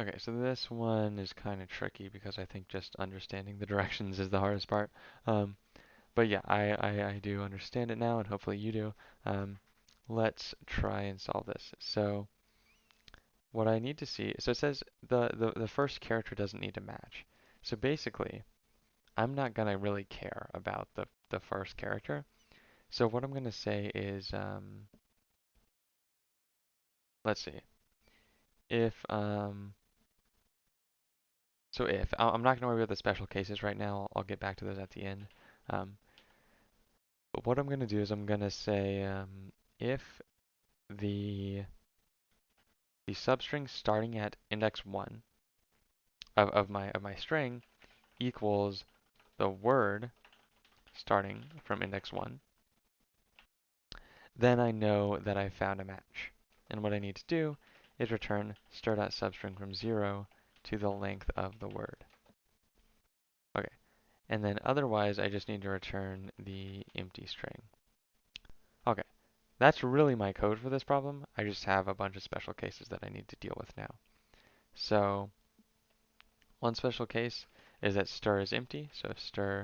Speaker 1: Okay, so this one is kind of tricky because I think just understanding the directions is the hardest part. But yeah, I do understand it now, and hopefully you do. Let's try and solve this. So what I need to see, so it says the first character doesn't need to match. So basically, I'm not going to really care about the first character. So what I'm going to say is, let's see, if, so if, I'm not going to worry about the special cases right now. I'll get back to those at the end. But what I'm going to do is I'm going to say if the substring starting at index 1 of my string equals the word starting from index 1, then I know that I found a match. And what I need to do is return str.substring from 0 to the length of the word. Okay, and then otherwise I just need to return the empty string. Okay, that's really my code for this problem. I just have a bunch of special cases that I need to deal with now. So one special case is that str is empty. So if str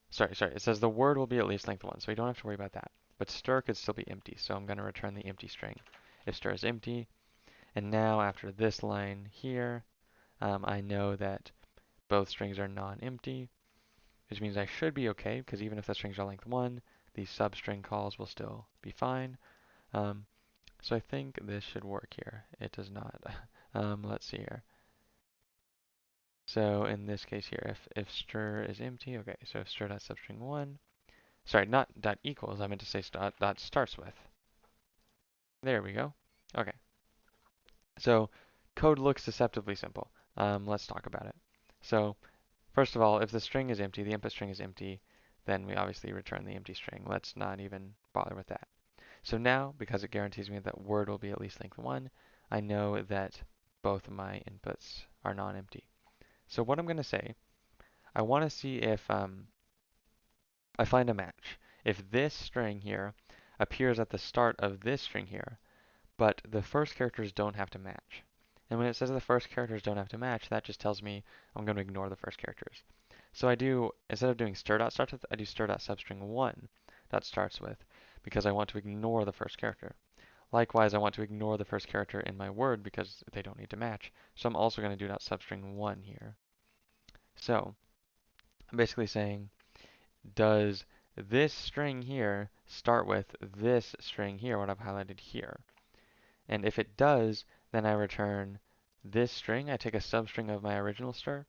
Speaker 1: sorry, it says the word will be at least length 1, so we don't have to worry about that. But stir could still be empty, so I'm going to return the empty string if stir is empty. And now after this line here, I know that both strings are non-empty, which means I should be okay, because even if the strings are length 1, these substring calls will still be fine. So I think this should work here. It does not. Let's see here. So in this case here, if stir is empty, okay, so if stir.substring1, sorry, not dot equals, I meant to say dot starts with. There we go. Okay. So code looks deceptively simple. Let's talk about it. So first of all, if the string is empty, the input string is empty, then we obviously return the empty string. Let's not even bother with that. So now, because it guarantees me that word will be at least length 1, I know that both of my inputs are non-empty. So what I'm going to say, I want to see if I find a match. If this string here appears at the start of this string here, but the first characters don't have to match. And when it says the first characters don't have to match, that just tells me I'm going to ignore the first characters. So I do, instead of doing stir.starts with, I do stir.substring1 that starts with, because I want to ignore the first character. Likewise, I want to ignore the first character in my word because they don't need to match. So I'm also going to do .substring1 here. So I'm basically saying, does this string here start with this string here, what I've highlighted here? And if it does, then I return this string. I take a substring of my original stir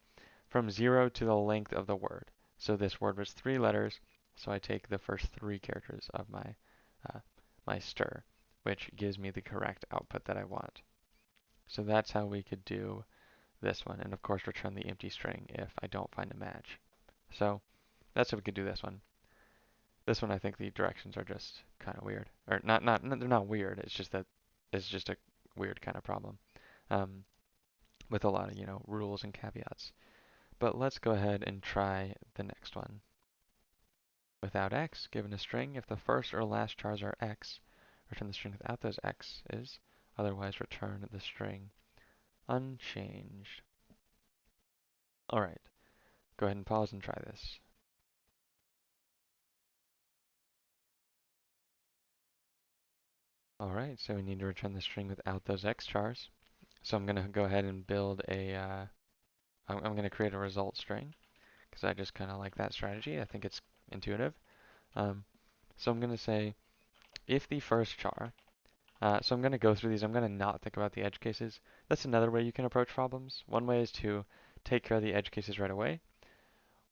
Speaker 1: from 0 to the length of the word. So this word was 3 letters, so I take the first 3 characters of my stir, which gives me the correct output that I want. So that's how we could do this one, and of course return the empty string if I don't find a match. So that's how we could do this one. This one, I think the directions are just kind of weird, or they're not weird. It's just that it's just a weird kind of problem with a lot of rules and caveats. But let's go ahead and try the next one. Without x, given a string, if the first or last chars are x, return the string without those x's. Otherwise, return the string unchanged. All right, go ahead and pause and try this. All right, so we need to return the string without those x chars. So I'm going to go ahead and build I'm going to create a result string because I just kind of like that strategy. I think it's intuitive. So I'm going to say if the first char, so I'm going to go through these. I'm going to not think about the edge cases. That's another way you can approach problems. One way is to take care of the edge cases right away.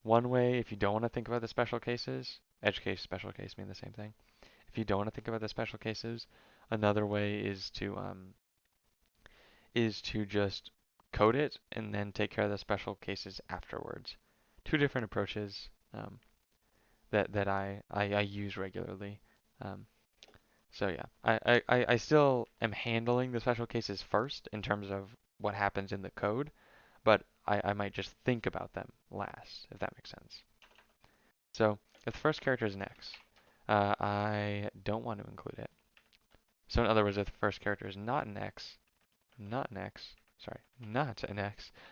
Speaker 1: One way, if you don't want to think about the special cases, edge case, special case mean the same thing. If you don't want to think about the special cases, another way is to just code it and then take care of the special cases afterwards. Two different approaches that I use regularly. Um, so yeah, I still am handling the special cases first in terms of what happens in the code, but I might just think about them last, if that makes sense. So if the first character is an X, I don't want to include it. So in other words, if the first character is not an X, not an X,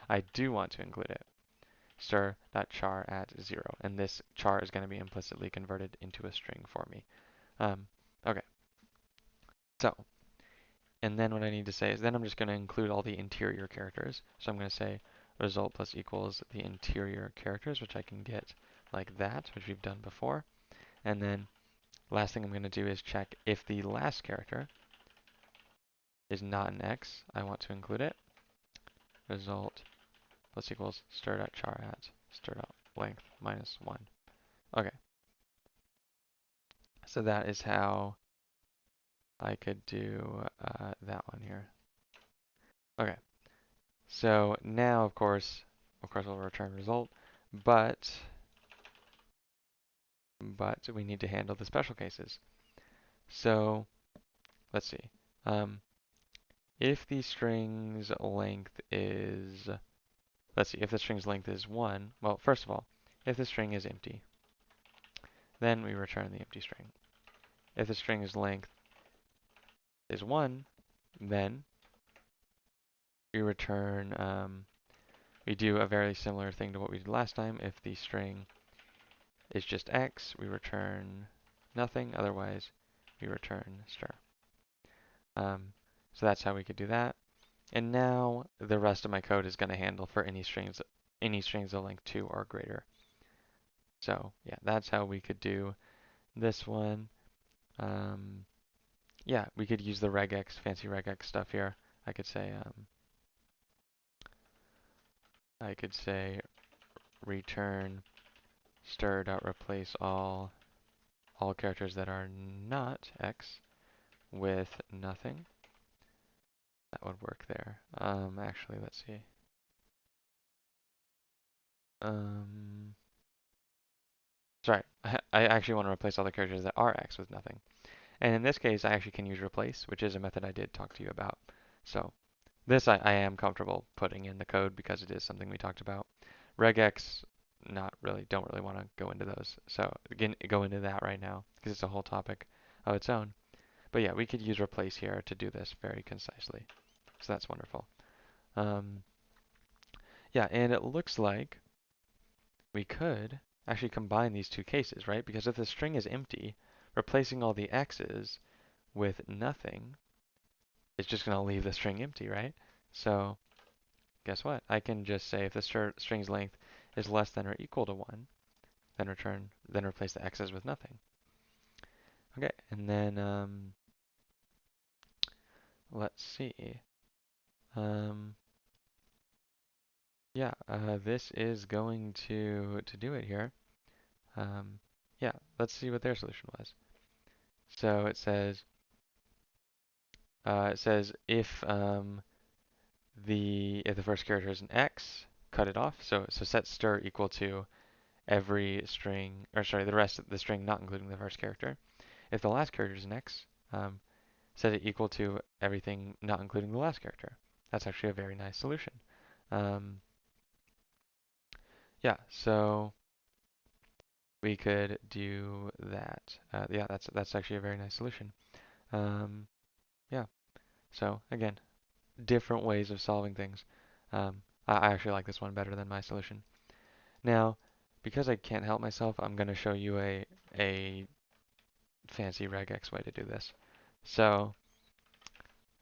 Speaker 1: I do want to include it. Stir.char at 0, and this char is going to be implicitly converted into a string for me. Okay, so, and then what I need to say is then I'm just going to include all the interior characters. So I'm going to say result plus equals the interior characters, which I can get like that, which we've done before. And then last thing I'm going to do is check if the last character is not an X, I want to include it. Result plus equals stir.char at stir.length minus 1. Okay. So that is how I could do that one here. Okay. So now, of course, we'll return result, but we need to handle the special cases. So let's see. If the string's length is, let's see, if the string's length is 1, well, first of all, if the string is empty, then we return the empty string. If the string's length is 1, then we return, we do a very similar thing to what we did last time. If the string is just X, we return nothing. Otherwise, we return stir. So that's how we could do that. And now the rest of my code is going to handle for any strings of length 2 or greater. So yeah, that's how we could do this one. Yeah, we could use the regex, fancy regex stuff here. I could say return stir.replace all characters that are not X with nothing. That would work there. Actually, let's see. Sorry, I actually want to replace all the characters that are X with nothing. And in this case, I actually can use replace, which is a method I did talk to you about. So this I am comfortable putting in the code because it is something we talked about. Regex, don't really want to go into those. So again, go into that right now because it's a whole topic of its own. But yeah, we could use replace here to do this very concisely. So that's wonderful. Yeah, and it looks like we could actually combine these two cases, right? Because if the string is empty, replacing all the x's with nothing is just going to leave the string empty, right? So guess what? I can just say if the string's length is less than or equal to 1, then replace the x's with nothing. Okay, and then let's see. Yeah, this is going to do it here. Yeah, let's see what their solution was. So it says if the first character is an x, cut it off. So set stir equal to every string, or sorry, the rest of the string not including the first character. If the last character is an x, set it equal to everything not including the last character. That's actually a very nice solution. Yeah, so we could do that. Yeah, that's actually a very nice solution. Yeah, so again, different ways of solving things. I actually like this one better than my solution. Now, because I can't help myself, I'm going to show you a fancy regex way to do this. So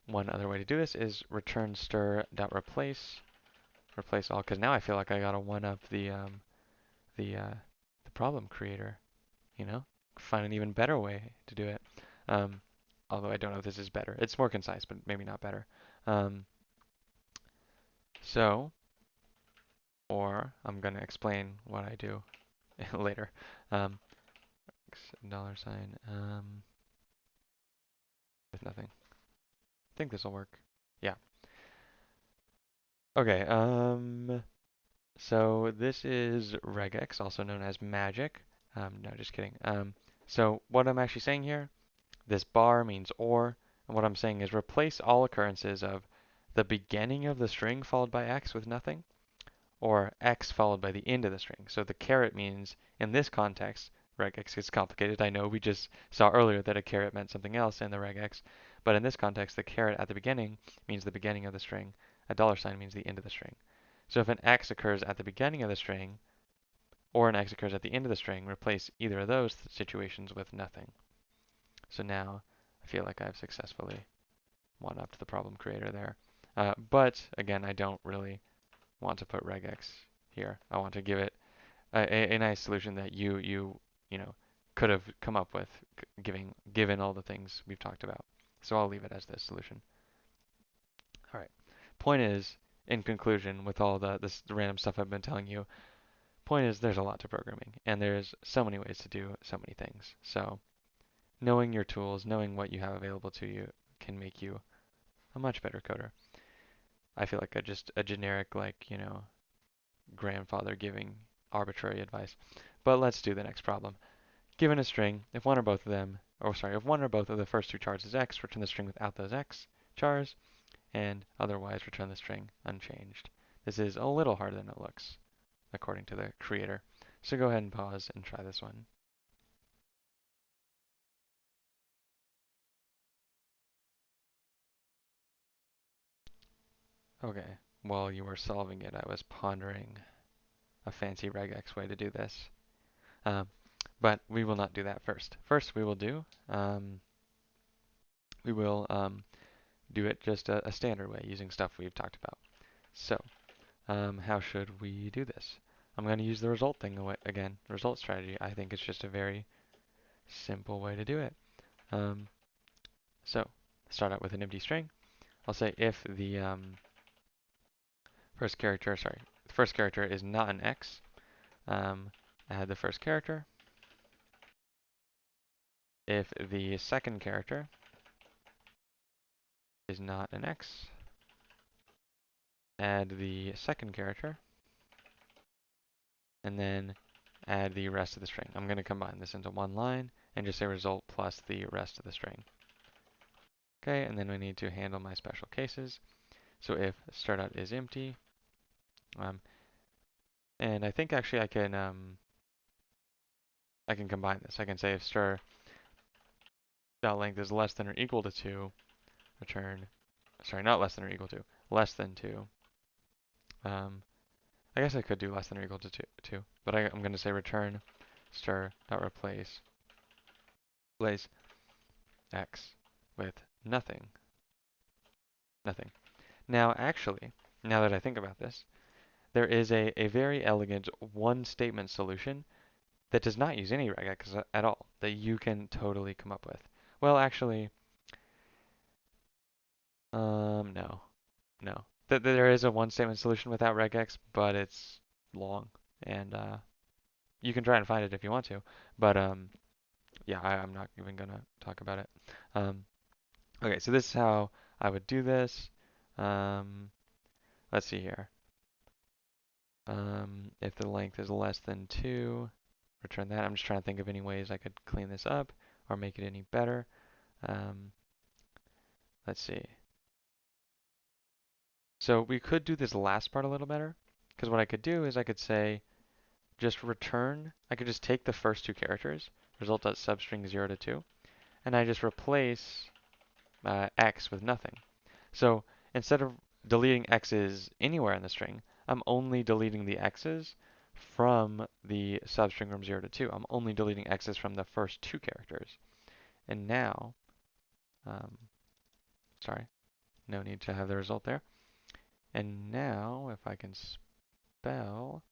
Speaker 1: one other way to do this is return stir.replace, replace all, because now I feel like I gotta one up the problem creator, you know, find an even better way to do it. Um, Although I don't know if this is better. It's more concise, but maybe not better. Um, so, or I'm gonna explain what I do later. $, with nothing. I think this will work. Yeah. Okay. So this is regex, also known as magic. No, just kidding. So what I'm actually saying here, this bar means or, and what I'm saying is replace all occurrences of the beginning of the string followed by x with nothing, or x followed by the end of the string. So the caret means, in this context, regex is complicated. I know we just saw earlier that a caret meant something else in the regex, but in this context, the caret at the beginning means the beginning of the string. A $sign means the end of the string. So if an x occurs at the beginning of the string, or an x occurs at the end of the string, replace either of those situations with nothing. So now I feel like I've successfully one-upped the problem creator there. But again, I don't really want to put regex here. I want to give it a nice solution that you know could have come up with, given all the things we've talked about. So I'll leave it as this solution. All right. Point is, in conclusion, with all the random stuff I've been telling you, point is there's a lot to programming, and there's so many ways to do so many things. So knowing your tools, knowing what you have available to you, can make you a much better coder. I feel like just a generic, like, grandfather giving arbitrary advice. But let's do the next problem. Given a string, if one or both of them, or sorry, if one or both of the first two chars is x, return the string without those x chars, and otherwise return the string unchanged. This is a little harder than it looks, according to the creator. So go ahead and pause and try this one. Okay, while you were solving it, I was pondering a fancy regex way to do this. But we will not do that first. First, we will do it just a standard way using stuff we've talked about. So, how should we do this? I'm going to use the result thing again, result strategy. I think it's just a very simple way to do it. So, start out with an empty string. I'll say if the first character is not an X, add the first character. If the second character is not an X, add the second character, and then add the rest of the string. I'm going to combine this into one line and just say result plus the rest of the string. Okay, and then we need to handle my special cases. So if startout is empty, and I think actually I can combine this. I can say if star.length is less than or equal to 2, return, sorry, not less than or equal to, less than 2. I guess I could do less than or equal to 2, but I'm going to say return star.replace x with nothing. Now, actually, now that I think about this, there is a very elegant one-statement solution that does not use any regex at all that you can totally come up with. Well, actually, no. There is a one-statement solution without regex, but it's long, and you can try and find it if you want to, but yeah, I'm not even gonna talk about it. Okay, so this is how I would do this. Let's see here. If the length is less than 2, return that. I'm just trying to think of any ways I could clean this up or make it any better. Let's see. So we could do this last part a little better, because what I could do is I could say just return. I could just take the first two characters, result.substring 0 to 2, and I just replace x with nothing. So instead of deleting x's anywhere in the string, I'm only deleting the x's from the substring from 0 to 2. I'm only deleting x's from the first two characters. And now, sorry, no need to have the result there. And now, if I can spell,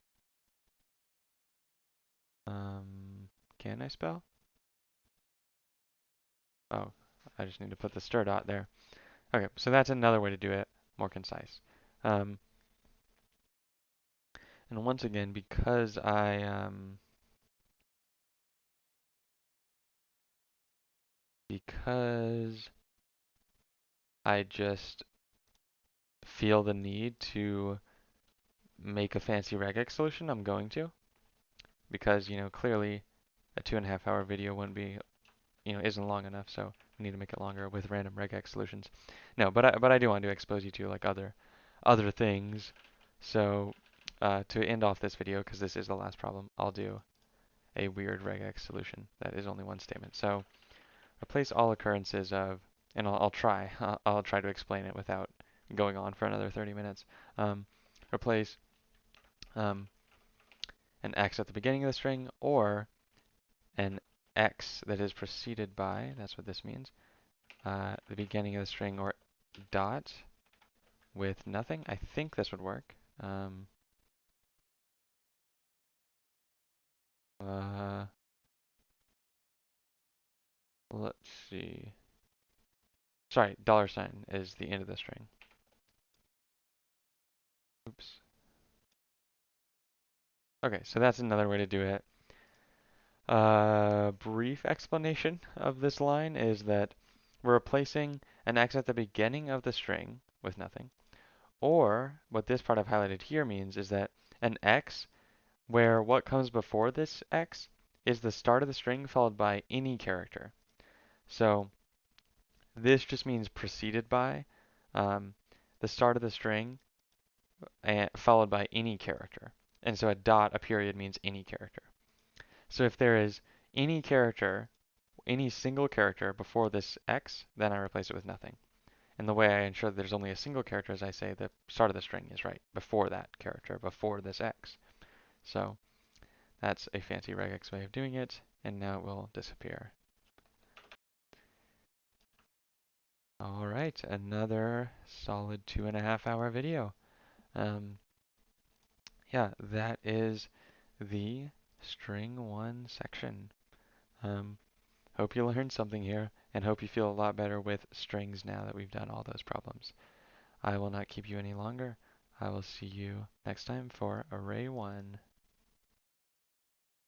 Speaker 1: can I spell? Oh, I just need to put the stir dot there. Okay, so that's another way to do it, more concise. And once again, because I just feel the need to make a fancy regex solution, I'm going to. Because, clearly a 2.5-hour video wouldn't be, isn't long enough, so we need to make it longer with random regex solutions. No, but I do want to expose you to like other things. So to end off this video, because this is the last problem, I'll do a weird regex solution that is only one statement. So replace all occurrences of, and I'll try to explain it without going on for another 30 minutes. Replace an x at the beginning of the string or an x that is preceded by, that's what this means, the beginning of the string or dot with nothing. I think this would work. Let's see. Sorry, $sign is the end of the string. Oops. Okay, so that's another way to do it. Brief explanation of this line is that we're replacing an x at the beginning of the string with nothing. Or what this part I've highlighted here means is that an x where what comes before this x is the start of the string followed by any character. So this just means preceded by the start of the string followed by any character. And so a period means any character. So if there is any character, any single character before this x, then I replace it with nothing. And the way I ensure that there's only a single character is I say the start of the string is right before that character, before this x. So That's a fancy regex way of doing it, and now it will disappear. All right, another solid 2.5-hour video. Yeah, that is the String-1 section. Hope you learned something here, and hope you feel a lot better with strings now that we've done all those problems. I will not keep you any longer. I will see you next time for Array 1.